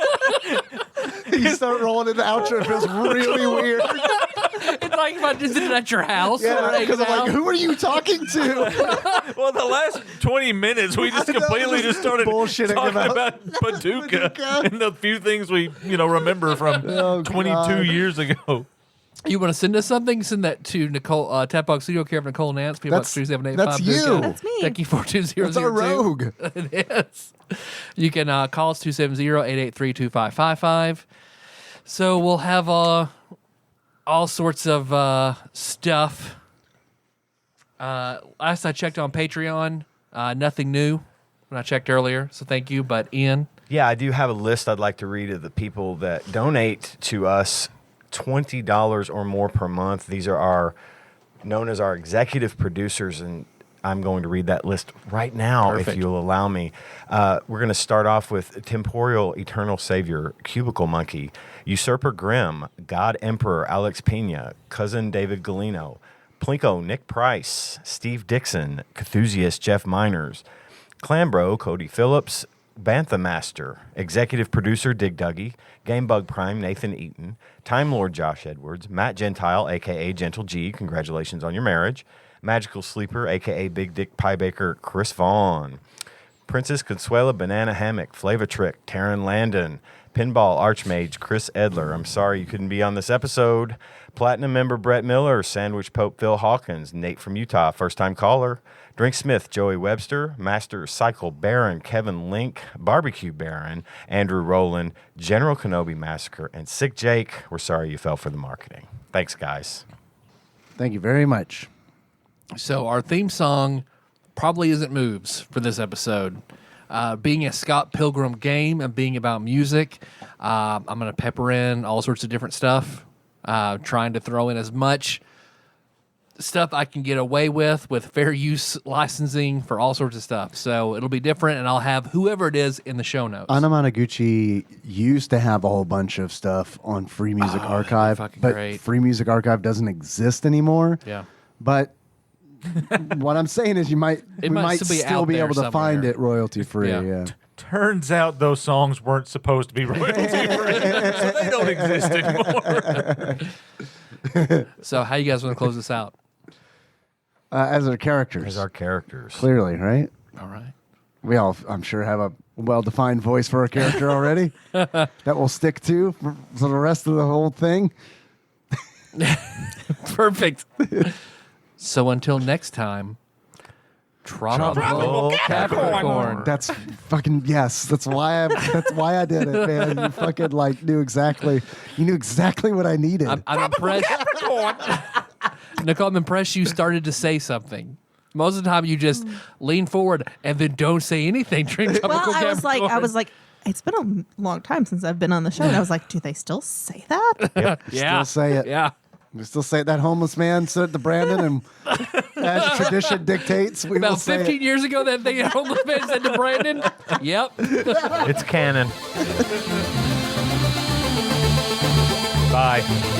You start rolling in the outro. It feels really weird. It's like if I just did it at your house. Yeah, right because I'm now. like, who are you talking to? Well, the last 20 minutes, we just I know, completely just started bullshitting talking about about Paducah Paducah. and the few things we, remember from Oh, 22 God. years ago. You want to send us something? Send that to Nicole, TADPOG Studio Care of Nicole Nance, P.O. Box That's- 3785. that's you. Paducah. That's me. Thank you, 42002. It's a rogue. It is. You can call us 270-883-2555. So we'll have all sorts of stuff. Last I checked on Patreon, nothing new when I checked earlier. So thank you. But Ian, Yeah, I do have a list I'd like to read of the people that donate to us $20 or more per month. These are known as our executive producers, and I'm going to read that list right now, Perfect. if you'll allow me. We're going to start off with Temporal Eternal Savior, Cubicle Monkey, Usurper Grimm, God Emperor Alex Pena, Cousin David Galino, Plinko Nick Price, Steve Dixon, Cthusiast Jeff Miners, Clambro Cody Phillips, Bantha Master, Executive Producer Dig Duggy, Gamebug Prime Nathan Eaton, Time Lord Josh Edwards, Matt Gentile, a.k.a. Gentle G, congratulations on your marriage, Magical Sleeper, a.k.a. Big Dick Pie Baker Chris Vaughn, Princess Consuela Banana Hammock, Flavatrick, Taryn Landon, Pinball Archmage Chris Edler, I'm sorry you couldn't be on this episode, Platinum member Brett Miller, Sandwich Pope Phil Hawkins, Nate from Utah, first-time caller, Drink Smith, Joey Webster, Master Cycle Baron, Kevin Link, Barbecue Baron, Andrew Rowland, General Kenobi Massacre, and Sick Jake. We're sorry you fell for the marketing. Thanks, guys. Thank you very much. so our theme song probably isn't moves for this episode. Being a Scott Pilgrim game and being about music, I'm going to pepper in all sorts of different stuff, trying to throw in as much stuff I can get away with fair use licensing for all sorts of stuff. So it'll be different, and I'll have whoever it is in the show notes. Anamanaguchi used to have a whole bunch of stuff on Free Music Archive, fucking but great. Free Music Archive doesn't exist anymore. Yeah. But what I'm saying is we might might still be still out be there able to find somewhere. it royalty free. Yeah. Yeah. Turns out those songs weren't supposed to be royalty free, so they don't exist anymore. So how you guys want to close this out? As our characters. Here's our characters. Clearly, right? All right. We all, I'm sure, have a well-defined voice for our character already that we'll stick to for the rest of the whole thing. Perfect. So until next time, Tropical Capricorn. That's fucking yes. That's why I did it, man. You fucking knew exactly. You knew exactly what I needed. I'm impressed. Nicole, I'm impressed you started to say something. Most of the time, you just lean forward and then don't say anything during Tropical Well, Capricorn. I was like, it's been a long time since I've been on the show, and I was like, do they still say that? yeah, Still say it. Yeah. We still say it. That homeless man said to Brandon, and as tradition dictates, we will About say 15 it. years ago, that thing that homeless man said to Brandon. Yep. It's canon. Bye.